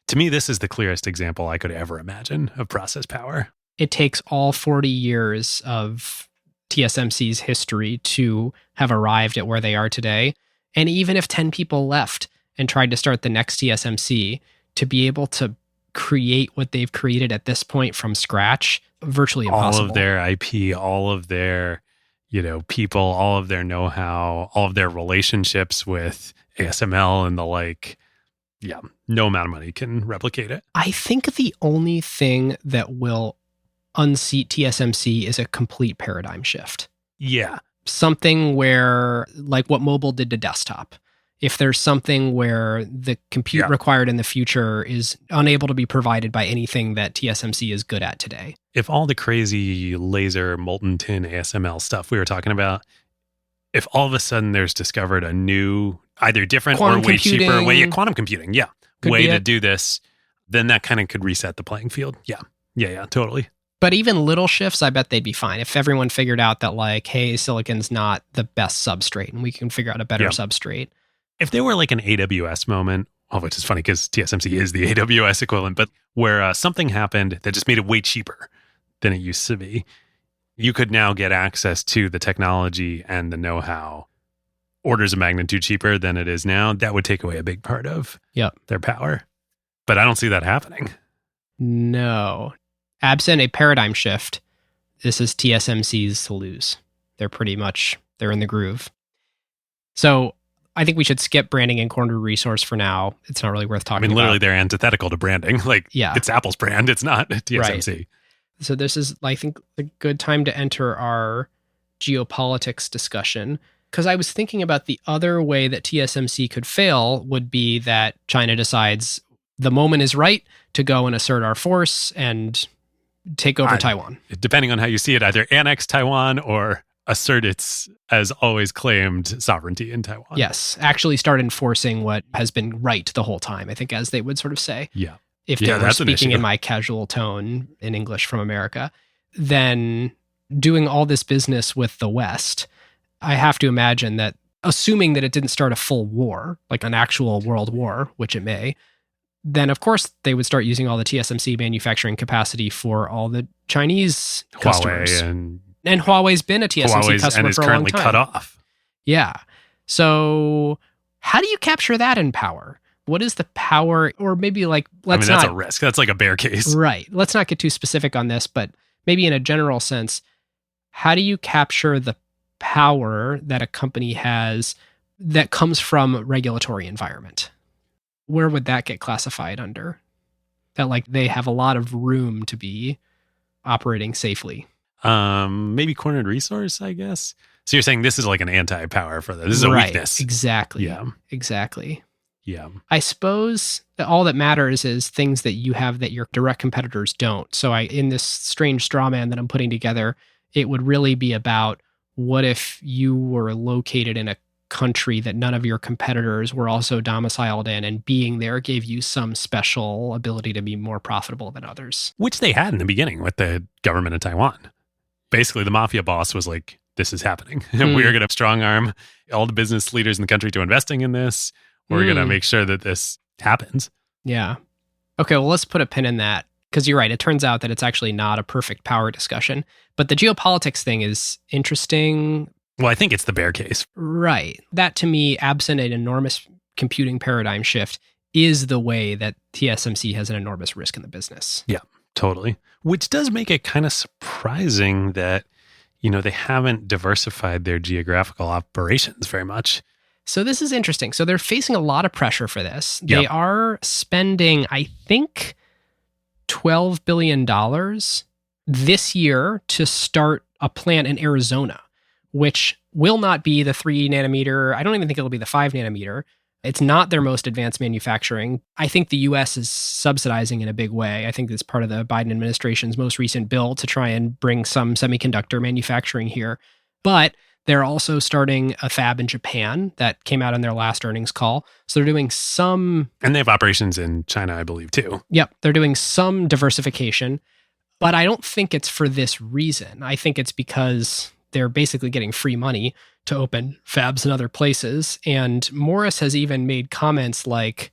To me, this is the clearest example I could ever imagine of process power. It takes all 40 years of TSMC's history to have arrived at where they are today. And even if 10 people left and tried to start the next TSMC, to be able to create what they've created at this point from scratch, virtually impossible. All of their IP, all of their, people, all of their know-how, all of their relationships with ASML and the like. Yeah, no amount of money can replicate it. I think the only thing that will unseat TSMC is a complete paradigm shift. Yeah. Something where, like what mobile did to desktop, if there's something where the compute required in the future is unable to be provided by anything that TSMC is good at today. If all the crazy laser molten tin ASML stuff we were talking about, if all of a sudden there's discovered a new, either different quantum or way computing, cheaper way, quantum computing, way to it. do this, then that kind of could reset the playing field. Yeah, totally. But even little shifts, I bet they'd be fine. If everyone figured out that like, hey, silicon's not the best substrate and we can figure out a better substrate. If there were like an AWS moment, which is funny because TSMC is the AWS equivalent, but where something happened that just made it way cheaper than it used to be, you could now get access to the technology and the know-how orders of magnitude cheaper than it is now. That would take away a big part of their power. But I don't see that happening. No. Absent a paradigm shift, this is TSMC's to lose. They're They're in the groove. So I think we should skip branding and corner resource for now. It's not really worth talking about. Literally, they're antithetical to branding. Yeah. It's Apple's brand. It's not TSMC. Right. So this is, I think, a good time to enter our geopolitics discussion, because I was thinking about the other way that TSMC could fail would be that China decides the moment is right to go and assert our force and take over Taiwan. Depending on how you see it, either annex Taiwan or assert its, as always claimed, sovereignty in Taiwan. Yes, actually start enforcing what has been right the whole time, I think, as they would sort of say. Yeah. If they were speaking in my casual tone in English from America, then doing all this business with the West, I have to imagine that, assuming that it didn't start a full war, like an actual world war, which it may, then of course they would start using all the TSMC manufacturing capacity for all the Chinese customers. And Huawei's been a TSMC customer for a long time. And is currently cut off. Yeah. So how do you capture that in power? What is the power? Or maybe that's a risk. That's like a bear case. Right. Let's not get too specific on this, but maybe in a general sense, how do you capture the power that a company has that comes from regulatory environment? Where would that get classified under? That they have a lot of room to be operating safely. Maybe cornered resource, I guess. So you're saying this is like an anti-power for that. This is a weakness. Exactly. Yeah. Exactly. Yeah. I suppose that all that matters is things that you have that your direct competitors don't. So in this strange straw man that I'm putting together, it would really be about, what if you were located in a country that none of your competitors were also domiciled in, and being there gave you some special ability to be more profitable than others? Which they had in the beginning with the government of Taiwan. Basically, the mafia boss was like, this is happening. We're going to strong arm all the business leaders in the country to investing in this. We're going to make sure that this happens. Yeah. Okay, well, let's put a pin in that, because you're right. It turns out that it's actually not a perfect power discussion. But the geopolitics thing is interesting. Well, I think it's the bear case. Right. That, to me, absent an enormous computing paradigm shift, is the way that TSMC has an enormous risk in the business. Yeah, totally. Which does make it kind of surprising that, they haven't diversified their geographical operations very much. So this is interesting. So they're facing a lot of pressure for this. Yep. They are spending, I think, $12 billion this year to start a plant in Arizona, which will not be the 3 nanometer. I don't even think it'll be the 5 nanometer. It's not their most advanced manufacturing. I think the US is subsidizing in a big way. I think that's part of the Biden administration's most recent bill to try and bring some semiconductor manufacturing here. But they're also starting a fab in Japan that came out in their last earnings call. So they're doing some... And they have operations in China, I believe, too. Yep. They're doing some diversification. But I don't think it's for this reason. I think it's because they're basically getting free money to open fabs in other places. And Morris has even made comments like,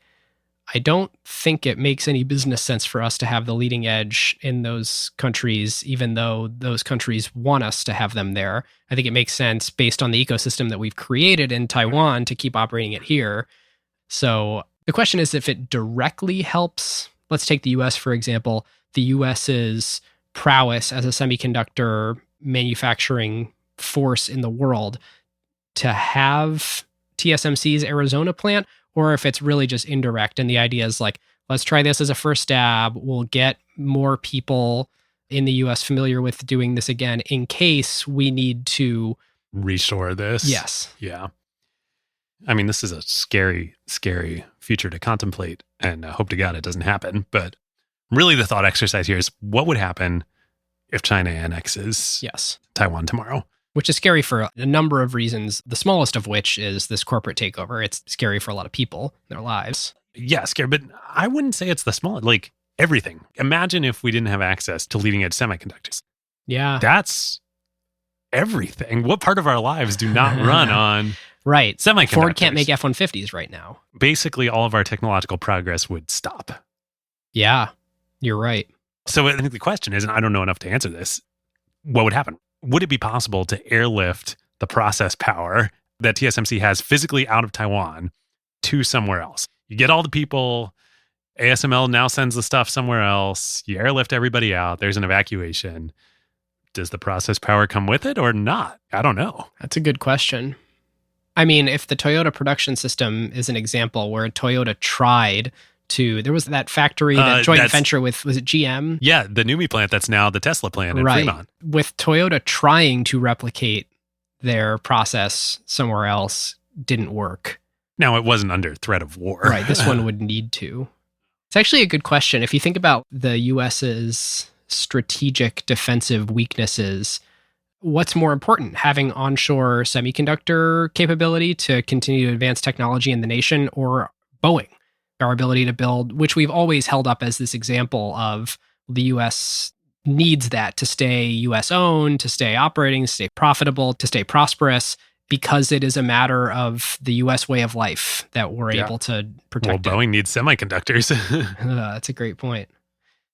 I don't think it makes any business sense for us to have the leading edge in those countries, even though those countries want us to have them there. I think it makes sense based on the ecosystem that we've created in Taiwan to keep operating it here. So the question is if it directly helps. Let's take the US, for example. The US's prowess as a semiconductor manufacturing force in the world to have TSMC's Arizona plant, or if it's really just indirect. And the idea is let's try this as a first stab. We'll get more people in the US familiar with doing this again in case we need to restore this. Yes. Yeah. I mean, this is a scary, scary future to contemplate, and I hope to God it doesn't happen. But really the thought exercise here is, what would happen if China annexes Taiwan tomorrow? Which is scary for a number of reasons, the smallest of which is this corporate takeover. It's scary for a lot of people, their lives. Yeah, scary, but I wouldn't say it's the smallest. Everything. Imagine if we didn't have access to leading edge semiconductors. Yeah. That's everything. What part of our lives do not run on semiconductors? Ford can't make F-150s right now. Basically, all of our technological progress would stop. Yeah, you're right. So I think the question is, and I don't know enough to answer this, what would happen? Would it be possible to airlift the process power that TSMC has physically out of Taiwan to somewhere else? You get all the people, ASML now sends the stuff somewhere else, you airlift everybody out, there's an evacuation. Does the process power come with it or not? I don't know. That's a good question. I mean, if the Toyota production system is an example where Toyota tried to, there was that factory, that joint venture with, was it GM? Yeah, the NUMMI plant that's now the Tesla plant in Fremont. With Toyota trying to replicate their process somewhere else, didn't work. Now, it wasn't under threat of war. Right, this one would need to. It's actually a good question. If you think about the US's strategic defensive weaknesses, what's more important, having onshore semiconductor capability to continue to advance technology in the nation, or Boeing, our ability to build, which we've always held up as this example of the US needs that to stay US owned, to stay operating, to stay profitable, to stay prosperous, because it is a matter of the US way of life that we're able to protect. Well, Boeing needs semiconductors. That's a great point.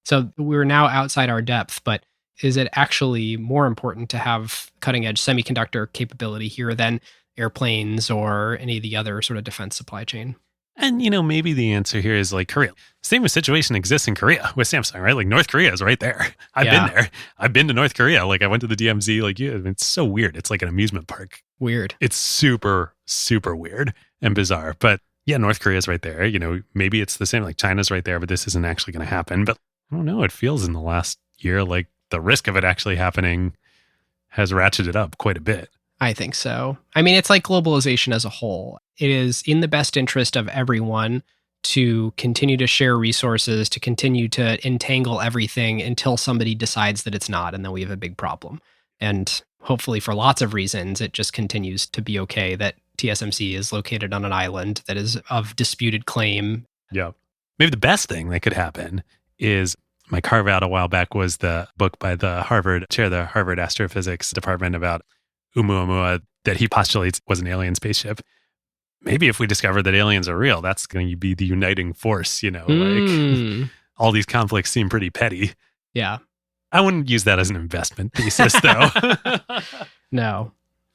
So we're now outside our depth, but is it actually more important to have cutting edge semiconductor capability here than airplanes or any of the other sort of defense supply chain? And, maybe the answer here is like Korea. Same situation exists in Korea with Samsung, right? Like North Korea is right there. I've been there. I've been to North Korea. Like I went to the DMZ. Like it's so weird. It's like an amusement park. Weird. It's super, super weird and bizarre. But yeah, North Korea is right there. Maybe it's the same. Like China's right there, but this isn't actually going to happen. But I don't know. It feels in the last year like the risk of it actually happening has ratcheted up quite a bit. I think so. I mean, it's like globalization as a whole. It is in the best interest of everyone to continue to share resources, to continue to entangle everything until somebody decides that it's not, and then we have a big problem. And hopefully for lots of reasons, it just continues to be okay that TSMC is located on an island that is of disputed claim. Yeah. Maybe the best thing that could happen is my Carve Out a while back was the book by the Harvard chair, the Harvard Astrophysics Department, about Oumuamua that he postulates was an alien spaceship. Maybe if we discover that aliens are real, that's going to be the uniting force, like all these conflicts seem pretty petty. Yeah. I wouldn't use that as an investment thesis though. No.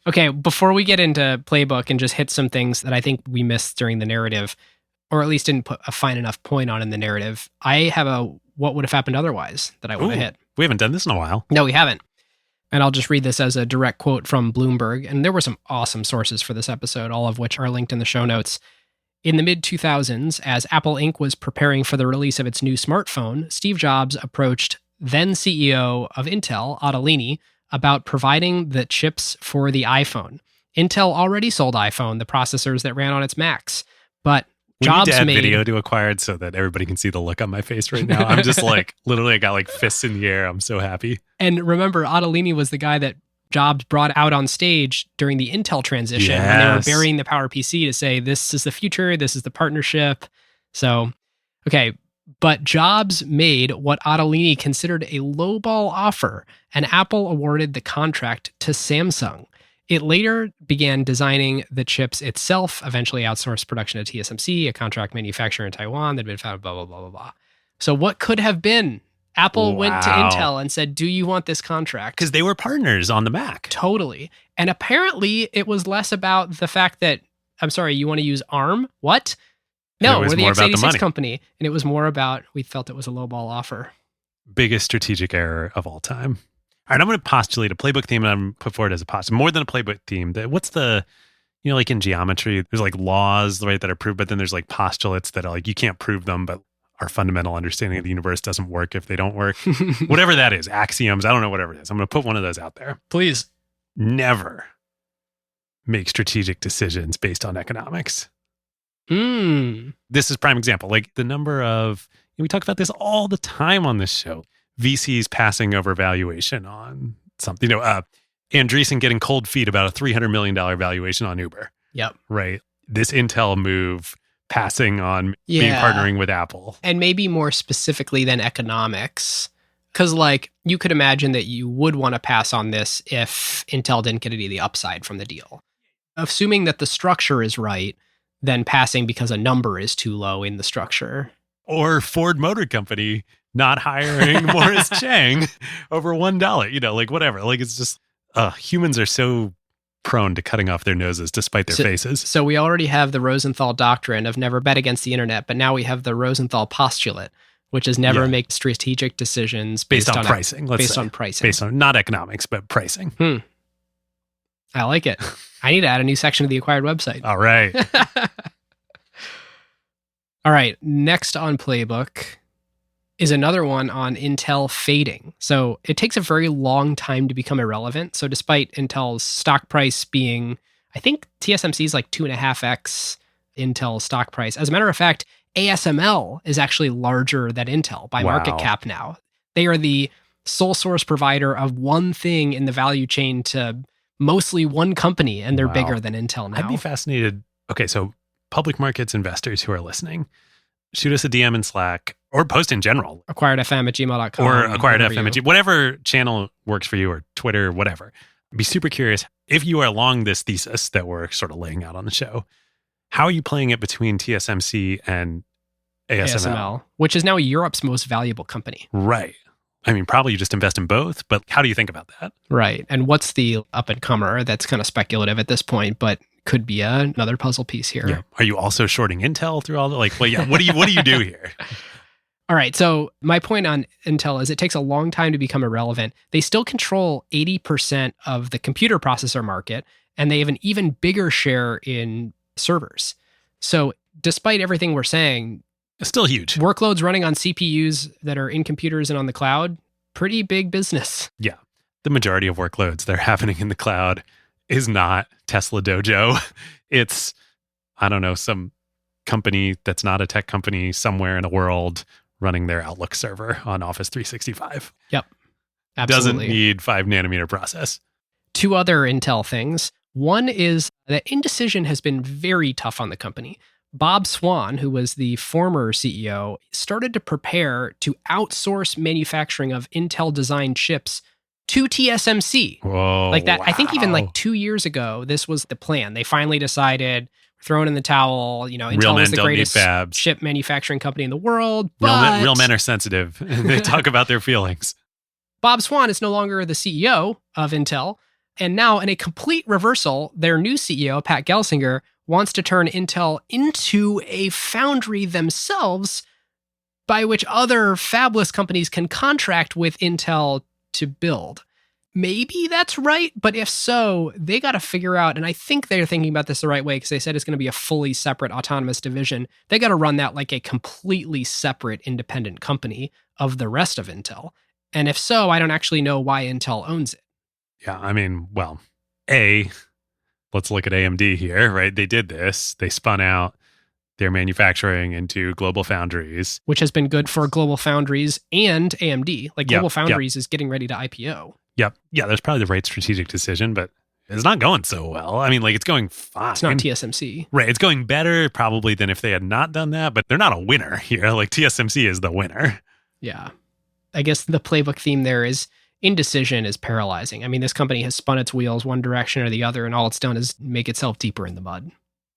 Okay, before we get into playbook and just hit some things that I think we missed during the narrative, or at least didn't put a fine enough point on in the narrative, I have a what would have happened otherwise that I would have hit. We haven't done this in a while. No, we haven't. And I'll just read this as a direct quote from Bloomberg. And there were some awesome sources for this episode, all of which are linked in the show notes. In the mid-2000s, as Apple Inc. was preparing for the release of its new smartphone, Steve Jobs approached then CEO of Intel, Ottolini, about providing the chips for the iPhone. Intel already sold iPhone, the processors that ran on its Macs. But Jobs need to add made video to Acquired so that everybody can see the look on my face right now. I'm just like, literally, I got like fists in the air. I'm so happy. And remember, Ottolini was the guy that Jobs brought out on stage during the Intel transition when they were burying the PowerPC to say, this is the future, this is the partnership. So, okay. But Jobs made what Ottolini considered a lowball offer, and Apple awarded the contract to Samsung. It later began designing the chips itself, eventually outsourced production to TSMC, a contract manufacturer in Taiwan that had been founded, blah, blah, blah, blah, blah. So what could have been? Apple went to Intel and said, do you want this contract? Because they were partners on the Mac. Totally. And apparently it was less about the fact that, I'm sorry, you want to use ARM? What? No, we're the x86 company. And it was more about, we felt it was a lowball offer. Biggest strategic error of all time. All right, I'm going to postulate a playbook theme, and I'm going to put forward as a postulate. More than a playbook theme. What's the, like in geometry, there's like laws, right, that are proved, but then there's like postulates that are like, you can't prove them, but our fundamental understanding of the universe doesn't work if they don't work. Whatever that is, axioms, I don't know, whatever it is. I'm going to put one of those out there. Please. Never make strategic decisions based on economics. This is prime example. Like the number of, we talk about this all the time on this show. VCs passing over valuation on something. Andreessen getting cold feet about a $300 million valuation on Uber. Yep. Right. This Intel move passing on being partnering with Apple. And maybe more specifically than economics. Because like you could imagine that you would want to pass on this if Intel didn't get any of the upside from the deal. Assuming that the structure is right, then passing because a number is too low in the structure. Or Ford Motor Company not hiring Morris Chang over $1, like whatever. Like it's just, humans are so prone to cutting off their noses despite their faces. So we already have the Rosenthal doctrine of never bet against the internet, but now we have the Rosenthal postulate, which is never Yeah. make strategic decisions Based on pricing. Let's based say. on pricing. Based on not economics, but pricing. I like it. I need to add a new section to the acquired website. All right. All right. Next on Playbook is another one on Intel fading. So it takes a very long time to become irrelevant. So despite Intel's stock price being, I think TSMC is like 2.5x Intel's stock price. As a matter of fact, ASML is actually larger than Intel by market Wow. cap now. They are the sole source provider of one thing in the value chain to mostly one company, and they're Wow. bigger than Intel now. I'd be fascinated. Okay, so public markets investors who are listening, shoot us a DM in Slack or post in general. acquiredfm@gmail.com. Or acquired whatever FM, you- whatever channel works for you, or Twitter, whatever. Be super curious if you are along this thesis that we're sort of laying out on the show. How are you playing it between TSMC and ASML? which is now Europe's most valuable company. Right. I mean, probably you just invest in both, but how do you think about that? Right. And what's the up and comer? That's kind of speculative at this point, but could be another puzzle piece here. Yeah. Are you also shorting Intel through all the well, yeah, what do you do here? All right. So my point on Intel is it takes a long time to become irrelevant. They still control 80% of the computer processor market, and they have an even bigger share in servers. So despite everything we're saying, It's still huge. workloads running on CPUs that are in computers and on the cloud, pretty big business. Yeah. The majority of workloads that are happening in the cloud is not Tesla Dojo. It's, I don't know, some company that's not a tech company somewhere in the world running their Outlook server on Office 365. Absolutely. Doesn't need 5 nanometer process. Two other Intel things. One is that indecision has been very tough on the company. Bob Swan, who was the former CEO, started to prepare to outsource manufacturing of Intel designed chips to TSMC. Whoa. Like that, I think even wow. like 2 years ago, this was the plan. They finally decided, throwing in the towel, Intel Real men was the don't need greatest fabs. chip manufacturing company in the world. Real But men are sensitive. They talk about their feelings. Bob Swan is no longer the CEO of Intel. And now, in a complete reversal, their new CEO, Pat Gelsinger, wants to turn Intel into a foundry themselves by which other fabless companies can contract with Intel to build. Maybe that's right, but if so, they got to figure out, and I think they're thinking about this the right way because they said it's going to be a fully separate autonomous division. They got to run that like a completely separate independent company of the rest of Intel. And if so, I don't actually know why Intel owns it. Yeah, I mean, well, let's look at AMD here, right? They did this. They spun out their manufacturing into Global Foundries. Which has been good for Global Foundries and AMD. Like Yep, Global Foundries is getting ready to IPO. Yep. Yeah, that's probably the right strategic decision, but it's not going so well. I mean, like, it's going fine. It's not TSMC. Right. It's going better probably than if they had not done that, but they're not a winner here. Like, TSMC is the winner. Yeah. I guess the playbook theme there is indecision is paralyzing. I mean, this company has spun its wheels one direction or the other, and all it's done is make itself deeper in the mud.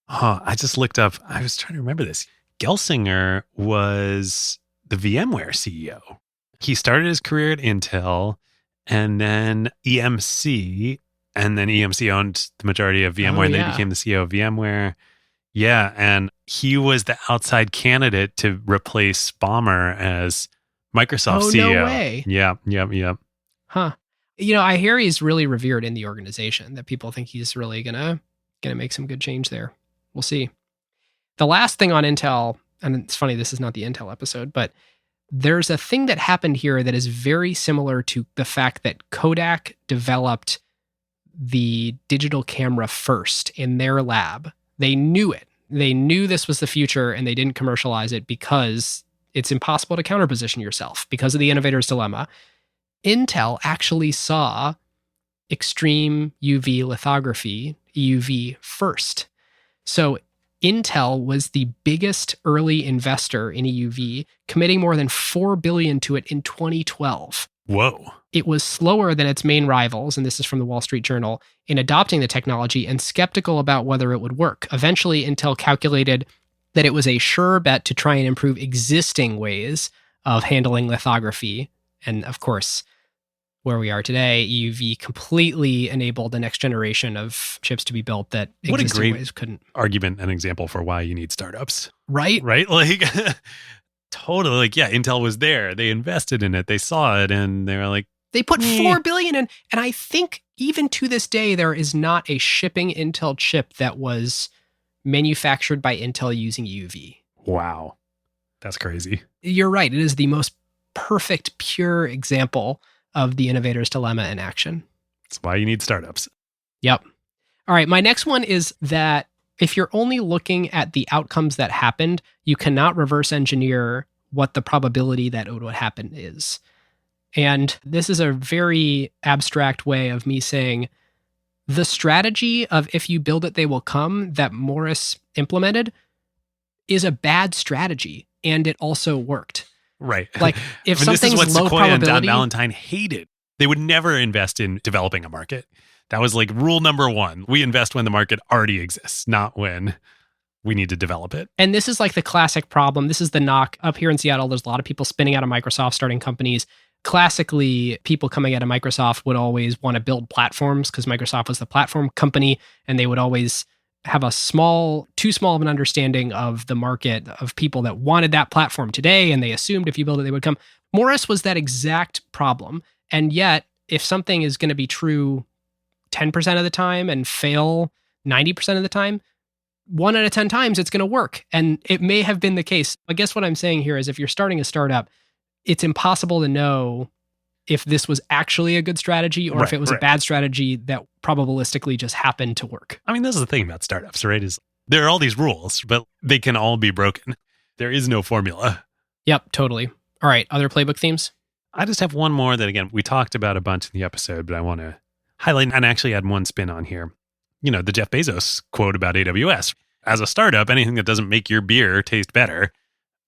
I just looked up. I was trying to remember this. Gelsinger was the VMware CEO. He started his career at Intel and then EMC, and then EMC owned the majority of VMware, and then he became the CEO of VMware. Yeah, and he was the outside candidate to replace Ballmer as Microsoft CEO. No way. Yeah. Huh. I hear he's really revered in the organization, that people think he's really gonna make some good change there. We'll see. The last thing on Intel, and it's funny, this is not the Intel episode, but there's a thing that happened here that is very similar to the fact that Kodak developed the digital camera first in their lab. They knew it. They knew this was the future, and they didn't commercialize it because it's impossible to counterposition yourself because of the innovator's dilemma. Intel actually saw extreme UV lithography, EUV, first. So Intel was the biggest early investor in EUV, committing more than $4 billion to it in 2012. Whoa. It was slower than its main rivals, and this is from the Wall Street Journal, in adopting the technology and skeptical about whether it would work. Eventually, Intel calculated that it was a sure bet to try and improve existing ways of handling lithography. And of course, where we are today, EUV completely enabled the next generation of chips to be built that What a existing great ways couldn't. argument and example for why you need startups. Right? Right? Like, Totally. Like, yeah, Intel was there. They invested in it. They saw it, and they were like, They put Meh. $4 billion in, and I think even to this day, there is not a shipping Intel chip that was manufactured by Intel using UV. wow, that's crazy. You're right. It is the most perfect, pure example of the innovator's dilemma in action. That's why you need startups. Yep. All right. My next one is that if you're only looking at the outcomes that happened, you cannot reverse engineer what the probability that it would happen is. And this is a very abstract way of me saying the strategy of if you build it, they will come that Morris implemented is a bad strategy. And it also worked. Right. Like if I mean, this is something's what low Sequoia and Don probability, Valentine hated. They would never invest in developing a market. That was like rule number one. We invest when the market already exists, not when we need to develop it. and this is like the classic problem. This is the knock up here in Seattle. There's a lot of people spinning out of Microsoft, starting companies. Classically, people coming out of Microsoft would always want to build platforms because Microsoft was the platform company, and they would always have too small of an understanding of the market of people that wanted that platform today, and they assumed if you build it, they would come. Morris was that exact problem. And yet, if something is going to be true 10% of the time and fail 90% of the time, 1 out of 10 times it's going to work. And it may have been the case. I guess what I'm saying here is if you're starting a startup, it's impossible to know if this was actually a good strategy or if it was a bad strategy that probabilistically just happened to work. I mean, this is the thing about startups, right? Is there are all these rules, but they can all be broken. There is no formula. Yep, totally. All right, other playbook themes? I just have one more that, again, we talked about a bunch in the episode, but I want to highlight and actually add one spin on here. You know, the Jeff Bezos quote about AWS. As a startup, anything that doesn't make your beer taste better,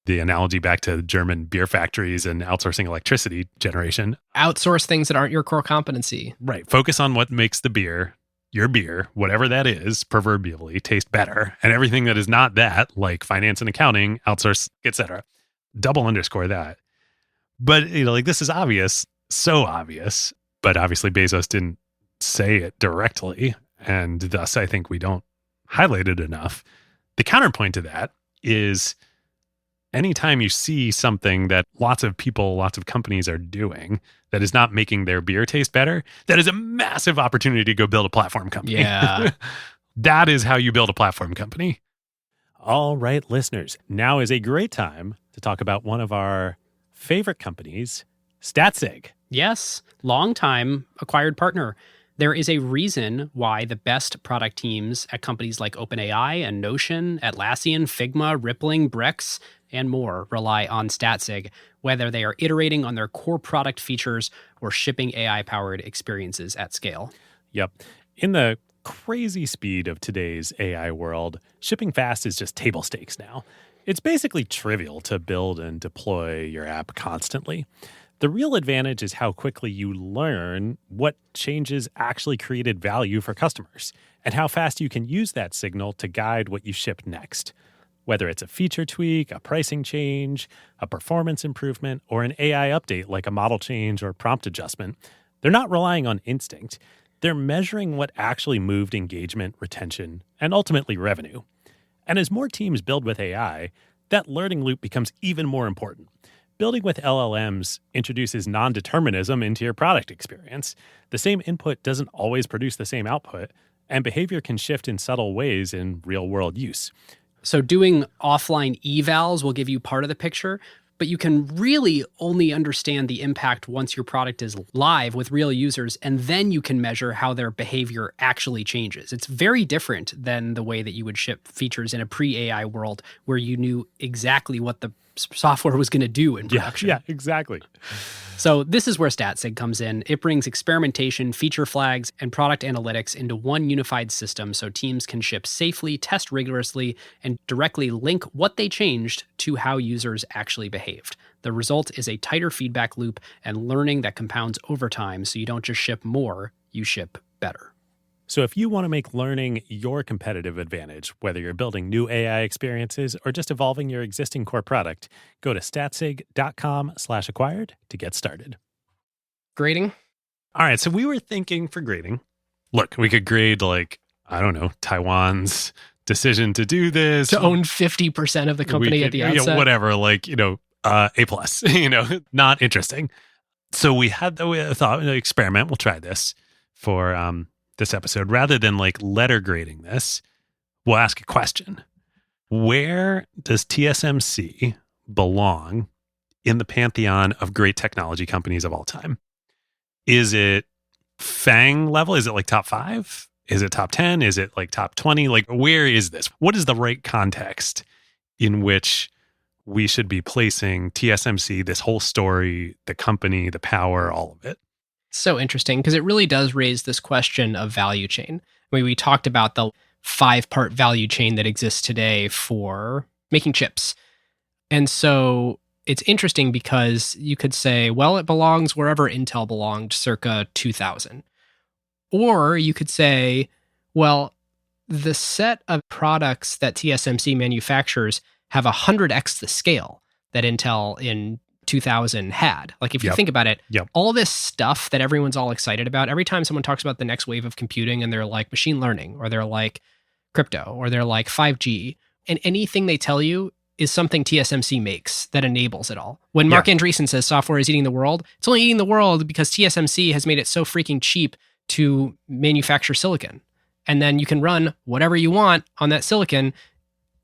the analogy back to German beer factories and outsourcing electricity generation. Outsource things that aren't your core competency. Right. Focus on what makes the beer, your beer, whatever that is, proverbially, taste better. And everything that is not that, like finance and accounting, outsource, etc. Double underscore that. But, you know, like this is obvious, so obvious, but obviously Bezos didn't say it directly. And thus, I think we don't highlight it enough. The counterpoint to that is anytime you see something that lots of people, lots of companies are doing that is not making their beer taste better, that is a massive opportunity to go build a platform company. Yeah. That is how you build a platform company. All right, listeners, now is a great time to talk about one of our favorite companies, Statsig. Yes, long-time acquired partner. There is a reason why the best product teams at companies like OpenAI and Notion, Atlassian, Figma, Rippling, Brex, and more rely on Statsig, whether they are iterating on their core product features or shipping AI-powered experiences at scale. Yep. In the crazy speed of today's AI world, shipping fast is just table stakes now. It's basically trivial to build and deploy your app constantly. The real advantage is how quickly you learn what changes actually created value for customers and how fast you can use that signal to guide what you ship next. Whether it's a feature tweak, a pricing change, a performance improvement, or an AI update like a model change or prompt adjustment, they're not relying on instinct. They're measuring what actually moved engagement, retention, and ultimately revenue. And as more teams build with AI, that learning loop becomes even more important. Building with LLMs introduces non-determinism into your product experience. The same input doesn't always produce the same output, and behavior can shift in subtle ways in real-world use. So doing offline evals will give you part of the picture, but you can really only understand the impact once your product is live with real users, and then you can measure how their behavior actually changes. It's very different than the way that you would ship features in a pre-AI world where you knew exactly what the software was going to do in production. Yeah, exactly. So this is where Statsig comes in. It brings experimentation, feature flags, and product analytics into one unified system so teams can ship safely, test rigorously, and directly link what they changed to how users actually behaved. The result is a tighter feedback loop and learning that compounds over time, so you don't just ship more, you ship better. So if you want to make learning your competitive advantage, whether you're building new AI experiences or just evolving your existing core product, go to statsig.com/acquired to get started. Grading? All right, so we were thinking for grading. Look, we could grade like, I don't know, Taiwan's decision to do this. To own 50% of the company at the outset? Whatever, like, A plus, not interesting. So we had the thought, experiment, we'll try this for this episode. Rather than like letter grading this, we'll ask a question. Where does TSMC belong in the pantheon of great technology companies of all time? Is it FANG level? Is it like top 5? Is it top 10? Is it like top 20? Like, where is this? What is the right context in which we should be placing TSMC, this whole story, the company, the power, all of it? So interesting, because it really does raise this question of value chain. I mean, we talked about the 5-part value chain that exists today for making chips. And so it's interesting because you could say, well, it belongs wherever Intel belonged circa 2000. Or you could say, well, the set of products that TSMC manufactures have 100x the scale that Intel in 2000 had. Like if you think about it, all this stuff that everyone's all excited about, every time someone talks about the next wave of computing and they're like machine learning or they're like crypto or they're like 5G, and anything they tell you is something TSMC makes that enables it all. When Mark Andreessen says software is eating the world, it's only eating the world because TSMC has made it so freaking cheap to manufacture silicon. And then you can run whatever you want on that silicon,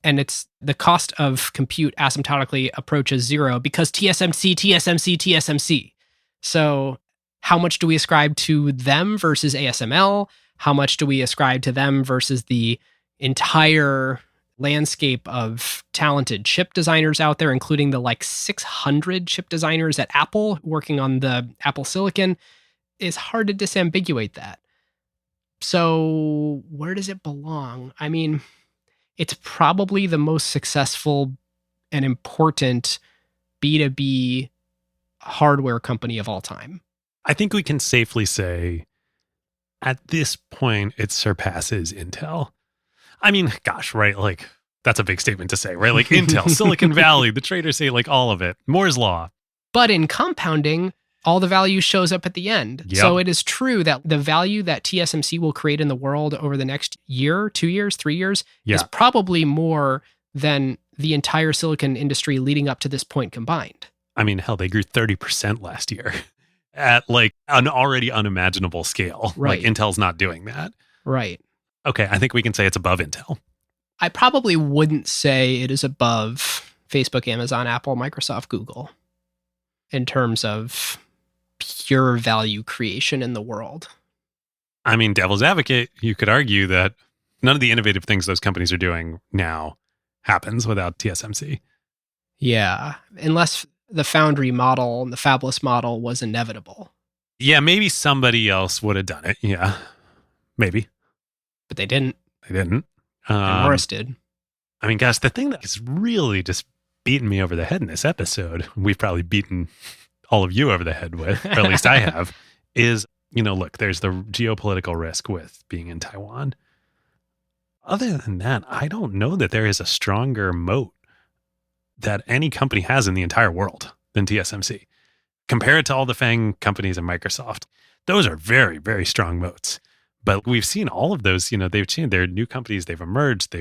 and it's the cost of compute asymptotically approaches zero because TSMC. So how much do we ascribe to them versus ASML? How much do we ascribe to them versus the entire landscape of talented chip designers out there, including the like 600 chip designers at Apple working on the Apple silicon? Is hard to disambiguate that. So where does it belong? I mean, it's probably the most successful and important B2B hardware company of all time. I think we can safely say at this point, it surpasses Intel. I mean, gosh, right? Like, that's a big statement to say, right? Like Intel, Silicon Valley, the traders say like all of it, Moore's Law. But in compounding, all the value shows up at the end. Yep. So it is true that the value that TSMC will create in the world over the next year, 2 years, 3 years is probably more than the entire silicon industry leading up to this point combined. I mean, hell, they grew 30% last year at like an already unimaginable scale. Right. Like Intel's not doing that. Right. Okay, I think we can say it's above Intel. I probably wouldn't say it is above Facebook, Amazon, Apple, Microsoft, Google in terms of pure value creation in the world. I mean, devil's advocate, you could argue that none of the innovative things those companies are doing now happens without TSMC. Yeah, unless the foundry model and the fabless model was inevitable. Yeah, maybe somebody else would have done it. Yeah, maybe. But they didn't. They didn't. And Morris did. I mean, gosh, the thing that is really just beating me over the head in this episode, we've probably beaten all of you over the head with, or at least I have, is, look, there's the geopolitical risk with being in Taiwan. Other than that, I don't know that there is a stronger moat that any company has in the entire world than TSMC. Compare it to all the FANG companies and Microsoft. Those are very, very strong moats. But we've seen all of those, they've changed. They're new companies, they've emerged,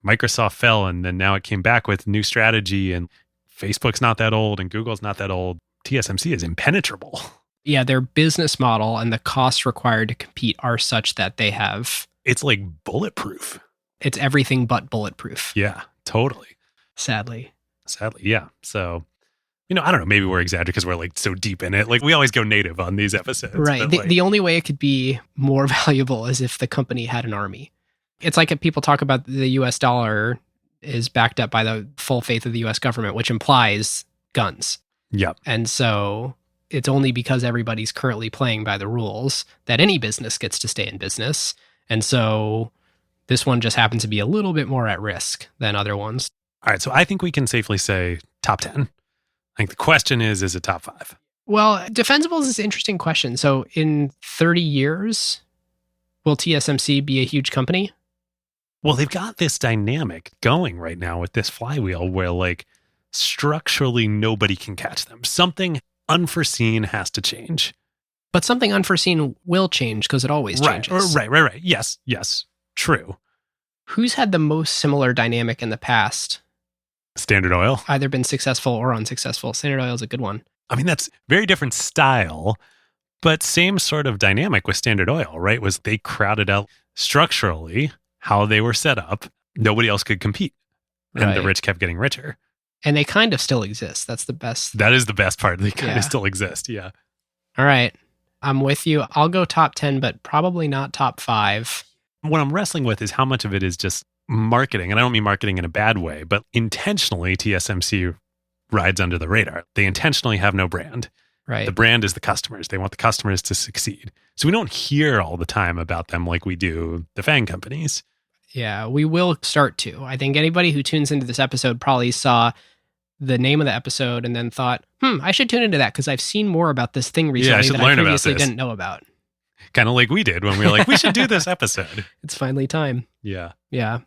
Microsoft fell and then now it came back with new strategy, and Facebook's not that old and Google's not that old. TSMC is impenetrable. Yeah, their business model and the costs required to compete are such that they have... It's like bulletproof. It's everything but bulletproof. Yeah, totally. Sadly, yeah. So, I don't know, maybe we're exaggerating because we're like so deep in it. Like we always go native on these episodes. Right. The only way it could be more valuable is if the company had an army. It's like if people talk about the US dollar is backed up by the full faith of the US government, which implies guns. Yep. And so it's only because everybody's currently playing by the rules that any business gets to stay in business. And so this one just happens to be a little bit more at risk than other ones. All right. So I think we can safely say top 10. I think the question is it top 5? Well, defensible is an interesting question. So in 30 years, will TSMC be a huge company? Well, they've got this dynamic going right now with this flywheel where like structurally nobody can catch them. Something unforeseen has to change. But something unforeseen will change because it always changes. Right. Yes. True. Who's had the most similar dynamic in the past Standard Oil. Either been successful or unsuccessful. Standard Oil is a good one. I mean, that's very different style, but same sort of dynamic with Standard Oil, right? Was they crowded out structurally how they were set up. Nobody else could compete. And the Right. rich kept getting richer. And they kind of still exist. That's the best. That is the best part. They kind Yeah. of still exist. Yeah. All right. I'm with you. I'll go top 10, but probably not top 5. What I'm wrestling with is how much of it is just marketing. And I don't mean marketing in a bad way, but intentionally TSMC rides under the radar. They intentionally have no brand. Right. The brand is the customers. They want the customers to succeed. So we don't hear all the time about them like we do the FANG companies. Yeah, we will start to. I think anybody who tunes into this episode probably saw the name of the episode and then thought, I should tune into that because I've seen more about this thing recently should that learn I about previously this. didn't know about. Kind of like we did when we were like, we should do this episode. It's finally time. Yeah. Yeah.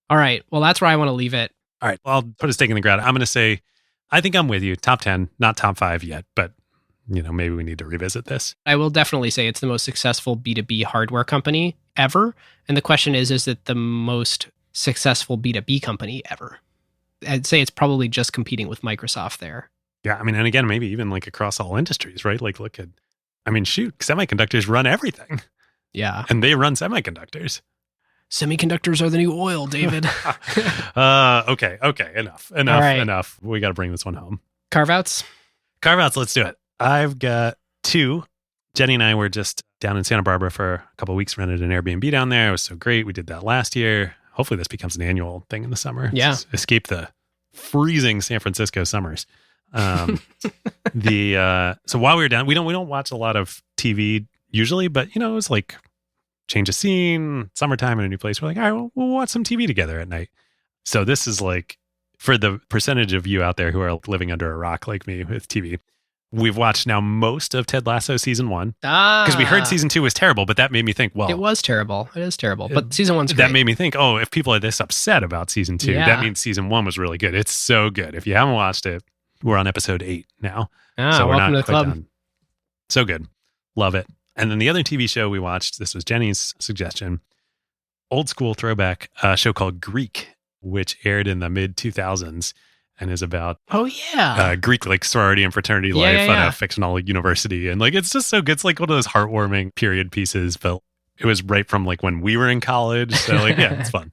All right. Well, that's where I want to leave it. All right. Well, I'll put a stake in the ground. I'm going to say, I think I'm with you. Top 10, not top 5 yet, but maybe we need to revisit this. I will definitely say it's the most successful B2B hardware company ever. And the question is it the most successful B2B company ever? I'd say it's probably just competing with Microsoft there. Yeah. I mean, and again, maybe even like across all industries, right? Like look at, shoot, semiconductors run everything Yeah. and they run semiconductors. Semiconductors are the new oil, David. Okay. Enough. right. Enough. We got to bring this one home. Carve outs. Carve outs. Let's do it. I've got 2. Jenny and I were just down in Santa Barbara for a couple of weeks, rented an Airbnb down there. It was so great. We did that last year. Hopefully this becomes an annual thing in the summer. Yeah. Just escape the freezing San Francisco summers. So while we were down, we don't watch a lot of TV usually, but it was like change of scene, summertime in a new place. We're like, all right, we'll watch some TV together at night. So this is like, for the percentage of you out there who are living under a rock like me with TV, we've watched now most of Ted Lasso season 1 because we heard season 2 was terrible, but that made me think, well, It was terrible. It is terrible. But season 1's great. that made me think, oh, if people are this upset about season 2, Yeah. that means season 1 was really good. It's so good. If you haven't watched it, we're on episode 8 now. So we're welcome to the quite club. done. So good. Love it. And then the other TV show we watched, this was Jenny's suggestion, old school throwback show called Greek, which aired in the mid 2000s and is about Oh, yeah. Greek like sorority and fraternity life yeah, at yeah. a fictional university. And like, it's just so good. It's like one of those heartwarming period pieces, but it was right from like when we were in college. So like, yeah, it's fun.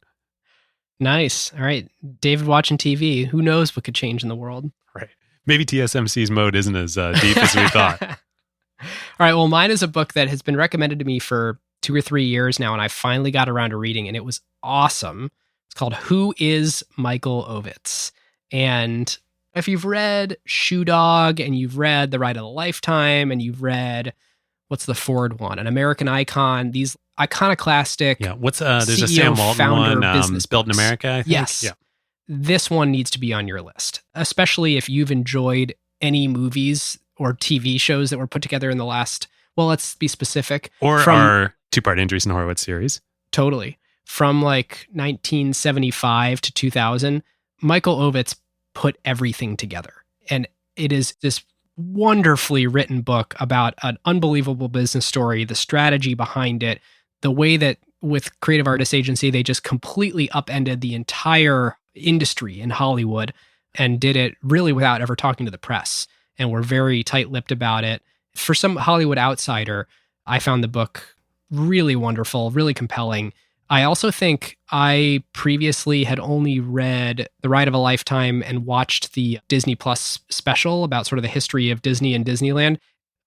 Nice. All right. David watching TV. Who knows what could change in the world? Right. Maybe TSMC's mode isn't as deep as we thought. All right. Well, mine is a book that has been recommended to me for 2 or 3 years now, and I finally got around to reading, and it was awesome. It's called Who is Michael Ovitz? And if you've read Shoe Dog and you've read The Ride of a Lifetime and you've read, what's the Ford one? An American Icon, these iconoclastic Yeah. What's there's a CEO, Sam Walton founder, one, business Built in books. America, I think. Yes. Yeah. This one needs to be on your list, especially if you've enjoyed any movies or TV shows that were put together in the last, well, let's be specific. Or From- our 2-part Andreessen Horowitz series. Totally. From like 1975 to 2000, Michael Ovitz put everything together. And it is this wonderfully written book about an unbelievable business story, the strategy behind it, the way that with Creative Artists Agency, they just completely upended the entire industry in Hollywood and did it really without ever talking to the press. And were very tight-lipped about it. For some Hollywood outsider, I found the book really wonderful, really compelling. I also think I previously had only read The Ride of a Lifetime and watched the Disney Plus special about sort of the history of Disney and Disneyland.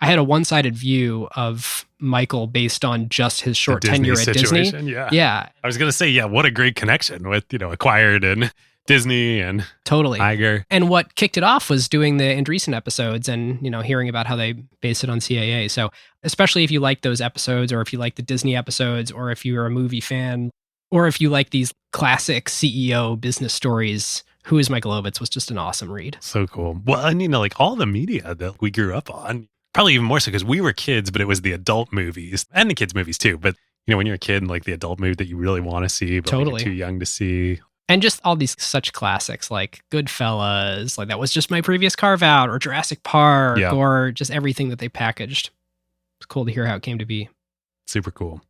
I had a one-sided view of Michael based on just his short The Disney tenure at Disney. situation, yeah. Yeah, I was going to say, yeah, what a great connection with, Acquired and Disney and totally. Iger. And what kicked it off was doing the Andreessen episodes and, hearing about how they base it on CAA. So especially if you like those episodes, or if you like the Disney episodes, or if you're a movie fan, or if you like these classic CEO business stories, Who is Michael Ovitz was just an awesome read. So cool. Well, and like all the media that we grew up on, probably even more so because we were kids, but it was the adult movies and the kids movies too. But when you're a kid and like the adult movie that you really want to see, but Totally. like, you're too young to see. And just all these such classics like Goodfellas, like that was just my previous Carve Out, or Jurassic Park, Yeah. or just everything that they packaged. It's cool to hear how it came to be. Super cool.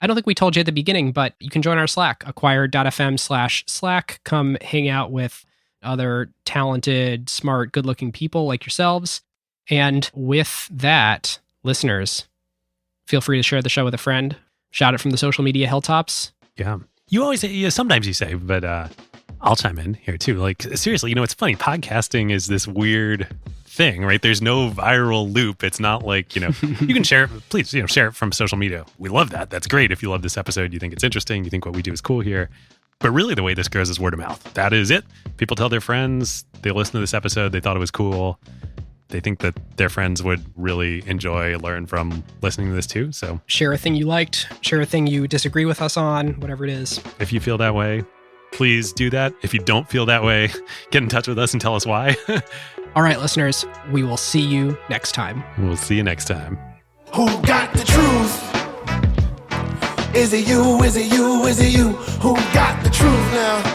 I don't think we told you at the beginning, but you can join our Slack, acquired.fm/Slack. Come hang out with other talented, smart, good-looking people like yourselves. And with that, listeners, feel free to share the show with a friend. Shout it from the social media hilltops. Yeah. You always say, sometimes you say, but I'll chime in here too. Like, seriously, it's funny. Podcasting is this weird thing, right? There's no viral loop. It's not like, you can share it. Please, share it from social media. We love that. That's great. If you love this episode, you think it's interesting, you think what we do is cool here. But really the way this goes is word of mouth. That is it. People tell their friends, they listen to this episode, they thought it was cool. They think that their friends would really enjoy, learn from listening to this too. So share a thing you liked, share a thing you disagree with us on, whatever it is. If you feel that way, please do that. If you don't feel that way, get in touch with us and tell us why. All right, listeners, we will see you next time. We'll see you next time. Who got the truth? Is it you? Is it you? Is it you? Who got the truth now?